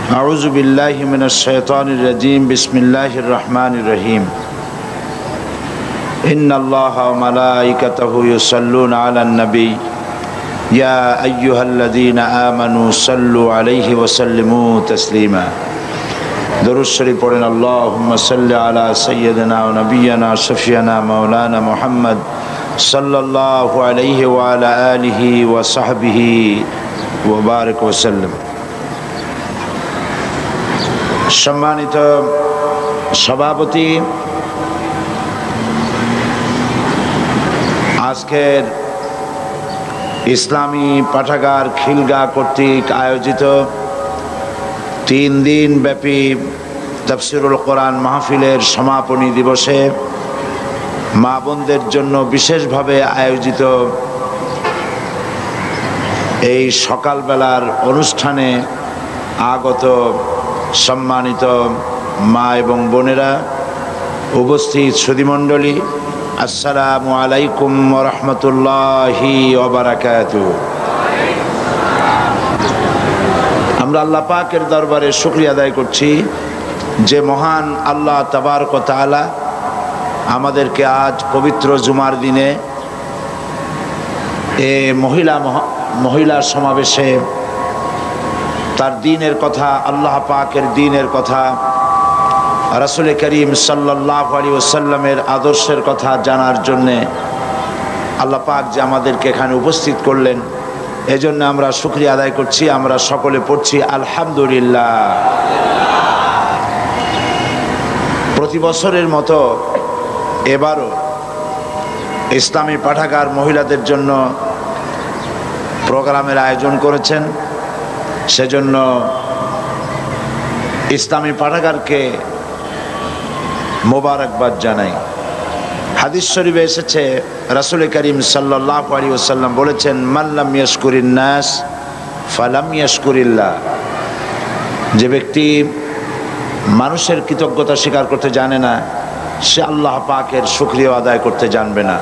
أعوذ بالله من الشيطان الرجيم بسم الله الرحمن الرحيم إن الله وملائكته يصلون على النبي يا أيها الذين آمنوا صلوا عليه وسلموا تسليما درود شريف পড়েন اللهم صل على سيدنا ونبينا شفيعنا مولانا محمد صلى الله عليه وعلى آله وصحبه وبارك وسلم। সম্মানিত সভাপতি, আজকের ইসলামী পাঠাগার খিলগাঁও কর্তৃক আয়োজিত 3 দিন ব্যাপী তাফসীরুল কোরআন মাহফিলের সমাপনী দিবসে মা বোনদের জন্য বিশেষভাবে আয়োজিত এই সকালবেলার অনুষ্ঠানে আগত সম্মানিত মা এবং বোনেরা, উপস্থিত সুধীমণ্ডলী, আসসালামু আলাইকুম ওয়া রাহমাতুল্লাহি ওয়া বারাকাতুহু। আমরা আল্লাহ পাকের দরবারে শুকরিয়া আদায় করছি যে মহান আল্লাহ তাবারক ওয়া তাআলা আমাদেরকে আজ পবিত্র জুমার দিনে মহিলা সমাবেশে তার দ্বীনের কথা, আল্লাহ পাকের দ্বীনের কথা, রাসূল করিম সাল্লাল্লাহু আলাইহি ওয়াসাল্লামের আদর্শের কথা জানার জন্যে আল্লাহ পাক যে আমাদেরকে এখানে উপস্থিত করলেন, এজন্য আমরা শুকরিয়া আদায় করছি। আমরা সকলে পড়ছি আলহামদুলিল্লাহ। প্রতি বছরের মতো এবারও ইসলামী পাঠাগার মহিলাদের জন্য প্রোগ্রামের আয়োজন করেছেন, সেজন্য ইসলামী পাঠাগারকে মোবারকবাদ জানাই। হাদিস শরীফে এসেছে, রাসূল করিম সাল্লাল্লাহু আলাইহি ওয়াসাল্লাম বলেছেন, মান লাম ইয়াশকুরিন নাস ফালাম ইয়াশকুরিল্লাহ। যে ব্যক্তি মানুষের কৃতজ্ঞতা স্বীকার করতে জানে না, সে আল্লাহ পাকের শুকরিয়া আদায় করতে জানবে না।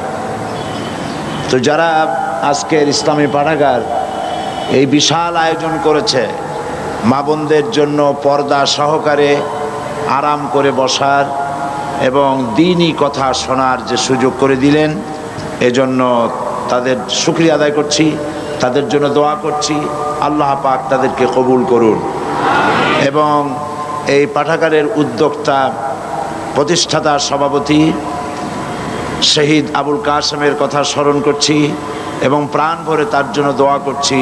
তো যারা আজকের ইসলামী পাঠাগার এই বিশাল আয়োজন করেছে, মা বোনদের জন্য পর্দা সহকারে আরাম করে বসার এবং দ্বীনি কথা শোনার যে সুযোগ করে দিলেন, এজন্য তাদের শুকরিয়া আদায় করছি, তাদের জন্য দোয়া করছি, আল্লাহ পাক তাদেরকে কবুল করুন। এবং এই পাঠাগারের উদ্যোক্তা, প্রতিষ্ঠাতা, সভাপতি শহীদ আবুল কাসেমের কথা স্মরণ করছি এবং প্রাণ ভরে তার জন্য দোয়া করছি,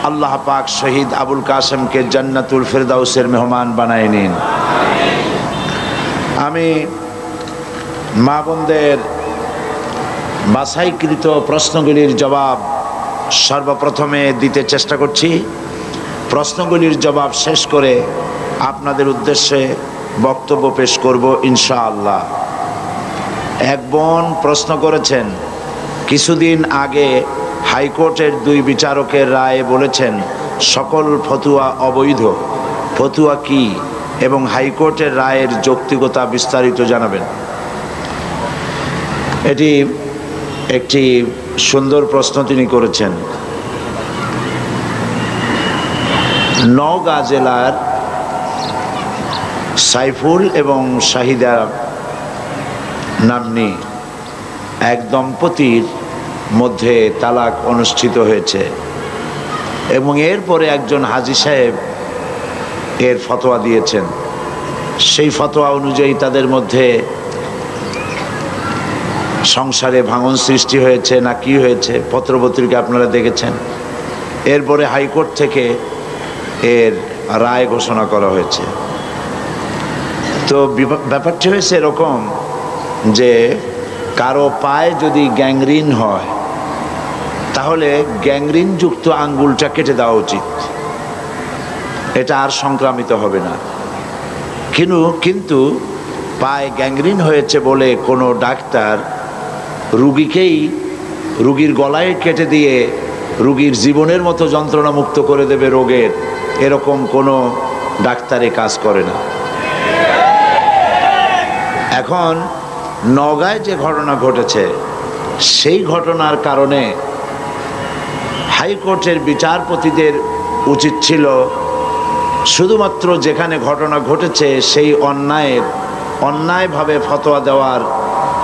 আল্লাহ পাক শহীদ আবুল কাসেমকে জান্নাতুল ফেরদাউসের মেহমান বানায় নিন। আমি মা বোনদের বাছাইকৃত প্রশ্নগুলির জবাব সর্বপ্রথমে দিতে চেষ্টা করছি। প্রশ্নগুলির জবাব শেষ করে আপনাদের উদ্দেশ্যে বক্তব্য পেশ করব ইনশাআল্লাহ। এক বোন প্রশ্ন করেছেন, কিছুদিন আগে হাইকোর্টের 2 বিচারকের রায়ে বলেছেন সকল ফতুয়া অবৈধ। ফতুয়া কি এবং হাইকোর্টের রায়ের যৌক্তিকতা বিস্তারিত জানাবেন। এটি একটি সুন্দর প্রশ্ন তিনি করেছেন। নওগাঁ জেলার সাইফুল এবং শাহিদা নাম্নী এক দম্পতির মধ্যে তালাক অনুষ্ঠিত হয়েছে এবং এরপরে একজন হাজী সাহেব এর ফতোয়া দিয়েছেন। সেই ফতোয়া অনুযায়ী তাদের মধ্যে সংসারে ভাঙন সৃষ্টি হয়েছে না কি হয়েছে, পত্রপত্রিকা আপনারা দেখেছেন। এরপরে হাইকোর্ট থেকে এর রায় ঘোষণা করা হয়েছে। তো ব্যাপারটি হয়েছে এরকম যে কারো পায়ে যদি গ্যাংরিন হয়, তাহলে গ্যাংরিনযুক্ত আঙ্গুলটা কেটে দেওয়া উচিত, এটা আর সংক্রামিত হবে না। কিন্তু পায়ে গ্যাংরিন হয়েছে বলে কোনো ডাক্তার রুগীর গলায় কেটে দিয়ে রুগীর জীবনের মতো যন্ত্রণা মুক্ত করে দেবে রোগের, এরকম কোনো ডাক্তারে কাজ করে না। এখন নওগাঁয় যে ঘটনা ঘটেছে, সেই ঘটনার কারণে হাইকোর্টের বিচারপতিদের উচিত ছিল শুধুমাত্র যেখানে ঘটনা ঘটেছে সেই অন্যায়ভাবে ফতোয়া দেওয়ার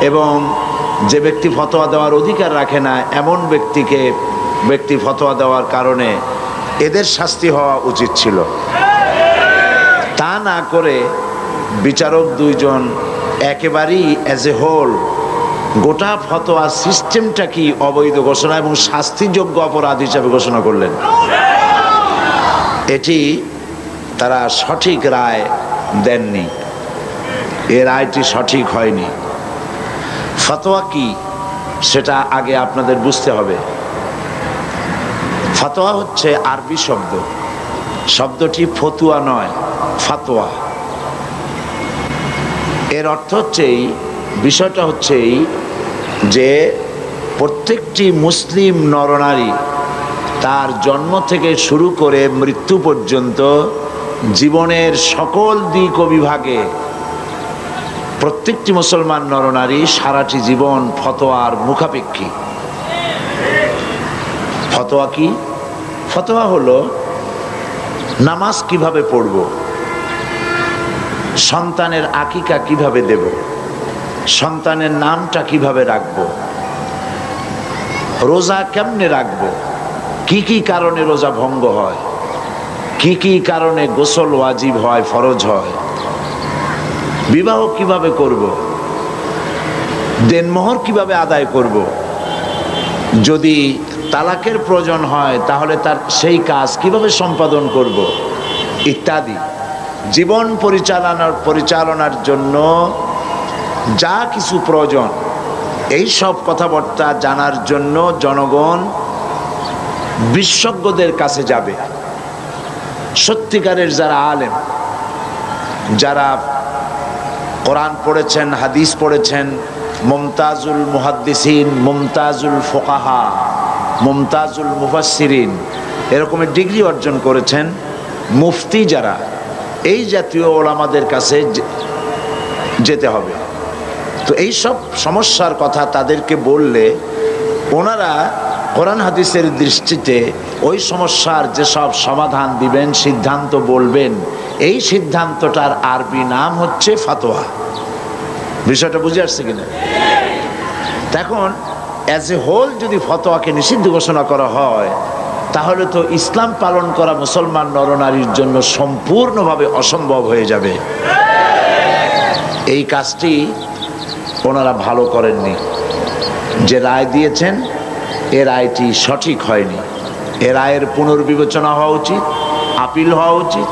এবং যে ব্যক্তি ফতোয়া দেওয়ার অধিকার রাখে না এমন ব্যক্তি ফতোয়া দেওয়ার কারণে এদের শাস্তি হওয়া উচিত ছিল। তা না করে বিচারক দুইজন একেবারেই অ্যাজ এ হোল গোটা ফতোয়া সিস্টেমটা কি অবৈধ ঘোষণা এবং শাস্তিযোগ্য অপরাধ হিসাবে ঘোষণা করলেন। এটি তারা সঠিক রায় দেননি, এ রায়টি সঠিক হয়নি। ফতোয়া কি সেটা আগে আপনাদের বুঝতে হবে। ফতোয়া হচ্ছে আরবি শব্দ, শব্দটি ফতুয়া নয়, ফাতোয়া। এর অর্থ হচ্ছেই, বিষয়টা হচ্ছেই যে প্রত্যেকটি মুসলিম নরনারী তার জন্ম থেকে শুরু করে মৃত্যু পর্যন্ত জীবনের সকল দিক ও বিভাগে প্রত্যেকটি মুসলমান নরনারী সারাটি জীবন ফতোয়ার মুখাপেক্ষী। ফতোয়া কি? ফতোয়া হলো নামাজ কিভাবে পড়ব, সন্তানের আকিকা কিভাবে দেব, সন্তানের নামটা কিভাবে রাখব, রোজা কেমনে রাখব, কি কি কারণে রোজা ভঙ্গ হয়, কি কি কারণে গোসল ওয়াজিব হয়, ফরজ হয়, বিবাহ কিভাবে করব, দেনমোহর কিভাবে আদায় করব, যদি তালাকের প্রয়োজন হয় তাহলে তার সেই কাজ কিভাবে সম্পাদন করব ইত্যাদি। জীবন পরিচালনার জন্য যা কিছু প্রয়োজন এই সব কথাবার্তা জানার জন্য জনগণ বিশেষজ্ঞদের কাছে যাবে। সত্যিকারের যারা আলেম, যারা কোরআন পড়েছেন, হাদিস পড়েছেন, মুমতাজুল মুহাদ্দিসিন, মুমতাজুল ফুকাহা, মুমতাজুল মুফাসসিরিন এরকমের ডিগ্রি অর্জন করেছেন, মুফতি যারা, এই জাতীয় ওলামাদের কাছে যেতে হবে। তো এই সব সমস্যার কথা তাদেরকে বললে ওনারা কোরআন হাদিসের দৃষ্টিতে ওই সমস্যার যেসব সমাধান দিবেন, সিদ্ধান্ত বলবেন, এই সিদ্ধান্তটার আরবি নাম হচ্ছে ফাতোয়া। বিষয়টা বুঝে আসছে কিনা? এখন অ্যাজ এ হোল যদি ফতোয়াকে নিষিদ্ধ ঘোষণা করা হয় তাহলে তো ইসলাম পালন করা মুসলমান নরনারীর জন্য সম্পূর্ণভাবে অসম্ভব হয়ে যাবে। এই কাজটি ওনারা ভালো করেননি। যে রায় দিয়েছেন এ রায়টি সঠিক হয়নি। এ রায়ের পুনর্বিবেচনা হওয়া উচিত, আপিল হওয়া উচিত,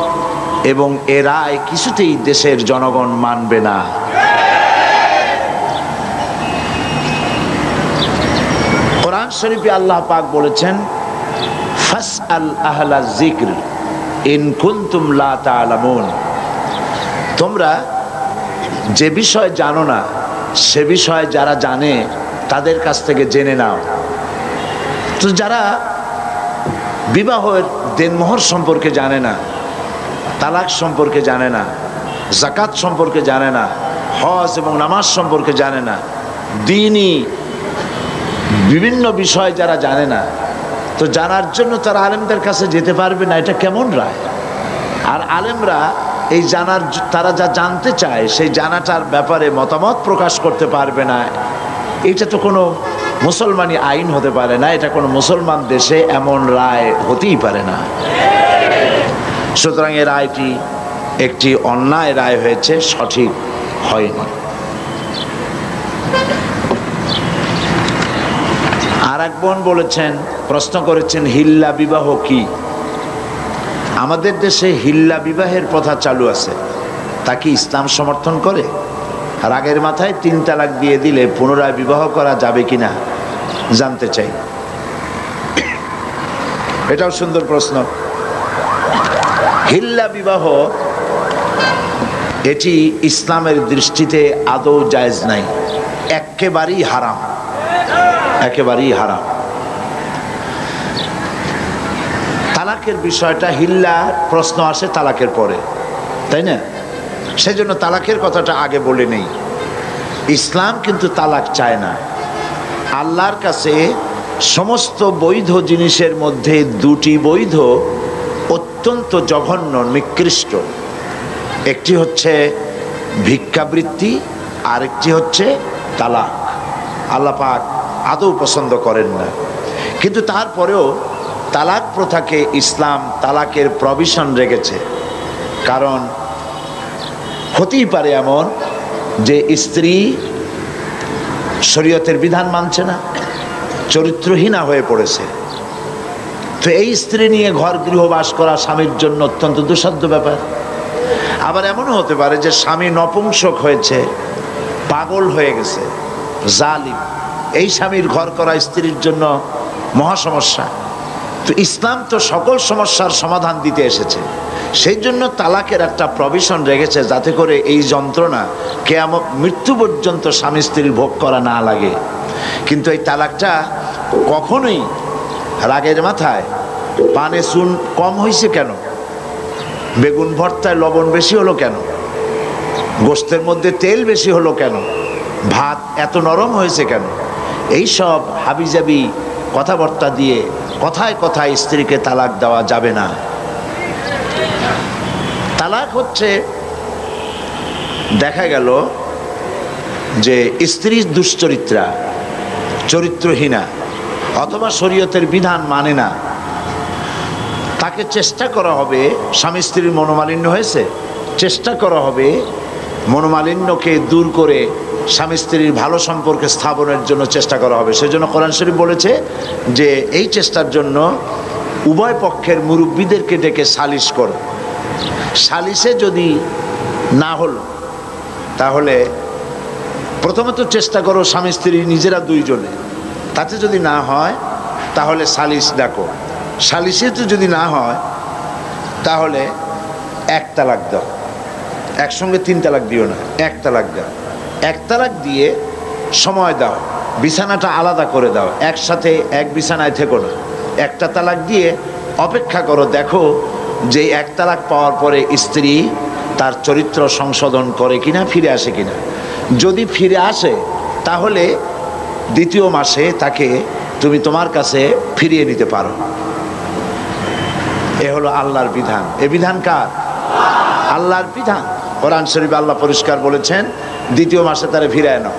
এবং এ রায় কিছুতেই দেশের জনগণ মানবে না। কোরআন শরীফে আল্লাহ পাক বলেছেন, ফাসআল আহলা যিকর ইন কুনতুম লা তা'লামুন। তোমরা যে বিষয় জানো না সে বিষয় যারা জানে তাদের কাছ থেকে জেনে নাও। তো যারা বিবাহের দেনমোহর সম্পর্কে জানে না, তালাক সম্পর্কে জানে না, যাকাত সম্পর্কে জানে না, হজ এবং নামাজ সম্পর্কে জানে না, দ্বীনি বিভিন্ন বিষয় যারা জানে না, তো জানার জন্য তারা আলেমদের কাছে যেতে পারবে না। এটা কেমন রায়? আর আলেমরা এই তারা যা জানতে চায় সেই জানাটার ব্যাপারে মতামত প্রকাশ করতে পারবে না। এটা তো কোনো মুসলমানি আইন হতে পারে না, এটা কোনো মুসলমান দেশে এমন রায় হতেই পারে না। সুতরাং এই রায়টি একটি অন্যায় রায় হয়েছে, সঠিক হয়নি। আর এক বোন বলেছেন, প্রশ্ন করেছেন, হিল্লা বিবাহ কি? আমাদের দেশে হিল্লা বিবাহের প্রথা চালু আছে, তা কি ইসলাম সমর্থন করে? রাগের মাথায় 3 তালাক দিয়ে দিলে পুনরায় বিবাহ করা যাবে কিনা জানতে চাই। এটাও সুন্দর প্রশ্ন। হিল্লা বিবাহ এটি ইসলামের দৃষ্টিতে আদৌ জায়েজ নাই, একেবারেই হারাম, একেবারেই হারাম। তালাকের বিষয়টা, হিল্লা প্রশ্ন আসে তালাকের পরে, তাই না? সেজন্য তালাকের কথাটা আগে বলে নেই। ইসলাম কিন্তু তালাক চায় না। আল্লাহর কাছে সমস্ত বৈধ জিনিসের মধ্যে 2টি বৈধ, অত্যন্ত জঘন্য নিকৃষ্ট। একটি হচ্ছে ভিক্ষাবৃত্তি, আরেকটি হচ্ছে তালাক। আল্লাহ পাক আদৌ পছন্দ করেন না। কিন্তু তারপরেও তালাক প্রথাকে ইসলাম তালাকের প্রভিশন রেখেছে। কারণ হতেই পারে এমন যে স্ত্রী শরীয়তের বিধান মানছে না, চরিত্রহীনা হয়ে পড়েছে। তো এই স্ত্রী নিয়ে ঘর গৃহবাস করা স্বামীর জন্য অত্যন্ত দুঃসাধ্য ব্যাপার। আবার এমনও হতে পারে যে স্বামী নপুংসক হয়েছে, পাগল হয়ে গেছে, জালিম। এই স্বামীর ঘর করা স্ত্রীর জন্য মহা সমস্যা। তো ইসলাম তো সকল সমস্যার সমাধান দিতে এসেছে। সেই জন্য তালাকের একটা প্রভিশন রেখেছে, যাতে করে এই যন্ত্রণা কিয়ামত মৃত্যু পর্যন্ত স্বামী স্ত্রীর ভোগ করা না লাগে। কিন্তু এই তালাকটা কখনোই রাগের মাথায় পানে চুন কম হয়েছে কেন, বেগুন ভর্তায় লবণ বেশি হলো কেন, গোশতের মধ্যে তেল বেশি হলো কেন, ভাত এত নরম হয়েছে কেন, এই সব হাবিজাবি কথাবার্তা দিয়ে কথায় কথায় স্ত্রীকে তালাক দেওয়া যাবে না। তালাক হচ্ছে, দেখা গেল যে স্ত্রী দুশ্চরিত্রা, চরিত্রহীনা, অথবা শরীয়তের বিধান মানে না, তাকে চেষ্টা করা হবে, স্বামী স্ত্রীর মনোমালিন্য হয়েছে, চেষ্টা করা হবে মনোমালিন্যকে দূর করে স্বামী স্ত্রীর ভালো সম্পর্কে স্থাপনের জন্য চেষ্টা করা হবে। সেজন্য কোরআন শরীফ বলেছে যে এই চেষ্টার জন্য উভয় পক্ষের মুরব্বীদেরকে ডেকে সালিশ করো। সালিশে যদি না হলো তাহলে প্রথমত চেষ্টা করো স্বামী স্ত্রী নিজেরা দুইজনে, তাতে যদি না হয় তাহলে সালিশ ডাকো। সালিশে তো যদি না হয় তাহলে এক তালাক দাও, একসঙ্গে তিন তালাক দিও না, এক তালাক দাও। এক তালাক দিয়ে সময় দাও, বিছানাটা আলাদা করে দাও, একসাথে এক বিছানায় থেকো না। একটা তালাক দিয়ে অপেক্ষা করো, দেখো যে এক তালাক পাওয়ার পরে স্ত্রী তার চরিত্র সংশোধন করে কিনা, ফিরে আসে কিনা। যদি ফিরে আসে তাহলে দ্বিতীয় মাসে তাকে তুমি তোমার কাছে ফিরিয়ে নিতে পারো। এ হলো আল্লাহর বিধান। এ বিধান কার? আল্লাহর বিধান। কোরআন শরীফে আল্লাহ পরিষ্কার বলেছেন দ্বিতীয় মাসে তারে ফিরায় নাও।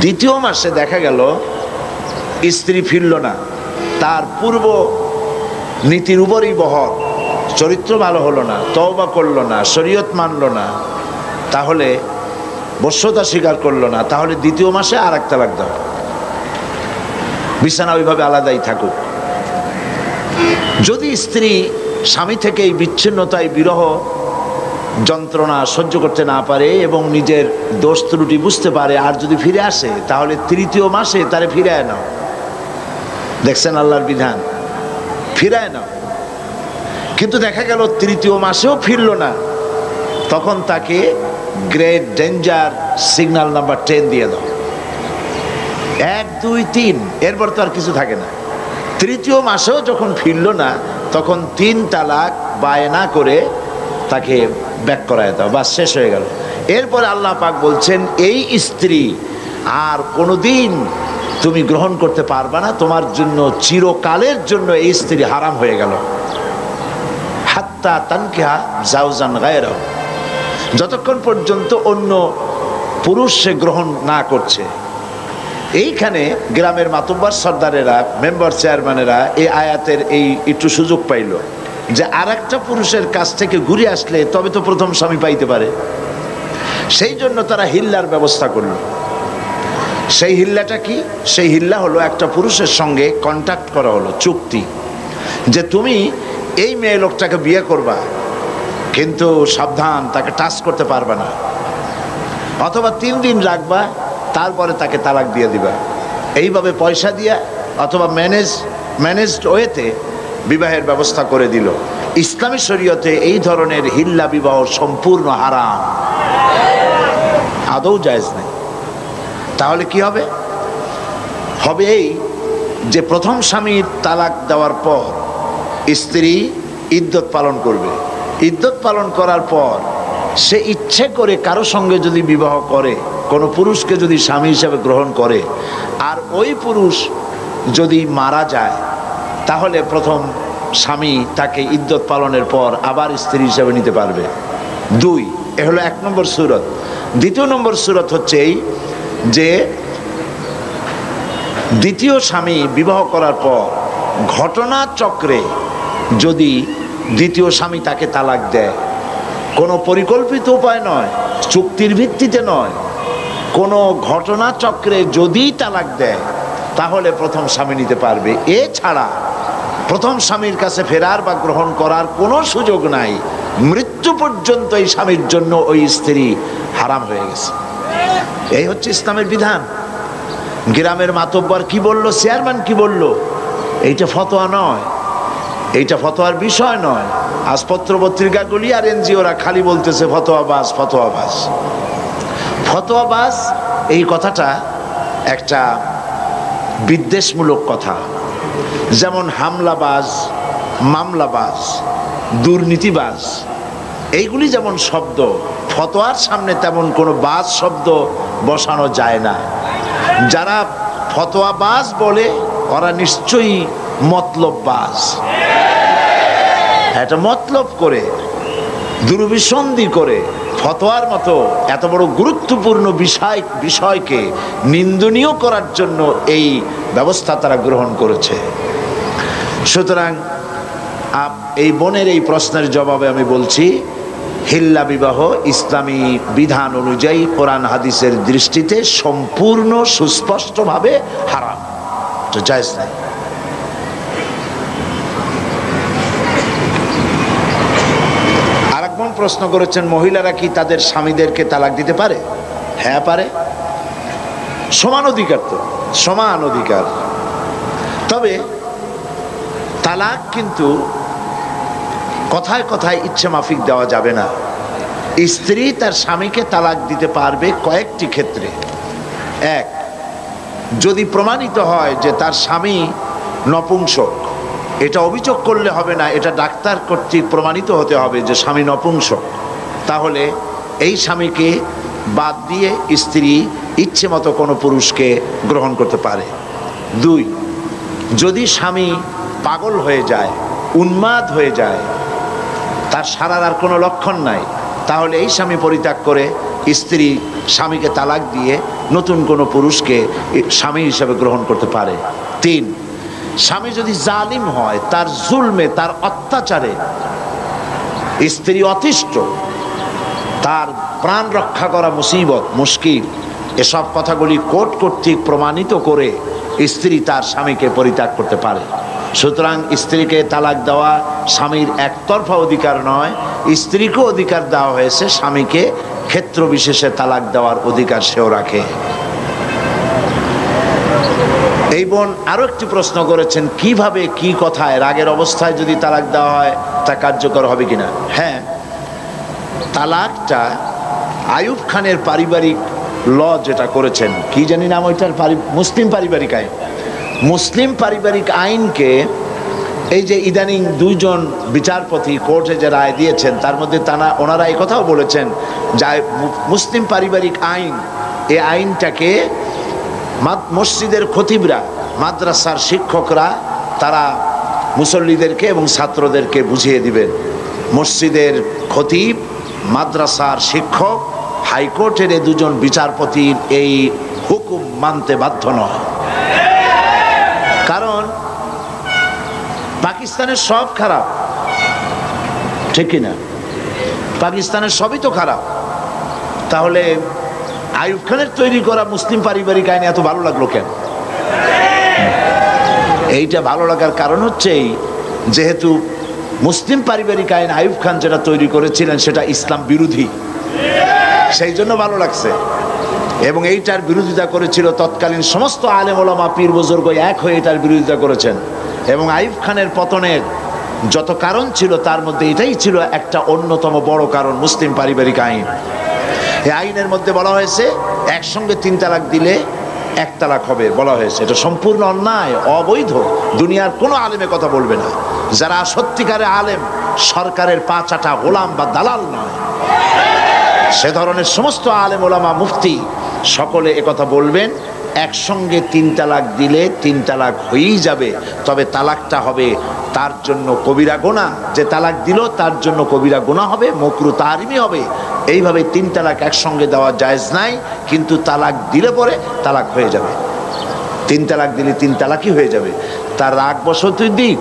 দ্বিতীয় মাসে দেখা গেল স্ত্রী ফিরল না, তার পূর্ব নীতির উপরই বহর, চরিত্র ভালো হলো না, তওবা করলো না, শরীয়ত মানলো না, তাহলে বশ্যতা স্বীকার করলো না, তাহলে দ্বিতীয় মাসে আর এক তালাক দাও, বিছানা ওইভাবে আলাদাই থাকুক। যদি স্ত্রী স্বামী থেকে এই বিচ্ছিন্নতায় বিরহ যন্ত্রণা সহ্য করতে না পারে এবং নিজের দোষ ত্রুটি বুঝতে পারে, আর যদি ফিরে আসে তাহলে তৃতীয় মাসে তারে ফিরায় নাও। দেখছেন আল্লাহর বিধান, ফিরায় নাও। কিন্তু দেখা গেল তৃতীয় মাসেও ফিরল না, তখন তাকে গ্রেট ডেঞ্জার সিগন্যাল নাম্বার 10 দিয়ে দাও। 1, 2, 3, এরপর তো আর কিছু থাকে না। তৃতীয় মাসেও যখন ফিরল না, তখন 3 তালাক বায়না করে তাকে ব্যাক করায় দাও, বাস শেষ হয়ে গেল। এরপরে আল্লাহ পাক বলছেন এই স্ত্রী আর কোনোদিন তুমি গ্রহণ করতে পারবা না, তোমার জন্য চিরকালের জন্য এই স্ত্রী হারাম হয়ে গেল। হাত্তা তানকিহা জাওজান গায়রাহু, যতক্ষণ পর্যন্ত অন্য পুরুষ সে গ্রহণ না করছে। এইখানে গ্রামের মাতব্বর সর্দারেরা, মেম্বার চেয়ারম্যানেরা এই আয়াতের এই একটু সুযোগ পাইল যে আর একটা পুরুষের কাছ থেকে ঘুরে আসলে তবে তো প্রথম স্বামী পাইতে পারে। সেই জন্য তারা হিল্লার ব্যবস্থা করল। সেই হিল্লাটা কি? সেই হিল্লা হলো একটা পুরুষের সঙ্গে কন্ট্যাক্ট করা হলো, চুক্তি, যে তুমি এই মেয়ে লোকটাকে বিয়ে করবা, কিন্তু সাবধান, তাকে টাচ করতে পারবে না, অথবা 3 দিন রাখবা, তারপরে তাকে তালাক দিয়ে দিবা। এইভাবে পয়সা দিয়া অথবা ম্যানেজড ওয়েতে বিবাহের ব্যবস্থা করে দিল। ইসলামী শরীয়তে এই ধরনের হিল্লা বিবাহ সম্পূর্ণ হারাম, আদৌ জায়েজ নেই। তাহলে কি হবে? হবে এই যে প্রথম স্বামীর তালাক দেওয়ার পর স্ত্রী ইদ্যত পালন করবে। ইদ্যত পালন করার পর সে ইচ্ছে করে কারো সঙ্গে যদি বিবাহ করে, কোনো পুরুষকে যদি স্বামী হিসেবে গ্রহণ করে, আর ওই পুরুষ যদি মারা যায়, তাহলে প্রথম স্বামী তাকে ইদ্যত পালনের পর আবার স্ত্রী হিসেবে নিতে পারবে। 2, এ হলো 1 নম্বর সূরত। 2 নম্বর সূরত হচ্ছে এই যে দ্বিতীয় স্বামী বিবাহ করার পর ঘটনাচক্রে যদি দ্বিতীয় স্বামী তাকে তালাক দেয়, কোনো পরিকল্পিত উপায় নয়, চুক্তির ভিত্তিতে নয়, কোনো ঘটনাচক্রে যদি তালাক দেয়, তাহলে প্রথম স্বামী নিতে পারবে। এছাড়া প্রথম স্বামীর কাছে ফেরার বা গ্রহণ করার কোনো সুযোগ নাই। মৃত্যু পর্যন্ত এই স্বামীর জন্য ওই স্ত্রী হারাম হয়ে গেছে। এই হচ্ছে ইসলামের বিধান। গ্রামের মাতব্বর কি বলল, চেয়ারম্যান কি বলল, এইটা ফতোয়া নয়, এইটা ফতোয়ার বিষয় নয়। আজ পত্র পত্রিকাগুলি আর এনজিওরা খালি বলতেছে ফতোয়াবাজ ফতোয়াবাজ ফতোয়াবাজ। এই কথাটা একটা বিদ্বেষমূলক কথা। যেমন হামলাবাজ, মামলাবাজ, দুর্নীতিবাজ, এইগুলি যেমন শব্দ, ফতোয়ার সামনে তেমন কোনো বাজ শব্দ বসানো যায় না। যারা ফতোয়াবাজ বলে ওরা নিশ্চয়ই মতলববাজ। এটা মতলব করে, দুর্বিসন্ধি করে ফতোয়ার মতো এত বড় গুরুত্বপূর্ণ বিষয়কে নিন্দনীয় করার জন্য এই ব্যবস্থা তারা গ্রহণ করেছে। সুতরাং এই বোনের এই প্রশ্নের জবাবে আমি বলছি, হিল্লা বিবাহ ইসলামী বিধান অনুযায়ী কোরআন হাদিসের দৃষ্টিতে সম্পূর্ণ সুস্পষ্টভাবে হারাম, তো জায়েজ নাই। আরেকজন প্রশ্ন করেছেন, মহিলারা কি তাদের স্বামীদেরকে তালাক দিতে পারে? হ্যাঁ পারে, সমান অধিকার, তো সমান অধিকার। তবে তালাক কিন্তু কথায় কথায় ইচ্ছে মাফিক দেওয়া যাবে না। স্ত্রী তার স্বামীকে তালাক দিতে পারবে কয়েকটি ক্ষেত্রে। 1, যদি প্রমাণিত হয় যে তার স্বামী নপুংসক, এটা অভিযোগ করলে হবে না, এটা ডাক্তার কর্তৃক প্রমাণিত হতে হবে যে স্বামী নপুংসক, তাহলে এই স্বামীকে বাদ দিয়ে স্ত্রী ইচ্ছে মতো কোনো পুরুষকে গ্রহণ করতে পারে। 2, যদি স্বামী পাগল হয়ে যায়, উন্মাদ হয়ে যায়, তার সারার আর কোনো লক্ষণ নাই, তাহলে এই স্বামী পরিত্যাগ করে স্ত্রী স্বামীকে তালাক দিয়ে নতুন কোনো পুরুষকে স্বামী হিসেবে গ্রহণ করতে পারে। 3, স্বামী যদি জালিম হয়, তার জুলমে, তার অত্যাচারে স্ত্রী অতিষ্ঠ, তার প্রাণ রক্ষা করা মুসিবত, মুশকিল, এসব কথাগুলি কোর্ট কর্তৃক প্রমাণিত করে স্ত্রী তার স্বামীকে পরিত্যাগ করতে পারে। সুতরাং স্ত্রীকে তালাক দেওয়া স্বামীর একতরফা অধিকার নয়, স্ত্রীকেও অধিকার দেওয়া হয়েছে, স্বামীকে ক্ষেত্র বিশেষে তালাক দেওয়ার অধিকার সেও রাখে। এই বোন আরো একটি প্রশ্ন করেছেন, কিভাবে কি কথায় রাগের অবস্থায় যদি তালাক দেওয়া হয় তা কার্যকর হবে কিনা? হ্যাঁ, তালাকটা আইয়ুব খানের পারিবারিক ল যেটা করেছেন, কি জানি নাম ওইটার, মুসলিম পারিবারিক আইন। মুসলিম পারিবারিক আইনকে এই যে ইদানিং 2 জন বিচারপতি কোর্টে যে রায় দিয়েছেন, তার মধ্যে ওনারা এই কথাও বলেছেন যে মুসলিম পারিবারিক আইন, এই আইনটাকে মসজিদের খতিবরা, মাদ্রাসার শিক্ষকরা তারা মুসল্লিদেরকে এবং ছাত্রদেরকে বুঝিয়ে দিবেন। মসজিদের খতিব, মাদ্রাসার শিক্ষক, হাইকোর্টের এই 2 জন বিচারপতির এই হুকুম মানতে বাধ্য নয়। কারণ পাকিস্তানের সব খারাপ, ঠিক কিনা? পাকিস্তানের সবই তো খারাপ, তাহলে আইয়ুব খানের তৈরি করা মুসলিম পারিবারিক আইন এত ভালো লাগলো কেন? এইটা ভালো লাগার কারণ হচ্ছে যেহেতু মুসলিম পারিবারিক আইন আইয়ুব খান যেটা তৈরি করেছিলেন সেটা ইসলাম বিরোধী, সেই জন্য ভালো লাগছে। এবং এইটার বিরোধিতা করেছিল তৎকালীন সমস্ত আলেম ওলামা, পীর বুজুর্গ এক হয়ে এটার বিরোধিতা করেছেন। এবং আইয়ুব খানের পতনের যত কারণ ছিল তার মধ্যে এটাই ছিল একটা অন্যতম বড় কারণ, মুসলিম পারিবারিক আইন। এই আইনের মধ্যে বলা হয়েছে একসঙ্গে 3 তালাক দিলে 1 তালাক হবে, বলা হয়েছে। এটা সম্পূর্ণ অন্যায়, অবৈধ। দুনিয়ার কোনো আলেমে কথা বলবে না। যারা সত্যিকারে আলেম, সরকারের পা চাটা গোলাম বা দালাল নয়, সে ধরনের সমস্ত আলেম ওলামা, মুফতি সকলে একথা বলবেন, একসঙ্গে 3 তালাক দিলে 3 তালাক হয়েই যাবে, তবে তালাকটা হবে তার জন্য কবিরা গুনাহ, যে তালাক দিল তার জন্য কবিরা গুনাহ হবে, মাকরুহ তাহরিমি হবে। এইভাবে 3 তালাক একসঙ্গে দেওয়া জায়েজ নাই, কিন্তু তালাক দিলে পরে তালাক হয়ে যাবে। 3 তালাক দিলে 3 তালাকই হয়ে যাবে। তার রাগ বশতই দিক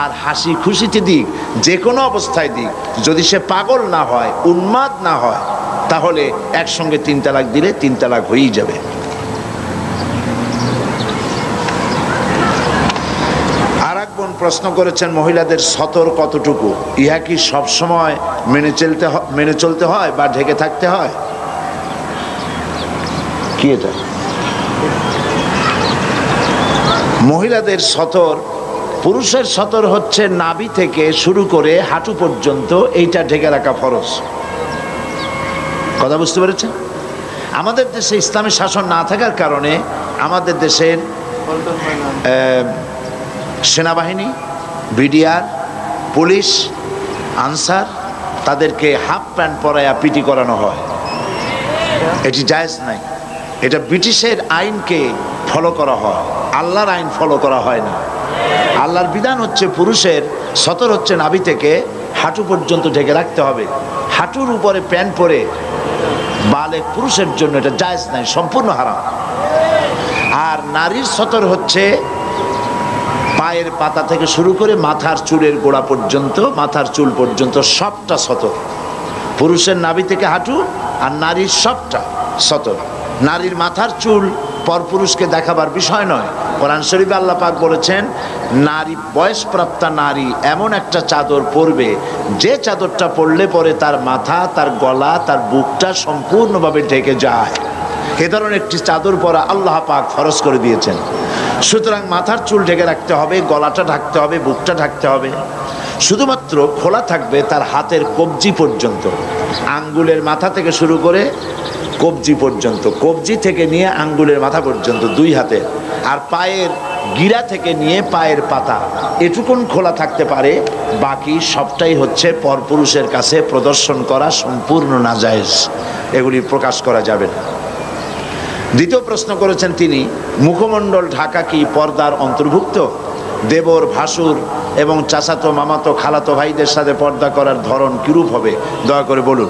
আর হাসি খুশিতে দিক, যে কোনো অবস্থায় দিক, যদি সে পাগল না হয়, উন্মাদ না হয়, তাহলে একসঙ্গে 3 তালাক দিলে 3 তালাক হয়েই যাবে। আর এক বোন প্রশ্ন করেছেন, মহিলাদের সতর কতটুকু? ইহা কি সবসময় মেনে চলতে হয় বা ঢেকে থাকতে হয়? কি এটা? মহিলাদের সতর, পুরুষের সতর হচ্ছে নাভি থেকে শুরু করে হাঁটু পর্যন্ত, এইটা ঢেকে রাখা ফরজ। কথা বুঝতে পেরেছেন? আমাদের দেশে ইসলামী শাসন না থাকার কারণে আমাদের দেশের সেনাবাহিনী, বিডিআর, পুলিশ, আনসার, তাদেরকে হাফ প্যান্ট পরায়া পিটি করানো হয়। এটি জায়েজ নাই। এটা ব্রিটিশের আইনকে ফলো করা হয়, আল্লাহর আইন ফলো করা হয় না। আল্লাহর বিধান হচ্ছে পুরুষের সতর হচ্ছে নাভি থেকে হাঁটু পর্যন্ত ঢেকে রাখতে হবে। হাঁটুর উপরে প্যান্ট পরে বালেগ পুরুষের জন্য এটা জায়েজ নাই, সম্পূর্ণ হারাম। আর নারীর সতর হচ্ছে পায়ের পাতা থেকে শুরু করে মাথার চুলের গোড়া পর্যন্ত, মাথার চুল পর্যন্ত সবটা সতর। পুরুষের নাভি থেকে হাঁটু আর নারীর সবটা সতর। নারীর মাথার চুল পরপুরুষকে দেখাবার বিষয় নয়। কোরআন শরীফে আল্লাহ পাক বলেছেন, নারী, বয়সপ্রাপ্তা নারী এমন একটা চাদর পরবে, যে চাদরটা পরলে পরে তার মাথা, তার গলা, তার বুকটা সম্পূর্ণভাবে ঢেকে যায়। এ ধরনের একটি চাদর পরা আল্লাহ পাক ফরজ করে দিয়েছেন। সুতরাং মাথার চুল ঢেকে রাখতে হবে, গলাটা ঢাকতে হবে, বুকটা ঢাকতে হবে। শুধুমাত্র খোলা থাকবে তার হাতের কবজি পর্যন্ত, আঙ্গুলের মাথা থেকে শুরু করে কবজি পর্যন্ত, কবজি থেকে নিয়ে আঙ্গুলের মাথা পর্যন্ত 2 হাতে। আর পায়ের গিরা থেকে নিয়ে পায়ের পাতা এটুকুন খোলা থাকতে পারে, বাকি সবটাই হচ্ছে পরপুরুষের কাছে প্রদর্শন করা সম্পূর্ণ নাজায়েজ, এগুলি প্রকাশ করা যাবে না। দ্বিতীয় প্রশ্ন করেছেন তিনি, মুখমণ্ডল ঢাকা কি পর্দার অন্তর্ভুক্ত? দেবর, ভাসুর এবং চাচাতো, মামাতো, খালাতো ভাইদের সাথে পর্দা করার ধরন কিরূপ হবে, দয়া করে বলুন।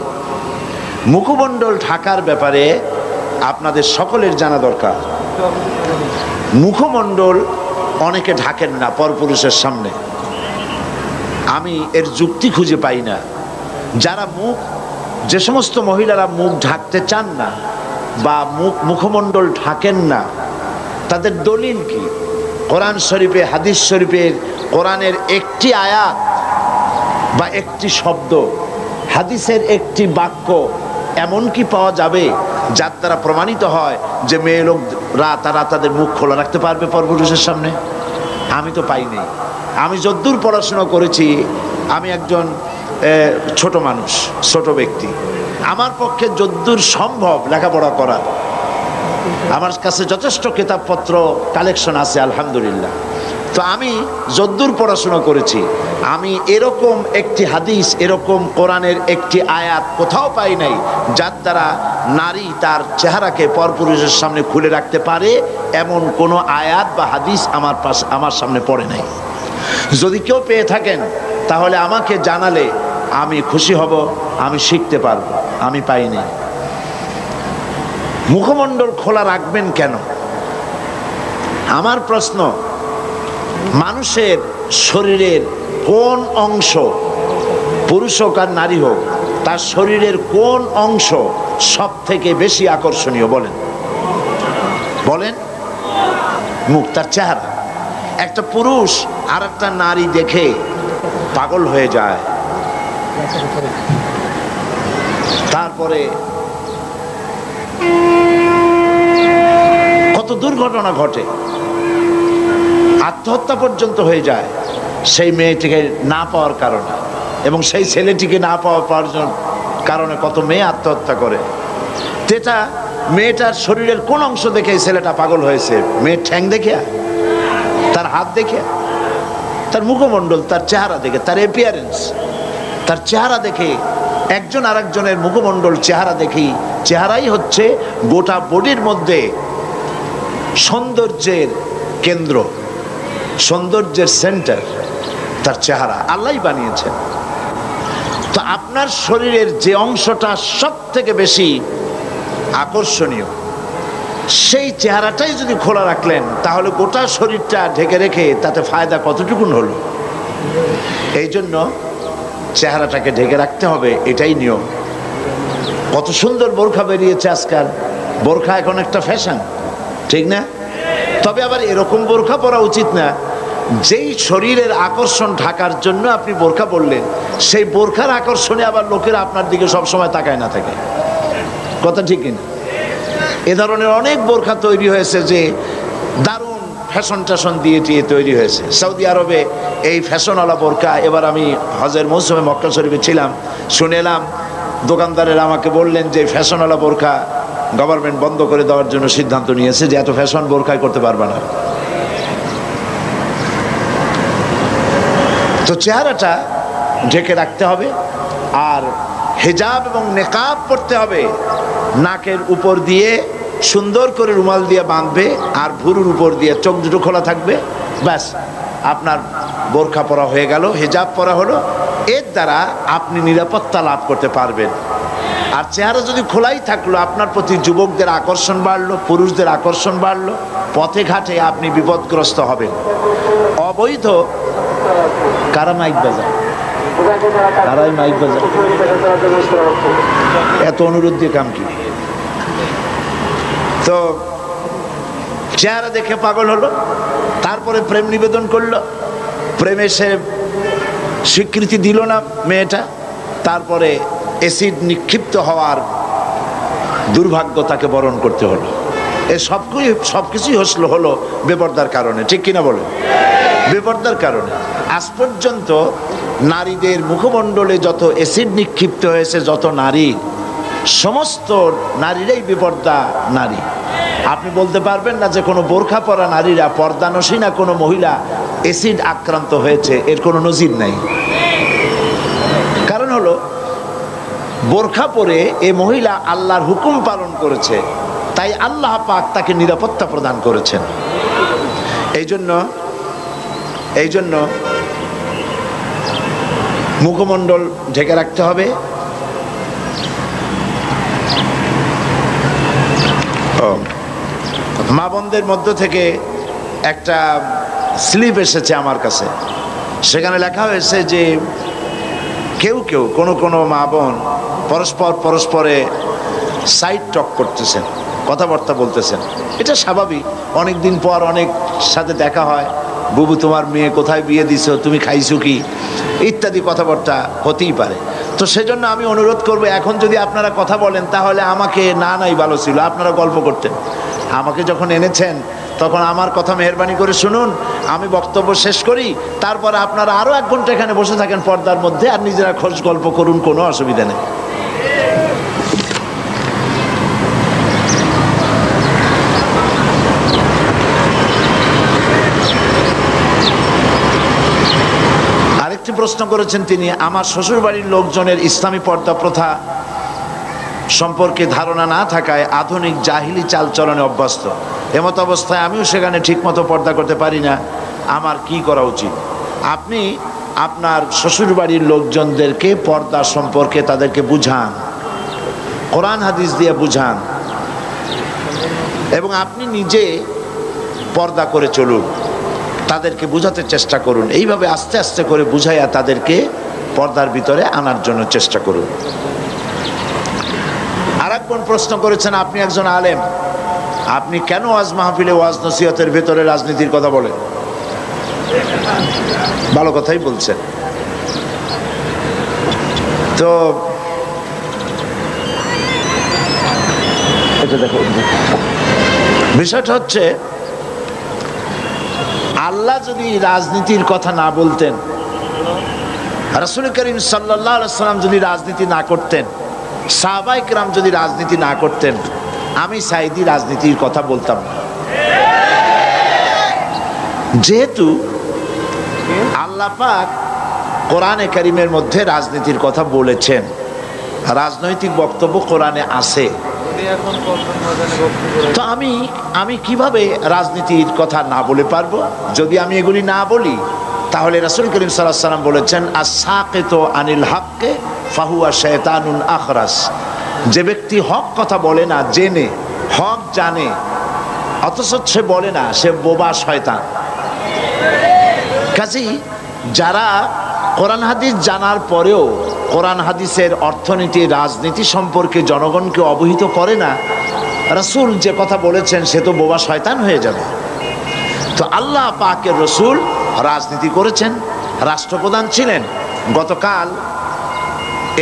মুখমণ্ডল ঢাকার ব্যাপারে আপনাদের সকলের জানা দরকার। মুখমণ্ডল অনেকে ঢাকেন না পরপুরুষের সামনে, আমি এর যুক্তি খুঁজে পাই না। যারা যে সমস্ত মহিলারা মুখ ঢাকতে চান না বা মুখমণ্ডল ঢাকেন না, তাদের দলিল কি? কোরআন শরীফে, হাদিস শরীফের, কোরআনের একটি আয়াত বা একটি শব্দ, হাদিসের একটি বাক্য এমন কি পাওয়া যাবে যার দ্বারা প্রমাণিত হয় যে মেয়ে লোকরা তারা তাদের মুখ খোলা রাখতে পারবে পরপুরুষের সামনে? আমি তো পাইনি। আমি যদ্দূর পড়াশোনা করেছি, আমি একজন ছোট মানুষ, ছোট ব্যক্তি, আমার পক্ষে যদ্দূর সম্ভব লেখাপড়া করা, আমার কাছে যথেষ্ট কিতাবপত্র কালেকশন আছে আলহামদুলিল্লাহ। তো আমি যদ্দূর পড়াশোনা করেছি, আমি এরকম একটি হাদিস, এরকম কোরআনের একটি আয়াত কোথাও পাই নাই যার দ্বারা নারী তার চেহারাকে পরপুরুষের সামনে খুলে রাখতে পারে, এমন কোনো আয়াত বা হাদিস আমার সামনে পড়ে নাই। যদি কেউ পেয়ে থাকেন তাহলে আমাকে জানালে আমি খুশি হব, আমি শিখতে পারবো। আমি পাইনি। মুখমণ্ডল খোলা রাখবেন কেন? আমার প্রশ্ন, মানুষের শরীরের কোন অংশ, পুরুষ হোক আর নারী হোক, তার শরীরের কোন অংশ সব থেকে বেশি আকর্ষণীয়? বলেন বলেন। মুখ, তার চেহারা। একটা পুরুষ আর একটা নারী দেখে পাগল হয়ে যায়, তারপরে কত দুর্ঘটনা ঘটে, আত্মহত্যা পর্যন্ত হয়ে যায় সেই মেয়েটিকে না পাওয়ার কারণে, এবং সেই ছেলেটিকে না পাওয়ার কারণে কত মেয়ে আত্মহত্যা করে। যেটা মেয়েটার শরীরের কোন অংশ দেখে ছেলেটা পাগল হয়েছে? মেয়ের ঠ্যাং দেখে, তার হাত দেখে, তার মুখমণ্ডল, তার চেহারা দেখে, তার অ্যাপিয়ারেন্স, তার চেহারা দেখে। একজন আর একজনের মুখমণ্ডল, চেহারা দেখি, চেহারাই হচ্ছে গোটা বডির মধ্যে সৌন্দর্যের কেন্দ্র, সৌন্দর্যের সেন্টার। তার চেহারা আল্লাহই বানিয়েছেন। তো আপনার শরীরের যে অংশটা সব থেকে বেশি আকর্ষণীয়, সেই চেহারাটাই যদি খোলা রাখলেন, তাহলে গোটা শরীরটা ঢেকে রেখে তাতে ফায়দা কতটুকুন হলো? এই জন্য চেহারাটাকে ঢেকে রাখতে হবে, এটাই নিয়ম। কত সুন্দর বোরখা বেরিয়েছে আজকাল, বোরখা এখন একটা ফ্যাশন, ঠিক না? তবে আবার এরকম বোরখা পরা উচিত না যেই শরীরের আকর্ষণ ঢাকার জন্য আপনি বোরখা পরলেন, সেই বোরখার আকর্ষণে আবার লোকেরা আপনার দিকে সবসময় তাকায় না থাকে। কথা ঠিক কিনা? এ ধরনের অনেক বোরখা তৈরি হয়েছে যে দারুণ ফ্যাশন ট্যাশন দিয়ে তৈরি হয়েছে। সৌদি আরবে এই ফ্যাশনওয়ালা বোরখা, এবার আমি হজের মৌসুমে মক্কা শরীফে ছিলাম, শুনেলাম দোকানদারেরা আমাকে বললেন যে ফ্যাশনওয়ালা বোরখা গভর্নমেন্ট বন্ধ করে দেওয়ার জন্য সিদ্ধান্ত নিয়েছে, যে এত ফ্যাশন বোরখাই করতে পারবে না। তো চেহারাটা ঢেকে রাখতে হবে, আর হিজাব এবং নেকাব পড়তে হবে। নাকের উপর দিয়ে সুন্দর করে রুমাল দিয়ে বাঁধবে, আর ভুরুর উপর দিয়ে চোখ দুটো খোলা থাকবে, ব্যাস আপনার বোরখা পরা হয়ে গেল, হিজাব পরা হলো। এর দ্বারা আপনি নিরাপত্তা লাভ করতে পারবেন। আর চেহারা যদি খোলাই থাকলো, আপনার প্রতি যুবকদের আকর্ষণ বাড়লো, পুরুষদের আকর্ষণ বাড়লো, পথে ঘাটে আপনি বিপদগ্রস্ত হবেন। অবৈধ কারা মাইক বাজায়, কারাই মাইক বাজায়, এত অনুরোধ দিয়ে কাম কি? তো চেহারা দেখে পাগল হলো, তারপরে প্রেম নিবেদন করলো, প্রেমে সে স্বীকৃতি দিল না মেয়েটা, তারপরে অ্যাসিড নিক্ষিপ্ত হওয়ার দুর্ভাগ্য তাকে বরণ করতে হলো। এ সবকিছুই হলো বেপরদার কারণে, ঠিক কিনা বলে? বেপরদার কারণে। আজ পর্যন্ত নারীদের মুখমণ্ডলে যত অ্যাসিড নিক্ষিপ্ত হয়েছে, যত নারী, সমস্ত নারীরাই বেপর্দা নারী। আপনি বলতে পারবেন না যে কোনো বোরখা পরা নারীরা, পর্দানসীনা কোনো মহিলা অ্যাসিড আক্রান্ত হয়েছে, এর কোনো নজির নাই। কারণ হলো বোরখা পরে এ মহিলা আল্লাহর হুকুম পালন করেছে, তাই আল্লাহ পাক তাকে নিরাপত্তা প্রদান করেছেন। এই জন্য মুখমণ্ডল ঢেকে রাখতে হবে। মা বোনদের মধ্য থেকে একটা স্লিপ এসেছে আমার কাছে, সেখানে লেখা হয়েছে যে কেউ কোনো মা বোন পরস্পরে সাইড টক করতেছেন, কথাবার্তা বলতেছেন। এটা স্বাভাবিক, অনেক দিন পর অনেক সাথে দেখা হয়, বুবু তোমার মেয়ে কোথায় বিয়ে দিছো, তুমি খাইছো কি, ইত্যাদি কথাবার্তা হতেই পারে। তো সেজন্য আমি অনুরোধ করব, এখন যদি আপনারা কথা বলেন তাহলে আমাকে নাই ভালো ছিল, আপনারা গল্প করতেন। আমাকে যখন এনেছেন তখন আমার কথা মেহরবানি করে শুনুন, আমি বক্তব্য শেষ করি, তারপরে আপনারা আরও 1 ঘন্টা এখানে বসে থাকেন পর্দার মধ্যে, আর নিজেরা খোঁজ গল্প করুন, কোনো অসুবিধা নেই। আরেকটি প্রশ্ন করেছেন তিনি, আমার শ্বশুরবাড়ির লোকজনের ইসলামী পর্দা প্রথা সম্পর্কে ধারণা না থাকায় আধুনিক জাহিলি চালচলনে অভ্যস্ত। এমত অবস্থায় আমিও সেখানে ঠিকমতো পর্দা করতে পারি না, আমার কি করা উচিত? আপনি আপনার শ্বশুরবাড়ির লোকজনদেরকে পর্দা সম্পর্কে তাদেরকে বুঝান, কোরআন হাদিস দিয়ে বুঝান, এবং আপনি নিজে পর্দা করে চলুন, তাদেরকে বুঝাতে চেষ্টা করুন। এইভাবে আস্তে আস্তে করে বুঝাইয়া তাদেরকে পর্দার ভিতরে আনার জন্য চেষ্টা করুন। আরেকজন প্রশ্ন করেছেন, আপনি একজন আলেম, আপনি কেন ওয়াজ মাহফিলে ওয়াজ নসিহতের ভেতরে রাজনীতির কথা বলেন? ভালো কথাই বলছেন। তো দেখো, বিষয়টা হচ্ছে, আল্লাহ যদি রাজনীতির কথা না বলতেন, রাসূল করিম সাল্লাল্লাহু আলাইহি ওয়াসাল্লাম যদি রাজনীতি না করতেন, সাহাবায়ে কেরাম যদি রাজনীতি না করতেন, আমি সাঈদী রাজনীতির কথা বলতাম না। যেহেতু আল্লাহ পাক কোরআনে কারীমের মধ্যে রাজনীতির কথা বলেছেন, রাজনৈতিক বক্তব্য কোরআনে আছে, তো আমি কিভাবে রাজনীতির কথা না বলে পারবো? যদি আমি এগুলি না বলি তাহলে রাসূল করিম সাল্লাল্লাহু আলাইহি ওয়াসাল্লাম বলেছেন আস-সাকিতু আনিল হাক্কি ফাহুয়া শায়তানুন আখরাস, যে ব্যক্তি হক কথা বলে না, জেনে হক জানে অথচ সে বলে না, সে বোবা শয়তান। কাজেই যারা কোরআন হাদিস জানার পরেও কোরআন হাদিসের অর্থনীতি রাজনীতি সম্পর্কে জনগণকে অবহিত করে না, রাসূল যে কথা বলেছেন সে তো বোবা শয়তান হয়ে যাবে। তো আল্লাহ পাকের রাসূল রাজনীতি করেছেন, রাষ্ট্রপ্রধান ছিলেন। গতকাল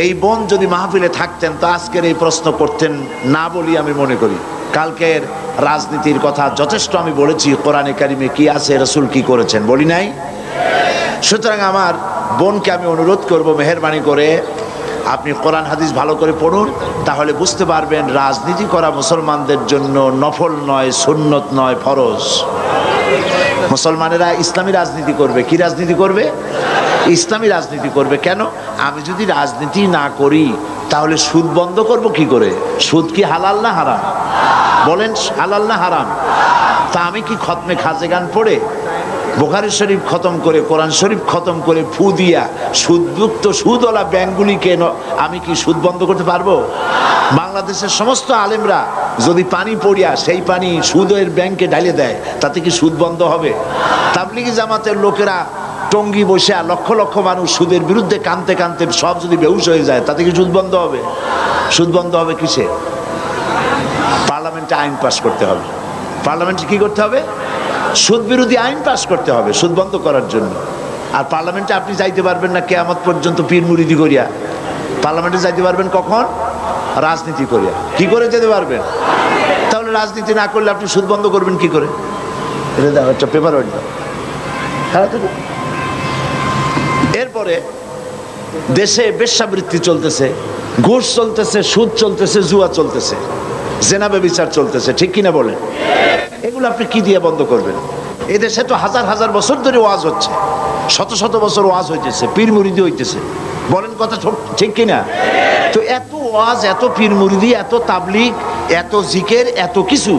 এই বোন যদি মাহফিলে থাকতেন তো আজকের এই প্রশ্ন করতেন না বলি আমি মনে করি। কালকের রাজনীতির কথা যথেষ্ট আমি বলেছি, কোরআনে কারিমে কি আছে, রাসূল কি করেছেন বলি নাই। সুতরাং আমার বোনকে আমি অনুরোধ করব, মেহেরবানি করে আপনি কোরআন হাদিস ভালো করে পড়ুন, তাহলে বুঝতে পারবেন রাজনীতি করা মুসলমানদের জন্য নফল নয়, সুন্নত নয়, ফরজ। মুসলমানেরা ইসলামী রাজনীতি করবে। কি রাজনীতি করবে? ইসলামী রাজনীতি করবে। কেন? আমি যদি রাজনীতি না করি তাহলে সুদ বন্ধ করব কি করে? সুদ কি হালাল না হারাম? বলেন, হালাল না হারাম? তা আমি কি খতমে খাজেগান পড়ে, বুখারী শরীফ খতম করে, কোরআন শরীফ খতম করে ফু দিয়া সুদযুক্ত সুদওয়ালা ব্যাংকগুলিকে আমি কি সুদ বন্ধ করতে পারবো? বাংলাদেশের সমস্ত আলেমরা যদি পানি পড়িয়া সেই পানি সুদের ব্যাংকে ঢালে দেয় তাতে কি সুদ বন্ধ হবে? তাবলিগি জামাতের লোকেরা টঙ্গি বসে লক্ষ লক্ষ মানুষ সুদের বিরুদ্ধে কাঁদতে কাঁদতে সব যদি বেহুশ হয়ে যায় তাতে কি সুদ বন্ধ হবে? সুদ বন্ধ হবে কিসে? পার্লামেন্টে আইন পাস করতে হবে। পার্লামেন্টে কি করতে হবে? সুদ বিরোধী আইন পাস করতে হবে সুদ বন্ধ করার জন্য। আর পার্লামেন্টে আপনি যাইতে পারবেন না কিয়ামত পর্যন্ত পীর মুরিদি করিয়া। পার্লামেন্টে যাইতে পারবেন কখন? রাজনীতি করিয়া। কি করে যেতে পারবেন? তাহলে রাজনীতি না করলে আপনি সুদ বন্ধ করবেন কি করে? এটা দাও, একটা পেপার ওয়ার্ড দাও। এরপরে দেশে বেশ্যাবৃত্তি চলতেছে, ঘুষ চলতেছে, সুদ চলতেছে, জুয়া চলতেছে, জেনা ব্যভিচার চলতেছে, ঠিক কিনা বলেন? এগুলো আপনি কি দিয়ে বন্ধ করবেন? এদেশে তো হাজার হাজার বছর ধরে ওয়াজ হচ্ছে, শত শত বছর ওয়াজ হইতেছে, পীর মুরিদি হইতেছে, বলেন কথা ঠিক কিনা? তো এত ওয়াজ, এত পীর মুরিদি, এত তাবলিগ, এত জিকের, এত কিছু,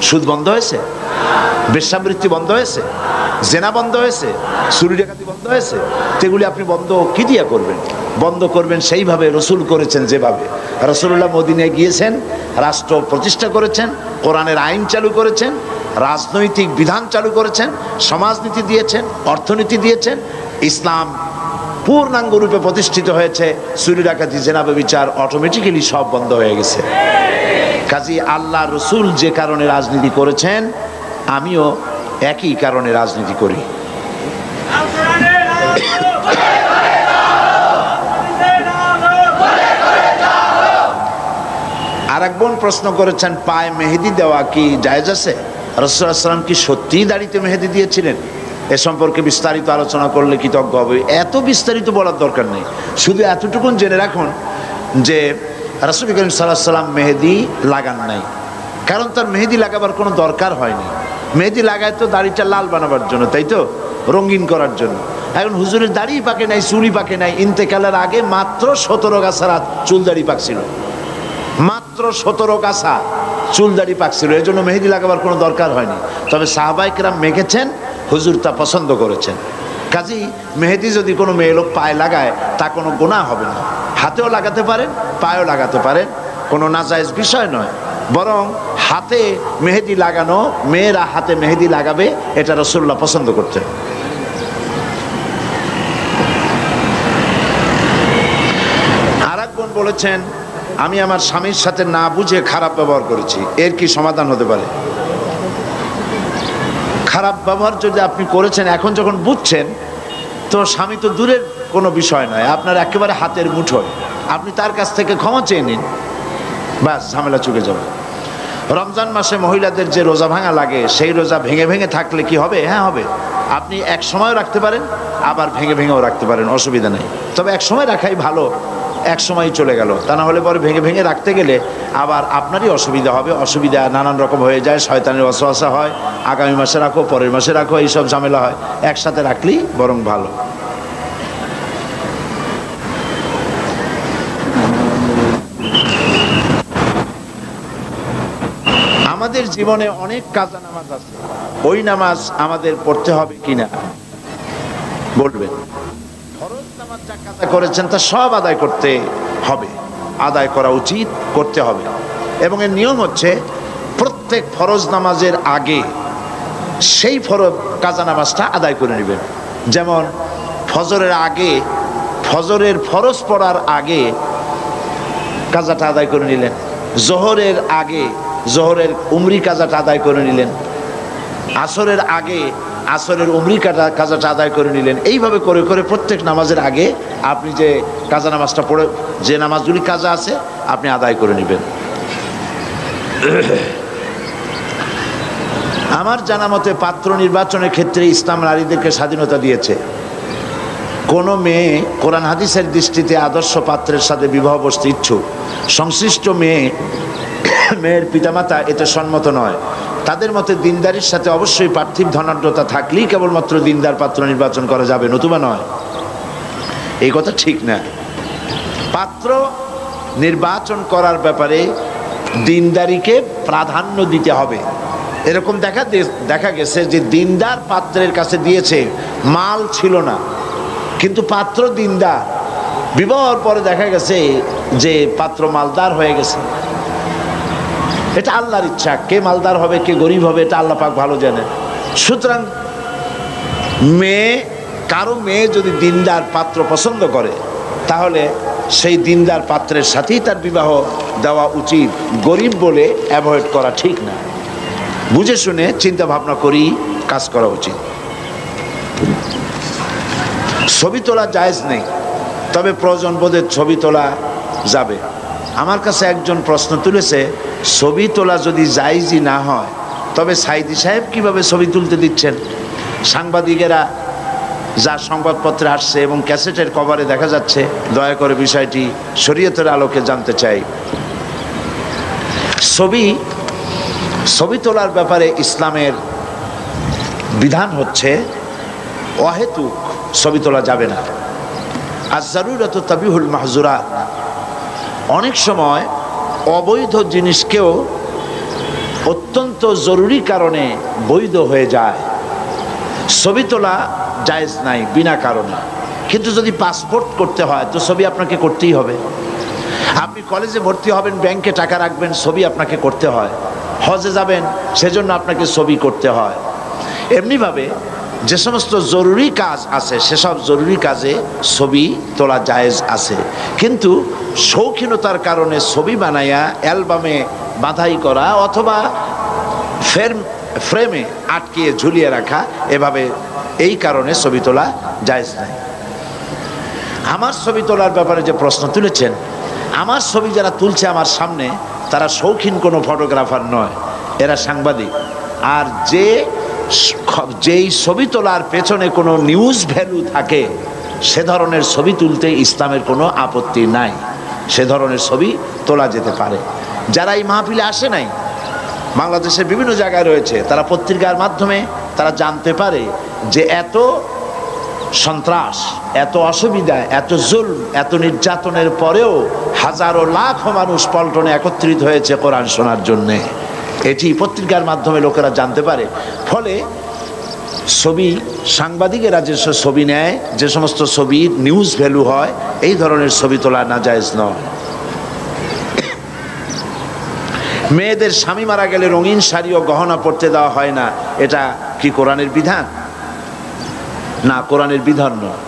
সুদ বন্ধ হয়েছে? বেশ্যাবৃত্তি বন্ধ হয়েছে? জেনা বন্ধ হয়েছে? চুরি ডাকাতি বন্ধ হয়েছে? সেগুলি আপনি বন্ধ কি দিয়া করবেন? বন্ধ করবেন সেইভাবে রাসূল করেছেন, যেভাবে রাসূলুল্লাহ মদিনায় গিয়েছেন, রাষ্ট্র প্রতিষ্ঠা করেছেন, কোরআনের আইন চালু করেছেন, রাজনৈতিক বিধান চালু করেছেন, সমাজনীতি দিয়েছেন, অর্থনীতি দিয়েছেন, ইসলাম পূর্ণাঙ্গ রূপে প্রতিষ্ঠিত হয়েছে। চুরি ডাকাতি জেনা ব্যভিচার অটোমেটিক্যালি সব বন্ধ হয়ে গেছে। কাজেই আল্লাহ রাসূল যে কারণে রাজনীতি করেছেন আমিও একই কারণে রাজনীতি করি। আর এক বোন প্রশ্ন করেছেন পায়ে মেহেদি দেওয়া কি জায়েজ আছে? রাসূলুল্লাহ সাল্লাল্লাহু আলাইহি ওয়াসাল্লাম কি সত্যিই দাড়িতে মেহেদি দিয়েছিলেন? এ সম্পর্কে বিস্তারিত আলোচনা করলে কৃতজ্ঞ হবে। এত বিস্তারিত বলার দরকার নেই, শুধু এতটুকুন জেনে রাখুন যে রাসূল করিম সাল্লাল্লাহু আলাইহি ওয়াসাল্লাম মেহেদি লাগান নাই, কারণ তার মেহেদি লাগাবার কোনো দরকার হয়নি। মেহেদি লাগায় তো দাড়িটা লাল বানাবার জন্য, তাই তো, রঙিন করার জন্য। এখন হুজুরের দাড়ি পাকে নাই, চুলি পাকে নাই, ইন্তেকালের আগে মাত্র 17 গাছা চুল দাড়ি পাকছিল, মাত্র 17 গাছা চুল দাড়ি পাকছিল, এই জন্য মেহেদি লাগাবার কোনো দরকার হয়নি। তবে সাহাবায়ে কেরাম মেখেছেন, হুজুর তা পছন্দ করেছেন। কাজেই মেহেদি যদি কোনো মেয়ে লোক পায়ে লাগায় তা কোনো গুনাহ হবে না। হাতেও লাগাতে পারেন, পায়েও লাগাতে পারেন, কোনো নাজায়েজ বিষয় নয়। বরং হাতে মেহেদি লাগানো, মেয়েরা হাতে মেহেদি লাগাবে, এটা রাসূলুল্লাহ পছন্দ করতেন। আর এক বোন বলেছেন আমি আমার স্বামীর সাথে না বুঝে খারাপ ব্যবহার করেছি, এর কি সমাধান হতে পারে? খারাপ ব্যবহার যদি আপনি করেছেন, এখন যখন বুঝছেন তো স্বামী তো দূরের কোনো বিষয় নয়, আপনার একেবারে হাতের মুঠোয়, আপনি তার কাছ থেকে ক্ষমা চেয়ে নিন, ব্যাস ঝামেলা চুকে যাবে। রমজান মাসে মহিলাদের যে রোজা ভাঙা লাগে, সেই রোজা ভেঙে ভেঙে থাকলে কি হবে? হ্যাঁ হবে। আপনি এক সময়ও রাখতে পারেন, আবার ভেঙে ভেঙেও রাখতে পারেন, অসুবিধা নেই। তবে এক সময় রাখাই ভালো, এক সময় চলে গেল, তা না হলে পরে ভেঙে ভেঙে রাখতে গেলে আবার আপনারই অসুবিধা হবে, অসুবিধা নানান রকম হয়ে যায়, শয়তানের ওয়াসওয়াসা হয়, আগামী মাসে রাখো, পরের মাসে রাখো, এইসব ঝামেলা হয়। একসাথে রাখলেই বরং ভালো। আমাদের জীবনে অনেক কাজা নামাজ আছে, ওই নামাজ আমাদের পড়তে হবে কিনা? বলবেন। ফরজ নামাজ যা কাজা করেছেন তা সব আদায় করতে হবে, আদায় করা উচিত, করতে হবে। এবং এর নিয়ম হচ্ছে প্রত্যেক ফরজ নামাজের আগে সেই কাজা নামাজটা আদায় করে নেবেন। যেমন ফজরের আগে, ফজরের ফরজ পড়ার আগে কাজাটা আদায় করে নিলেন, জোহরের আগে জোহরের উমরি কাজাটা আদায় করে নিলেন, আসরের আগে আসরের উমরি কাজাটা আদায় করে নিলেন। এইভাবে করে করে প্রত্যেক নামাজের আগে আপনি যে কাজা নামাজটা পড়ে, যে নামাজগুলি কাজা আছে আপনি আদায় করে নেবেন। আমার জানা মতে পাত্র নির্বাচনের ক্ষেত্রে ইসলাম নারীদেরকে স্বাধীনতা দিয়েছে। কোনো মেয়ে কোরআন হাদিসের দৃষ্টিতে আদর্শ পাত্রের সাথে বিবাহ বসতে ইচ্ছুক, সংশ্লিষ্ট মেয়ের পিতামাতা এতে সম্মত নয়। তাদের মতে দিনদারির সাথে অবশ্যই পার্থিব ধনাঢ্যতা থাকলেই কেবলমাত্র দিনদার পাত্র নির্বাচন করা যাবে, নতুবা নয়। এই কথা ঠিক না। পাত্র নির্বাচন করার ব্যাপারে দিনদারিকে প্রাধান্য দিতে হবে। এরকম দেখা গেছে যে দিনদার পাত্রের কাছে দিয়েছে, মাল ছিল না কিন্তু পাত্র দিনদার, বিবাহের পরে দেখা গেছে যে পাত্র মালদার হয়ে গেছে। এটা আল্লাহর ইচ্ছা, কে মালদার হবে কে গরিব হবে এটা আল্লাহ পাক ভালো জানেন। সুতরাং কারো মেয়ে যদি দিনদার পাত্র পছন্দ করে তাহলে সেই দিনদার পাত্রের সাথেই তার বিবাহ দেওয়া উচিত, গরিব বলে অ্যাভয়েড করা ঠিক না। বুঝে শুনে চিন্তা ভাবনা করি কাজ করা উচিত। ছবি তোলা জায়েজ নেই, তবে প্রয়োজন বোধে ছবি তোলা যাবে। আমার কাছে একজন প্রশ্ন তুলেছে, ছবি তোলা যদি জায়েজই না হয় তবে সাইদি সাহেব কিভাবে ছবি তুলতে দিচ্ছেন? সাংবাদিকেরা যা সংবাদপত্রে আসছে এবং ক্যাসেটের কভারে দেখা যাচ্ছে, দয়া করে বিষয়টি শরীয়তের আলোকে জানতে চাই। ছবি তোলার ব্যাপারে ইসলামের বিধান হচ্ছে অহেতুক ছবি তোলা যাবে না। আজ-জারুরাত তাবিহুল মাহজুরাত। অনেক সময় অবৈধ জিনিসকেও অত্যন্ত জরুরি কারণে বৈধ হয়ে যায়। ছবি তোলা জায়েজ নাই বিনা কারণে, কিন্তু যদি পাসপোর্ট করতে হয় তো ছবি আপনাকে করতেই হবে। আপনি কলেজে ভর্তি হবেন, ব্যাংকে টাকা রাখবেন, ছবি আপনাকে করতে হয়। হজে যাবেন, সেজন্য আপনাকে ছবি করতে হয়। এমনিভাবে যে সমস্ত জরুরি কাজ আছে সেসব জরুরি কাজে ছবি তোলা জায়েজ আছে, কিন্তু শৌখিনতার কারণে ছবি বানাইয়া অ্যালবামে বাঁধাই করা অথবা ফ্রেমে আটকিয়ে ঝুলিয়ে রাখা, এভাবে এই কারণে ছবি তোলা জায়েজ নাই। আমার ছবি তোলার ব্যাপারে যে প্রশ্ন তুলেছেন, আমার ছবি যারা তুলছে আমার সামনে তারা শৌখিন কোনো ফটোগ্রাফার নয়, এরা সাংবাদিক। আর যেই ছবি তোলার পেছনে কোনো নিউজ ভ্যালু থাকে সে ধরনের ছবি তুলতে ইসলামের কোনো আপত্তি নাই, সে ধরনের ছবি তোলা যেতে পারে। যারা এই মাহফিলে আসে নাই, বাংলাদেশের বিভিন্ন জায়গায় রয়েছে, তারা পত্রিকার মাধ্যমে তারা জানতে পারে যে এত সন্ত্রাস, এত অসুবিধা, এত জুলম, এত নির্যাতনের পরেও হাজারো লাখ মানুষ পল্টনে একত্রিত হয়েছে কোরআন শোনার জন্যে। এটি পত্রিকার মাধ্যমে লোকেরা জানতে পারে। ফলে ছবি, সাংবাদিকেরা যে ছবি নেয়, যে সমস্ত ছবির নিউজ ভ্যালু হয়, এই ধরনের ছবি তোলা নাজায়েজ নয়। মেয়েদের স্বামী মারা গেলে রঙিন শাড়ি ও গহনা পরতে দেওয়া হয় না, এটা কি কোরআনের বিধান? না, কোরআনের বিধান নয়।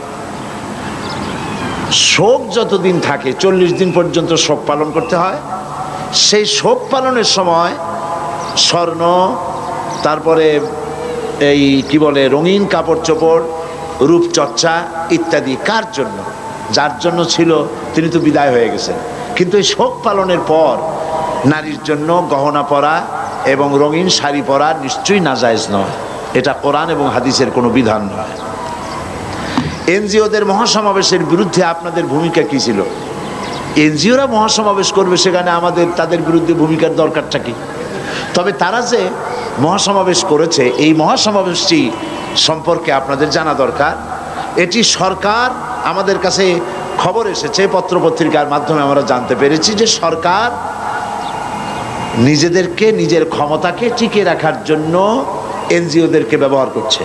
শোক যতদিন থাকে, 40 দিন পর্যন্ত শোক পালন করতে হয়। সেই শোক পালনের সময় স্বর্ণ, তারপরে এই কি বলে রঙিন কাপড় চোপড়, রূপচর্চা ইত্যাদি কার জন্য? যার জন্য ছিল তিনি তো বিদায় হয়ে গেছেন। কিন্তু এই শোক পালনের পর নারীর জন্য গহনা পরা এবং রঙিন শাড়ি পরা নিশ্চয়ই নাজায়েজ নয়। এটা কোরআন এবং হাদিসের কোনো বিধান নয়। এনজিওদের মহাসমাবেশের বিরুদ্ধে আপনাদের ভূমিকা কি ছিল? এনজিওরা মহাসমাবেশ করবে, সেখানে তাদের বিরুদ্ধে ভূমিকার দরকারটা কি? তবে তারা যে মহাসমাবেশ করেছে, এই মহাসমাবেশটি সম্পর্কে আপনাদের জানা দরকার। এটি সরকার, আমাদের কাছে খবর এসেছে, পত্রপত্রিকার মাধ্যমে আমরা জানতে পেরেছি যে সরকার নিজেদেরকে, নিজের ক্ষমতাকে টিকে রাখার জন্য এনজিওদেরকে ব্যবহার করছে।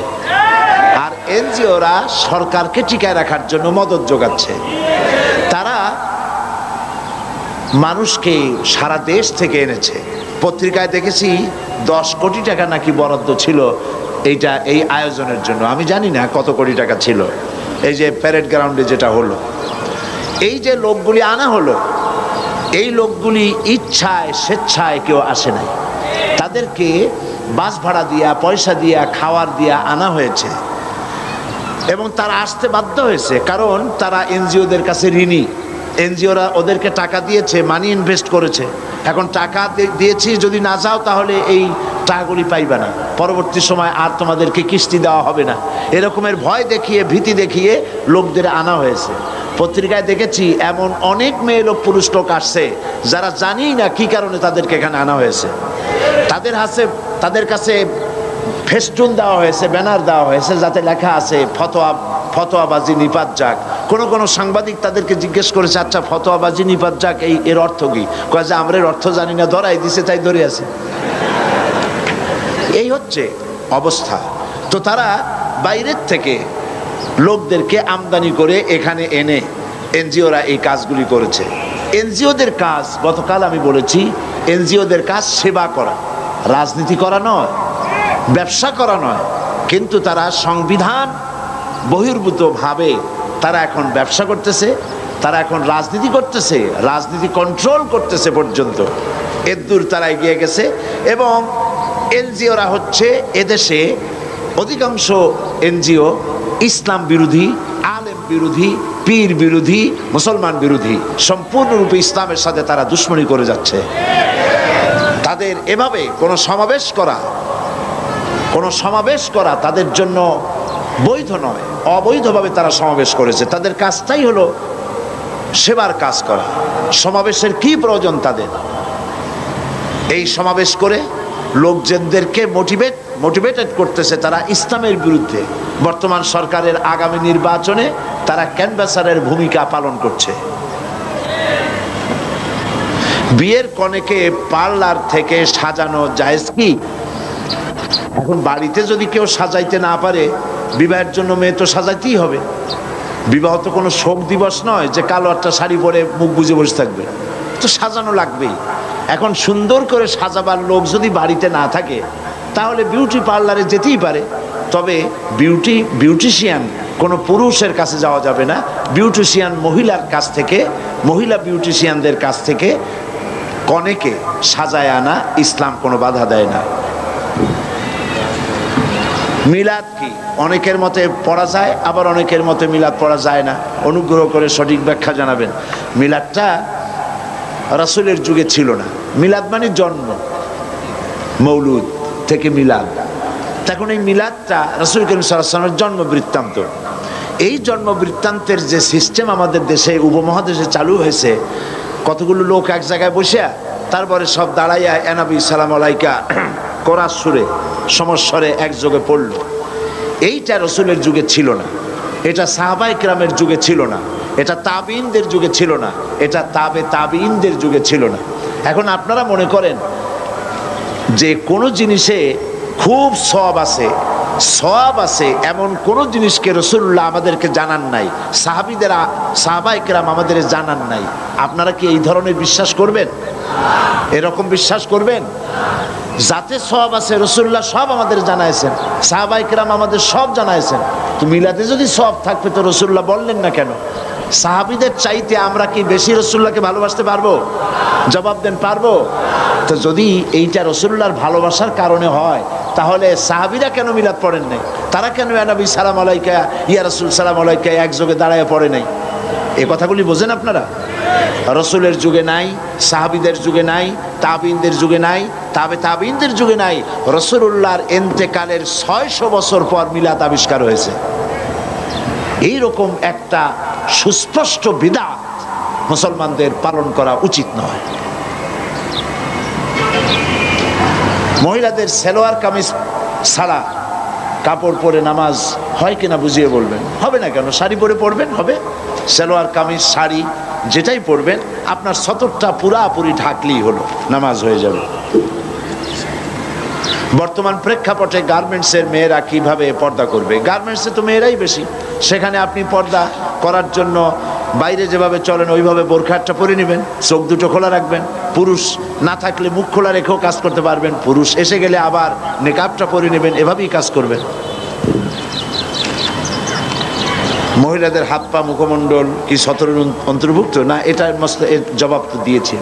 আর এনজিওরা সরকারকে টিকায় রাখার জন্য মদত যোগাচ্ছে। তারা মানুষকে সারা দেশ থেকে এনেছে। পত্রিকায় দেখেছি 10 কোটি টাকা নাকি বরাদ্দ ছিল এই আয়োজনের জন্য। আমি জানি না কত কোটি টাকা ছিল। এই যে প্যারেড গ্রাউন্ডে যেটা হলো, এই যে লোকগুলি আনা হলো, এই লোকগুলি ইচ্ছায় স্বেচ্ছায় কেউ আসে নাই। তাদেরকে বাস ভাড়া দিয়া, পয়সা দিয়া, খাওয়ার দিয়া আনা হয়েছে এবং তারা আসতে বাধ্য হয়েছে, কারণ তারা এনজিওদের কাছে ঋণী। এনজিওরা ওদেরকে টাকা দিয়েছে, মানি ইনভেস্ট করেছে। এখন টাকা দিয়েছি, যদি না যাও তাহলে এই টাকাগুলি পাইবে না, পরবর্তী সময় আর তোমাদেরকে কিস্তি দেওয়া হবে না, এরকমের ভয় দেখিয়ে, ভীতি দেখিয়ে লোকদের আনা হয়েছে। পত্রিকায় দেখেছি এমন অনেক মেয়ে লোক, পুরুষ লোক আসছে যারা জানি না কি কারণে তাদেরকে এখানে আনা হয়েছে। তাদের কাছে ফেস্টুন দেওয়া হয়েছে, ব্যানার দেওয়া হয়েছে, যাতে লেখা আছে ফতোয়াবাজি নিপাত যাক। কোনো সাংবাদিক তাদেরকে জিজ্ঞেস করেছে, আচ্ছা ফতোয়াবাজি নিপাত যাক এর অর্থ কি? কয় যে আমরা এর অর্থ জানি না, ধরাই দিছে তাই ধরে আছে। এই হচ্ছে অবস্থা। তো তারা বাইরের থেকে লোকদেরকে আমদানি করে এখানে এনে এনজিওরা এই কাজগুলি করেছে। এনজিওদের কাজ, গতকাল আমি বলেছি, এনজিওদের কাজ সেবা করা, রাজনীতি করা নয়, ব্যবসা করা নয়। কিন্তু তারা সংবিধান বহির্ভূতভাবে তারা এখন ব্যবসা করতেছে, তারা এখন রাজনীতি করতেছে, রাজনীতি কন্ট্রোল করতেছে পর্যন্ত এদূর তারা এগিয়ে গেছে। এবং এনজিওরা হচ্ছে এদেশে অধিকাংশ এনজিও ইসলাম বিরোধী, আলেম বিরোধী, পীর বিরোধী, মুসলমান বিরোধী, সম্পূর্ণরূপে ইসলামের সাথে তারা দুশ্মনী করে যাচ্ছে। তাদের এভাবে কোনো সমাবেশ করা তাদের জন্য বৈধ নয়, অবৈধভাবে তারা সমাবেশ করেছে। তাদের কাজটাই হলো সেবার কাজ করা। সমাবেশের কি প্রয়োজন তাদের? এই সমাবেশ করে লোকজনদেরকে মোটিভেটেড করতেছে তারা ইসলামের বিরুদ্ধে। বর্তমান সরকারের আগামী নির্বাচনে তারা ক্যানভাসারের ভূমিকা পালন করছে। বিয়ের কনেকে পার্লার থেকে সাজানো জায়েজ কি? এখন বাড়িতে যদি কেউ সাজাইতে না পারে, বিবাহের জন্য মেয়ে তো সাজাইতেই হবে। বিবাহ তো কোনো শোক দিবস নয় যে কালো একটা শাড়ি পরে মুখ বুজে বসে থাকবে, তো সাজানো লাগবেই। এখন সুন্দর করে সাজাবার লোক যদি বাড়িতে না থাকে, তাহলে বিউটি পার্লারে যেতেই পারে। তবে বিউটিশিয়ান কোনো পুরুষের কাছে যাওয়া যাবে না। বিউটিশিয়ান মহিলা বিউটিশিয়ানদের কাছ থেকে কনেকে সাজায় আনা ইসলাম কোনো বাধা দেয় না। মিলাদ কি? অনেকের মতে পড়া যায়, আবার অনেকের মতে মিলাদ পড়া যায় না। অনুগ্রহ করে সঠিক ব্যাখ্যা জানাবেন। মিলাদটা রাসূলের যুগে ছিল না। মিলাদ মানে জন্ম, মৌলুদ থেকে মিলাদ। তখন এই মিলাদটা রাসূল করিম সাল্লাল্লাহু আলাইহি ওয়াসাল্লামের জন্ম বৃত্তান্ত। এই জন্ম বৃত্তান্তের যে সিস্টেম আমাদের দেশে, উপমহাদেশে চালু হয়েছে, কতগুলো লোক এক জায়গায় বসে, তারপরে সব দাঁড়াইয়া এনাবি সালাম আলাইকা কোরআন সুরে সমস্বরে একযোগে পড়ল। এইটা রাসূলের যুগে ছিল না, এটা সাহাবায়ে কেরামের যুগে ছিল না, এটা তাবিঈনদের যুগে ছিল না, এটা তাবিঈনদের যুগে ছিল না। এখন আপনারা মনে করেন যে কোনো জিনিসে খুব সওয়াব আছে এমন কোন জিনিসকে রাসূলুল্লাহ আমাদেরকে জানান নাই, সাহাবায়ে কেরাম আমাদের জানান নাই। আপনারা কি এই ধরনের বিশ্বাস করবেন? এরকম বিশ্বাস করবেন? যাতে সওয়াব আছে রাসূলুল্লাহ সব আমাদের জানাইছেন, সাহাবায়ে কেরাম আমাদের সব জানাইছেন। তো মিলাদে যদি সওয়াব থাকবে তো রাসূলুল্লাহ বললেন না কেন? সাহাবীদের চাইতে আমরা কি বেশি রাসূলুল্লাহকে ভালোবাসতে পারবো? জবাব দেন, পারবো? তো যদি এইটা রাসূলুল্লাহর ভালোবাসার কারণে হয়, তাহলে সাহাবীরা কেন মিলাদ পড়েন নাই? তারা কেন ইয়া নবী সালাম আলাইকা, ইয়া রাসূল সালাম আলাইকা একযোগে দাঁড়ায় পড়ে নাই? এই কথাগুলি বোঝেন আপনারা? রাসূলের যুগে নাই, সাহাবীদের যুগে নাই, তাবিঈনদের যুগে নাই, তাবিঈনদের যুগে নাই। রাসূলুল্লাহর ইন্তেকালের 600 বছর পর মিলাদ আবিষ্কার হয়েছে। এইরকম একটা সুস্পষ্ট বিদআত মুসলমানদের পালন করা উচিত নয়। মহিলাদের সালোয়ার কামিজ ছাড়া কাপড় পরে নামাজ হয় কিনা বুঝিয়ে বলবেন। হবে না কেন? শাড়ি পরে পড়বেন, হবে। সালোয়ার কামিজ, শাড়ি যেটাই পরবেন, আপনার সতরটা পুরাপুরি ঢাকলেই হলো, নামাজ হয়ে যাবে। বর্তমান প্রেক্ষাপটে গার্মেন্টসের মেয়েরা কিভাবে পর্দা করবে? গার্মেন্টসে তো মেয়েরাই বেশি, সেখানে আপনি পর্দা করার জন্য বাইরে যেভাবে চলেন ওইভাবে বোরখাটা পরে নেবেন, চোখ দুটো খোলা রাখবেন। পুরুষ না থাকলে মুখ খোলা রেখেও কাজ করতে পারবেন, পুরুষ এসে গেলে আবার নেকাবটা পরে নেবেন, এভাবেই কাজ করবেন। মহিলাদের হাত পা মুখমণ্ডল কি 17 অন্তর্ভুক্ত না? এটার মস্ত এর জবাব তো দিয়েছি।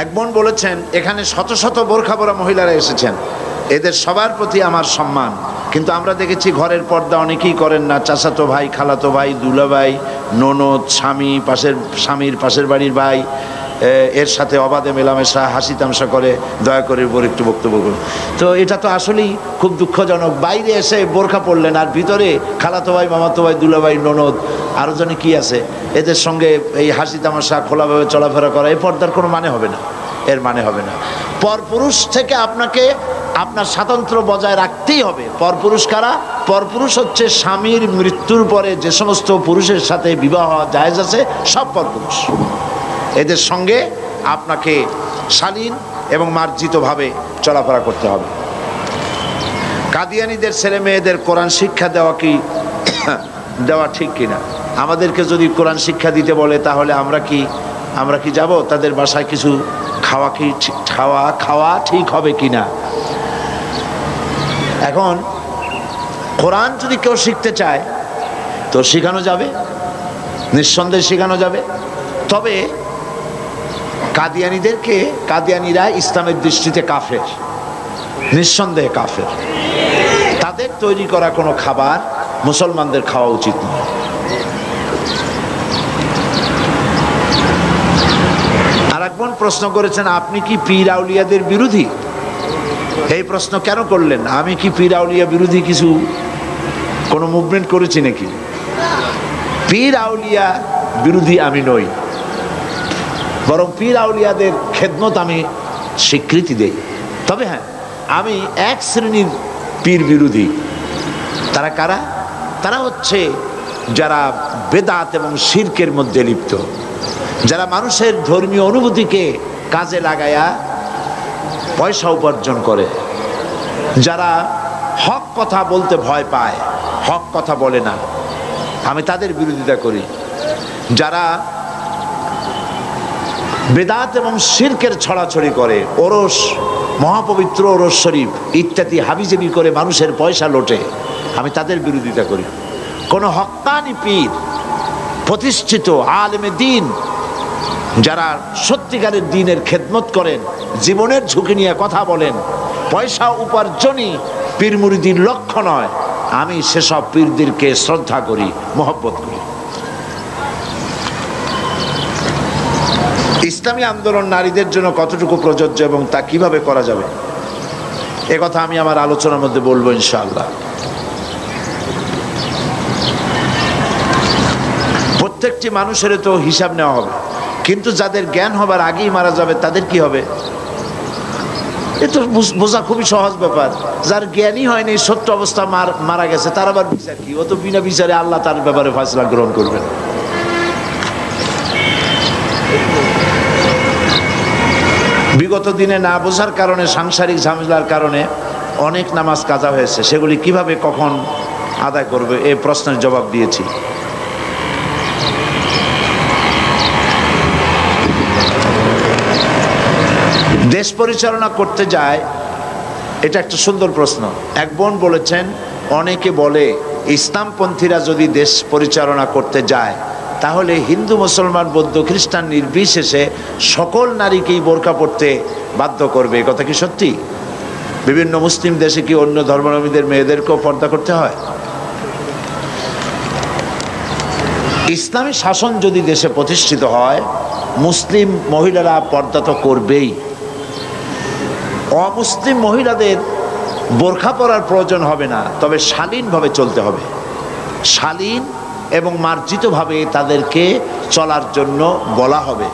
এক বোন বলেছেন, এখানে শত শত বোরখা পরা মহিলারা এসেছেন, এদের সবার প্রতি আমার সম্মান, কিন্তু আমরা দেখেছি ঘরের পর্দা অনেকেই করেন না। চাচাতো ভাই, খালাতো ভাই, দুলাভাই, ননদ, স্বামী, স্বামীর পাশের বাড়ির ভাই, এর সাথে অবাধে মেলামেশা, হাসি তামসা করে। দয়া করে উপর একটু বক্তব্য করুন। তো এটা তো আসলেই খুব দুঃখজনক। বাইরে এসে বোরখা পড়লেন আর ভিতরে খালাতো ভাই, মামাতো ভাই, দুলাভাই, ননদ, আরও জনে কি আছে, এদের সঙ্গে এই হাসি তামাশা খোলাভাবে চলাফেরা করা, এই পর্দার কোনো মানে হবে না, এর মানে হবে না। পরপুরুষ থেকে আপনাকে আপনার স্বাতন্ত্র্য বজায় রাখতেই হবে। পরপুরুষ কারা? পরপুরুষ হচ্ছে স্বামীর মৃত্যুর পরে যে সমস্ত পুরুষের সাথে বিবাহ জায়েজ আছে, সব পরপুরুষ। এদের সঙ্গে আপনাকে শালীন এবং মার্জিতভাবে চলাফেরা করতে হবে। কাদিয়ানীদের ছেলে মেয়েদের কোরআন শিক্ষা দেওয়া ঠিক কিনা? আমাদেরকে যদি কোরআন শিক্ষা দিতে বলে তাহলে আমরা কি যাব তাদের বাসায়? কিছু খাওয়া ঠিক হবে কিনা? এখন কোরআন যদি কেউ শিখতে চায় তো শেখানো যাবে, নিঃসন্দেহে শেখানো যাবে। তবে কাদিয়ানীরা ইসলামের দৃষ্টিতে কাফের, নিঃসন্দেহে কাফের। তাদের তৈরি করা কোনো খাবার মুসলমানদের খাওয়া উচিত নয়। আর এক বোন প্রশ্ন করেছেন, আপনি কি পীর আউলিয়াদের বিরোধী? এই প্রশ্ন কেন করলেন? আমি কি পীর আউলিয়া বিরোধী কোনো মুভমেন্ট করেছি নাকি? পীর আউলিয়া বিরোধী আমি নই, বরং পীর আউলিয়াদের খেদমত আমি স্বীকৃতি দেই। তবে হ্যাঁ, আমি এক শ্রেণীর পীর বিরোধী। তারা কারা? তারা হচ্ছে যারা বেদাত এবং শিরকের মধ্যে লিপ্ত, যারা মানুষের ধর্মীয় অনুভূতিকে কাজে লাগায়া পয়সা উপার্জন করে, যারা হক কথা বলতে ভয় পায়, হক কথা বলে না, আমি তাদের বিরোধিতা করি। যারা বেদাত এবং শিরকের ছড়াছড়ি করে, ওরস, মহাপবিত্র ওরস শরীফ ইত্যাদি হাবিজাবি করে মানুষের পয়সা লোটে, আমি তাদের বিরোধিতা করি। কোন হক্কানি পীর, প্রতিষ্ঠিত আলেমে দ্বীন, যারা সত্যিকারের দ্বীনের খেদমত করেন, জীবনের ঝুঁকি নিয়ে কথা বলেন, পয়সা উপার্জনই পীর মুরিদির লক্ষ্য নয়, আমি সেসব পীরদেরকে শ্রদ্ধা করি, মহব্বত করি। ইসলামী আন্দোলন নারীদের জন্য কতটুকু প্রযোজ্য এবং তা কিভাবে করা যাবে, কথা আমি আমার আলোচনার মধ্যে বলবো ইনশাআল্লাহ। প্রত্যেকটি মানুষের তো হিসাব নেওয়া হবে, কিন্তু যাদের জ্ঞান হবার আগেই মারা যাবে তাদের কি হবে? এ তো বোঝা খুবই সহজ ব্যাপার। যার জ্ঞানই হয়নি, সত্য অবস্থা মারা গেছে, তার আবার বিচার কি? ও তো বিনা বিচারে আল্লাহ তার ব্যাপারে ফয়সালা গ্রহণ করবেন। বিগত দিনে না বোঝার কারণে, সাংসারিক ঝামেলার কারণে অনেক নামাজ কাজা হয়েছে, সেগুলি কিভাবে কখন আদায় করবে এই প্রশ্নের জবাব দিয়েছি। দেশ পরিচালনা করতে যায়, এটা একটা সুন্দর প্রশ্ন। এক বোন বলেছেন, অনেকে বলে ইসলামপন্থীরা যদি দেশ পরিচালনা করতে যায় তাহলে হিন্দু, মুসলমান, বৌদ্ধ, খ্রিস্টান নির্বিশেষে সকল নারীকেই বোরকা পরতে বাধ্য করবে। এ কথা কি সত্যি? বিভিন্ন মুসলিম দেশে কি অন্য ধর্মাবলম্বীদের মেয়েদেরকেও পর্দা করতে হয়? ইসলামী শাসন যদি দেশে প্রতিষ্ঠিত হয়, মুসলিম মহিলারা পর্দা তো করবেই। অমুসলিম মহিলাদের বোরখা পরার প্রয়োজন হবে না, তবে শালীনভাবে চলতে হবে। শালীন এবং মার্জিতভাবে তাদেরকে চলার জন্য বলা হবে।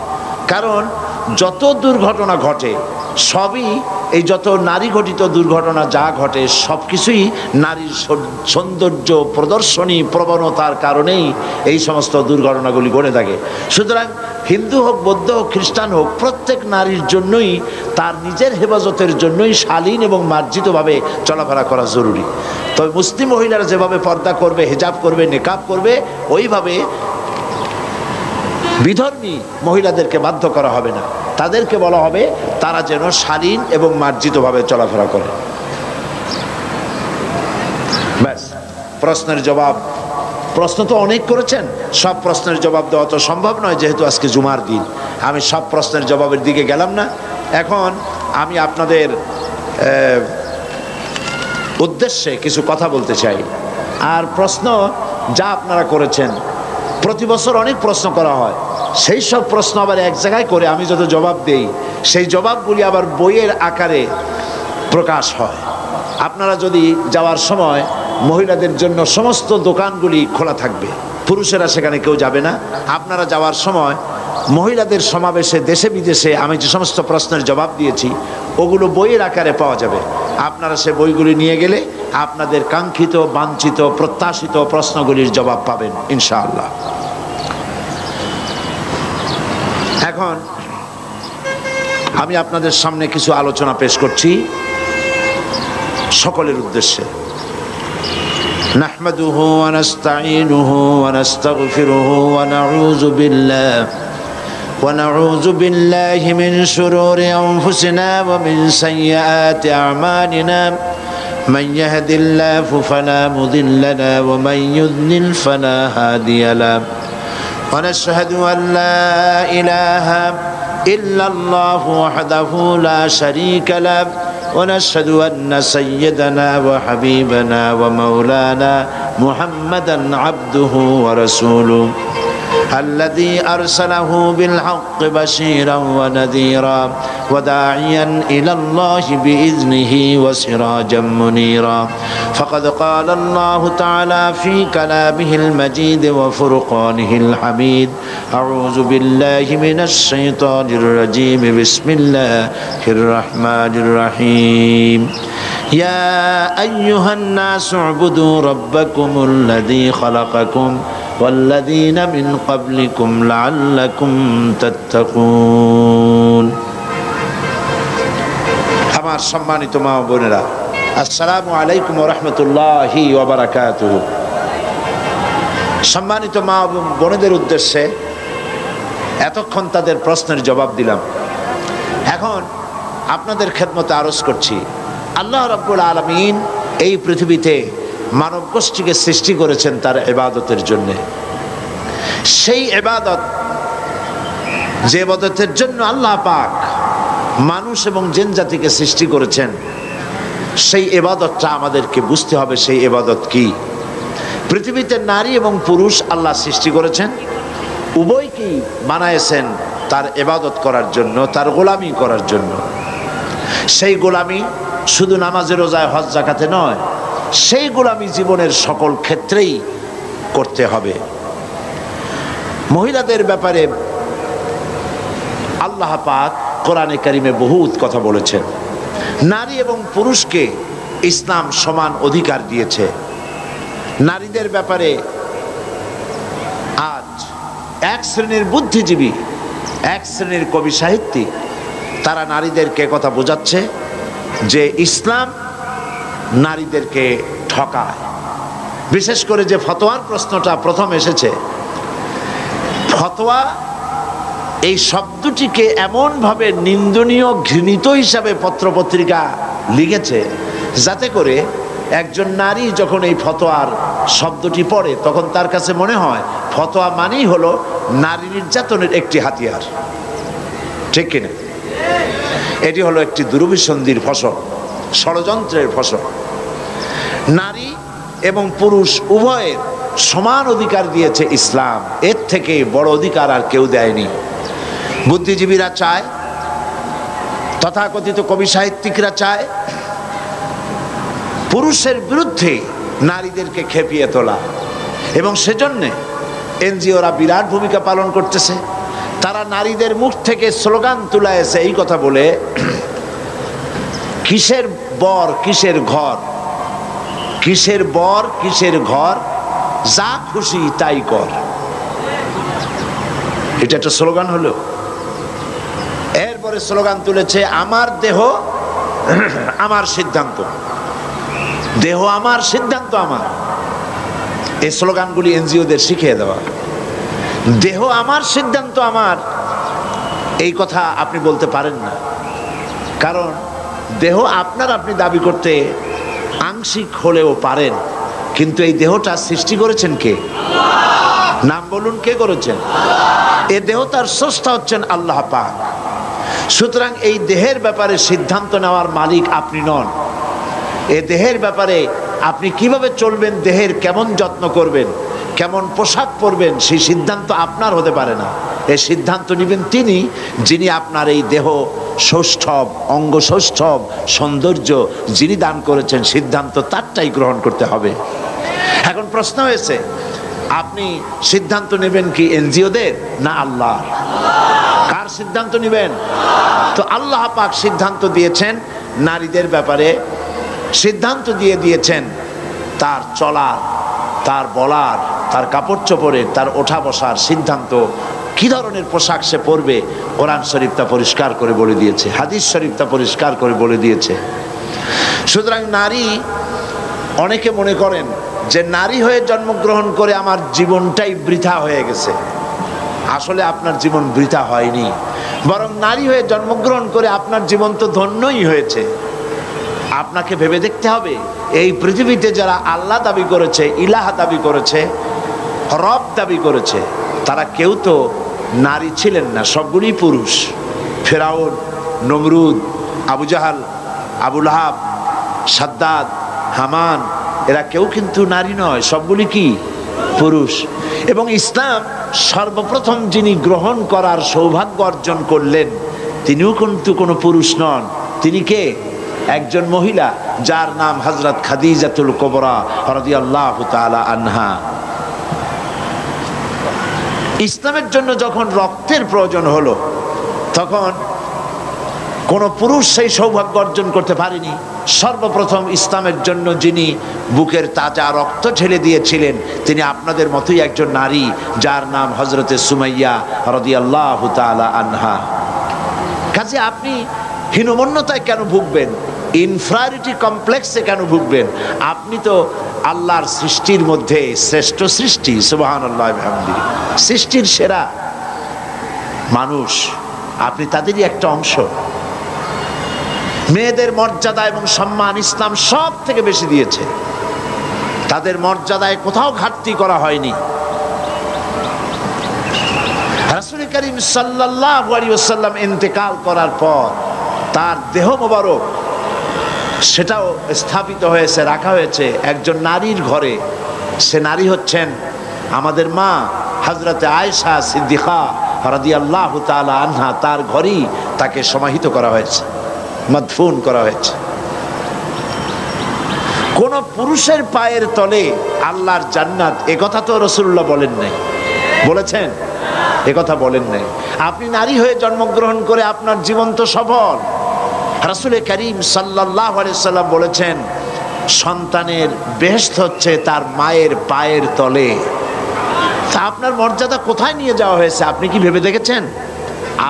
কারণ যত দুর্ঘটনা ঘটে সবই এই যত নারী ঘটিত দুর্ঘটনা যা ঘটে সব কিছুই নারীর সৌন্দর্য প্রদর্শনী প্রবণতার কারণেই এই সমস্ত দুর্ঘটনাগুলি ঘটে থাকে। সুতরাং হিন্দু হোক, বৌদ্ধ হোক, খ্রিস্টান হোক, প্রত্যেক নারীর জন্যই তার নিজের হেফাজতের জন্যই শালীন এবং মার্জিতভাবে চলাফেরা করা জরুরি। তবে মুসলিম মহিলারা যেভাবে পর্দা করবে, হিজাব করবে, নিকাব করবে, ওইভাবে বিধর্মী মহিলাদেরকে বাধ্য করা হবে না। তাদেরকে বলা হবে তারা যেন শালীন এবং মার্জিতভাবে চলাফেরা করে। ব্যাস, প্রশ্নের জবাব। প্রশ্ন তো অনেক করেছেন, সব প্রশ্নের জবাব দেওয়া তো সম্ভব নয়, যেহেতু আজকে জুমার দিন। আমি সব প্রশ্নের জবাবের দিকে গেলাম না। এখন আমি আপনাদের উদ্দেশ্যে কিছু কথা বলতে চাই। আর প্রশ্ন যা আপনারা করেছেন, প্রতি বছর অনেক প্রশ্ন করা হয়, সেই সব প্রশ্ন আবার এক জায়গায় করে আমি যত জবাব দেই, সেই জবাবগুলি আবার বইয়ের আকারে প্রকাশ হয়। আপনারা যদি যাওয়ার সময়, মহিলাদের জন্য সমস্ত দোকানগুলি খোলা থাকবে, পুরুষেরা সেখানে কেউ যাবে না। আপনারা যাওয়ার সময় মহিলাদের সমাবেশে দেশে বিদেশে আমি যে সমস্ত প্রশ্নের জবাব দিয়েছি, ওগুলো বইয়ের আকারে পাওয়া যাবে। আপনারা সে বইগুলি নিয়ে গেলে আপনাদের কাঙ্ক্ষিত, বাঞ্ছিত, প্রত্যাশিত প্রশ্নগুলির জবাব পাবেন ইনশাআল্লাহ। এখন আমি আপনাদের সামনে কিছু আলোচনা পেশ করছি সকলের উদ্দেশ্যে। নাহমাদুহু ওয়া নাস্তাঈনুহু ওয়া নাস্তাগফিরুহু ওয়া নাউযু বিল্লাহি মিন শুরুরি আনফুসিনা ওয়া মিন সাইয়্যাতি আমালিনা। من يهد الله فلا مضل له ومن يضلل فلا هادي له ونشهد أن لا إله إلا الله وحده لا شريك له ونشهد أن سيدنا وحبيبنا ومولانا محمدا عبده ورسوله الذي أرسله بالحق بشيرا ونذيرا وداعيا إلى الله بإذنه وسراجا منيرا. فقد قال الله تعالى في كلامه المجيد وفرقانه الحميد: أعوذ بالله من الشيطان الرجيم. بسم الله الرحمن الرحيم. يا أيها الناس اعبدوا ربكم الذي خلقكم والذين من قبلكم لعلكم تتقون. আমার সম্মানিত মা ও বোনেরা, আসসালামু আলাইকুম ওয়া রাহমাতুল্লাহি ওয়া বারাকাতুহু। সম্মানিত মা ও বোনেদের উদ্দেশ্যে এতক্ষণ তাদের প্রশ্নের জবাব দিলাম। এখন আপনাদের খেদমতে আরজ করছি, আল্লাহ রাব্বুল আলামিন এই পৃথিবীতে মানব গোষ্ঠীকে সৃষ্টি করেছেন তার ইবাদতের জন্য। সেই ইবাদত, যে ইবাদতের জন্য আল্লাহ পাক মানুষ এবং জিন জাতিকে সৃষ্টি করেছেন, সেই ইবাদতটা আমাদেরকে বুঝতে হবে। সেই ইবাদত কি? পৃথিবীতে নারী এবং পুরুষ আল্লাহ সৃষ্টি করেছেন, উভয়কেই বানায়েছেন তার ইবাদত করার জন্য, তার গোলামি করার জন্য। সেই গোলামি শুধু নামাজে, রোজায়, হজ, যাকাতে নয়, সেই গোলামি জীবনের সকল ক্ষেত্রেই করতে হবে। মহিলাদের ব্যাপারে আল্লাহ পাক কোরআনে কারিমে বহুত কথা বলেছেন। নারী এবং পুরুষকে ইসলাম সমান অধিকার দিয়েছে। নারীদের ব্যাপারে আজ এক শ্রেণীর বুদ্ধিজীবী, এক শ্রেণীর কবি সাহিত্যিক, তারা নারীদেরকে কথা বোঝাচ্ছে যে ইসলাম নারীদেরকে ঠকায়। বিশেষ করে যে ফতোয়ার প্রশ্নটা প্রথম এসেছে, ফতোয়া এই শব্দটিকে এমনভাবে নিন্দনীয়, ঘৃণিত হিসাবে পত্রপত্রিকা লিখেছে, যাতে করে একজন নারী যখন এই ফতোয়ার শব্দটি পড়ে, তখন তার কাছে মনে হয় ফতোয়া মানেই হলো নারী নির্যাতনের একটি হাতিয়ার। ঠিক কিনা? এটি হলো একটি দুরভিসন্ধির ফসল, ষড়যন্ত্রের ফসল। নারী এবং পুরুষ উভয়ের সমান অধিকার দিয়েছে ইসলাম। এর থেকে বড় অধিকার আর কেউ দেয়নি। বুদ্ধিজীবীরা চায়, তথাকথিত কবি সাহিত্যিকরা চায় পুরুষের বিরুদ্ধে নারীদেরকে খেপিয়ে তোলা, এবং সেজন্যে এনজিওরা বিরাট ভূমিকা পালন করতেছে। তারা নারীদের মুখ থেকে স্লোগান তুলাইছে এই কথা বলে কিসের বর কিসের ঘর, কিসের বর কিসের ঘর, যা খুশি তাই কর। এটা একটা স্লোগান হলো। এরপরে স্লোগান তুলেছে আমার দেহ আমার সিদ্ধান্ত, দেহ আমার সিদ্ধান্ত আমার। এই স্লোগানগুলি এনজিওদের শিখিয়ে দেওয়া। দেহ আমার সিদ্ধান্ত আমার, এই কথা আপনি বলতে পারেন না, কারণ দেহ আপনার, আপনি দাবি করতে আংশিক হলেও পারেন, কিন্তু এই দেহটা সৃষ্টি করেছেন কে? নাম বলুন, কে করেছেন? এই দেহ তার স্রষ্টা হচ্ছেন আল্লাহ পাক। সুতরাং এই দেহের ব্যাপারে সিদ্ধান্ত নেওয়ার মালিক আপনি নন। এই দেহের ব্যাপারে আপনি কিভাবে চলবেন, দেহের কেমন যত্ন করবেন, কেমন পোশাক পরবেন, সেই সিদ্ধান্ত আপনার হতে পারে না। এই সিদ্ধান্ত নেবেন তিনি, যিনি আপনার এই দেহ সৌষ্ঠব, অঙ্গ সৌষ্ঠব, সৌন্দর্য যিনি দান করেছেন, সিদ্ধান্ত তারটাই গ্রহণ করতে হবে। এখন প্রশ্ন হয়েছে, আপনি সিদ্ধান্ত নেবেন কি এনজিওদের না আল্লাহ? কার সিদ্ধান্ত নেবেন? তো আল্লাহ পাক সিদ্ধান্ত দিয়েছেন নারীদের ব্যাপারে, সিদ্ধান্ত দিয়েছেন তার চলার, তার বলার, তার কাপড় চোপড়ের, তার ওঠা বসার সিদ্ধান্ত, কি ধরনের পোশাক সে পরবে। কোরআন শরীফ তা পরিষ্কার করে বলে দিয়েছে, হাদিস শরীফ তা পরিষ্কার করে বলে দিয়েছে। সুতরাং নারী, অনেকে মনে করেন যে নারী হয়ে জন্মগ্রহণ করে আমার জীবনটাই বৃথা হয়ে গেছে। আসলে আপনার জীবন বৃথা হয়নি, বরং নারী হয়ে জন্মগ্রহণ করে আপনার জীবন তো ধন্যই হয়েছে। আপনাকে ভেবে দেখতে হবে, এই পৃথিবীতে যারা আল্লাহ দাবি করেছে, ইলাহা দাবি করেছে, রব দাবি করেছে, তারা কেউ তো নারী ছিলেন না, সবগুলি পুরুষ। ফেরাউন, নমরুদ, আবু জাহাল, আবু লাহাব, সাদ্দাদ, হামান, এরা কেউ কিন্তু নারী নয়, সবগুলি কি পুরুষ। এবং ইসলাম সর্বপ্রথম যিনি গ্রহণ করার সৌভাগ্য অর্জন করলেন, তিনিও কিন্তু কোনো পুরুষ নন। তিনি কে? একজন মহিলা, যার নাম হযরত খাদিজাতুল কুবরা রাদিয়াল্লাহু তাআলা আনহা। ইসলামের জন্য যখন রক্তের প্রয়োজন হলো, তখন কোন পুরুষ সেই সৌভাগ্য অর্জন করতে পারেনি। সর্বপ্রথম ইসলামের জন্য যিনি বুকের তাজা রক্ত ঢেলে দিয়েছিলেন, তিনি আপনাদের মতোই একজন নারী, যার নাম হযরতে সুমাইয়া রাদিয়াল্লাহু তাআলা আনহা। কাজে আপনি হীনমন্যতায় কেন ভুগবেন? ইনফ্রারিটি কমপ্লেক্সে কেন ভুগবেন? আপনি তো আল্লাহর সৃষ্টির মধ্যে শ্রেষ্ঠ সৃষ্টি, সুবহানাল্লাহ বিহামদিহি, সৃষ্টির সেরা মানুষ, আপনি তাদেরই একটা অংশ। মেয়েদের মর্যাদা এবং সম্মান ইসলাম সব থেকে বেশি দিয়েছে, তাদের মর্যাদায় কোথাও ঘাটতি করা হয়নি। রাসূল করিম সাল্লাল্লাহু আলাইহি ওয়াসাল্লাম ইন্তেকাল করার পর তার দেহ মোবারক, সেটাও স্থাপিত হয়েছে, রাখা হয়েছে একজন নারীর ঘরে। সে নারী হচ্ছেন আমাদের মা হযরতে আয়েশা সিদ্দিকা রাদিয়াল্লাহু তাআলা আনহা। তার ঘরেই তাকে সমাহিত করা হয়েছে, মাদফুন করা হয়েছে। কোন পুরুষের পায়ের তলে আল্লাহর জান্নাত, একথা তো রাসূলুল্লাহ বলেন নাই। বলেছেন? একথা বলেন নাই। আপনি নারী হয়ে জন্মগ্রহণ করে আপনার জীবন তো সফল। রাসূল করিম সাল্লাল্লাহু আলাইহি সাল্লাম বলেছেন, সন্তানের বেহেশত হচ্ছে তার মায়ের পায়ের তলে। তা আপনার মর্যাদা কোথায় নিয়ে যাওয়া হয়েছে আপনি কি ভেবে দেখেছেন?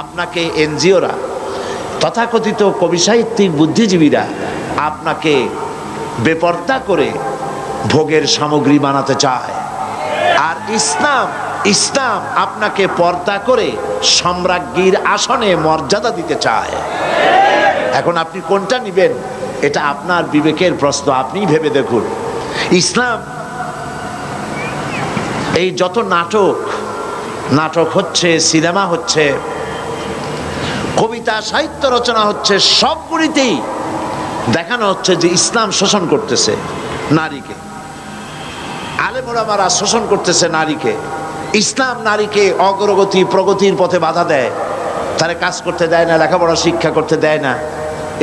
আপনাকে এনজিওরা, তথাকথিত কবি সাহিত্যিক বুদ্ধিজীবীরা আপনাকে বেপর্দা করে ভোগের সামগ্রী বানাতে চায়, আর ইসলাম আপনাকে পর্দা করে সম্রাজ্ঞীর আসনে মর্যাদা দিতে চায়। এখন আপনি কোনটা নেবেন, এটা আপনার বিবেকের প্রশ্ন, আপনি ভেবে দেখুন। ইসলাম এই যত নাটক হচ্ছে, সিনেমা হচ্ছে, কবিতা সাহিত্য রচনা হচ্ছে, সবগুলিতেই দেখানো হচ্ছে যে ইসলাম শোষণ করতেছে নারীকে, আলেম ওলামারা শোষণ করতেছে নারীকে। ইসলাম নারীকে অগ্রগতি প্রগতির পথে বাধা দেয়, তারে কাজ করতে দেয় না, লেখাপড়া শিক্ষা করতে দেয় না।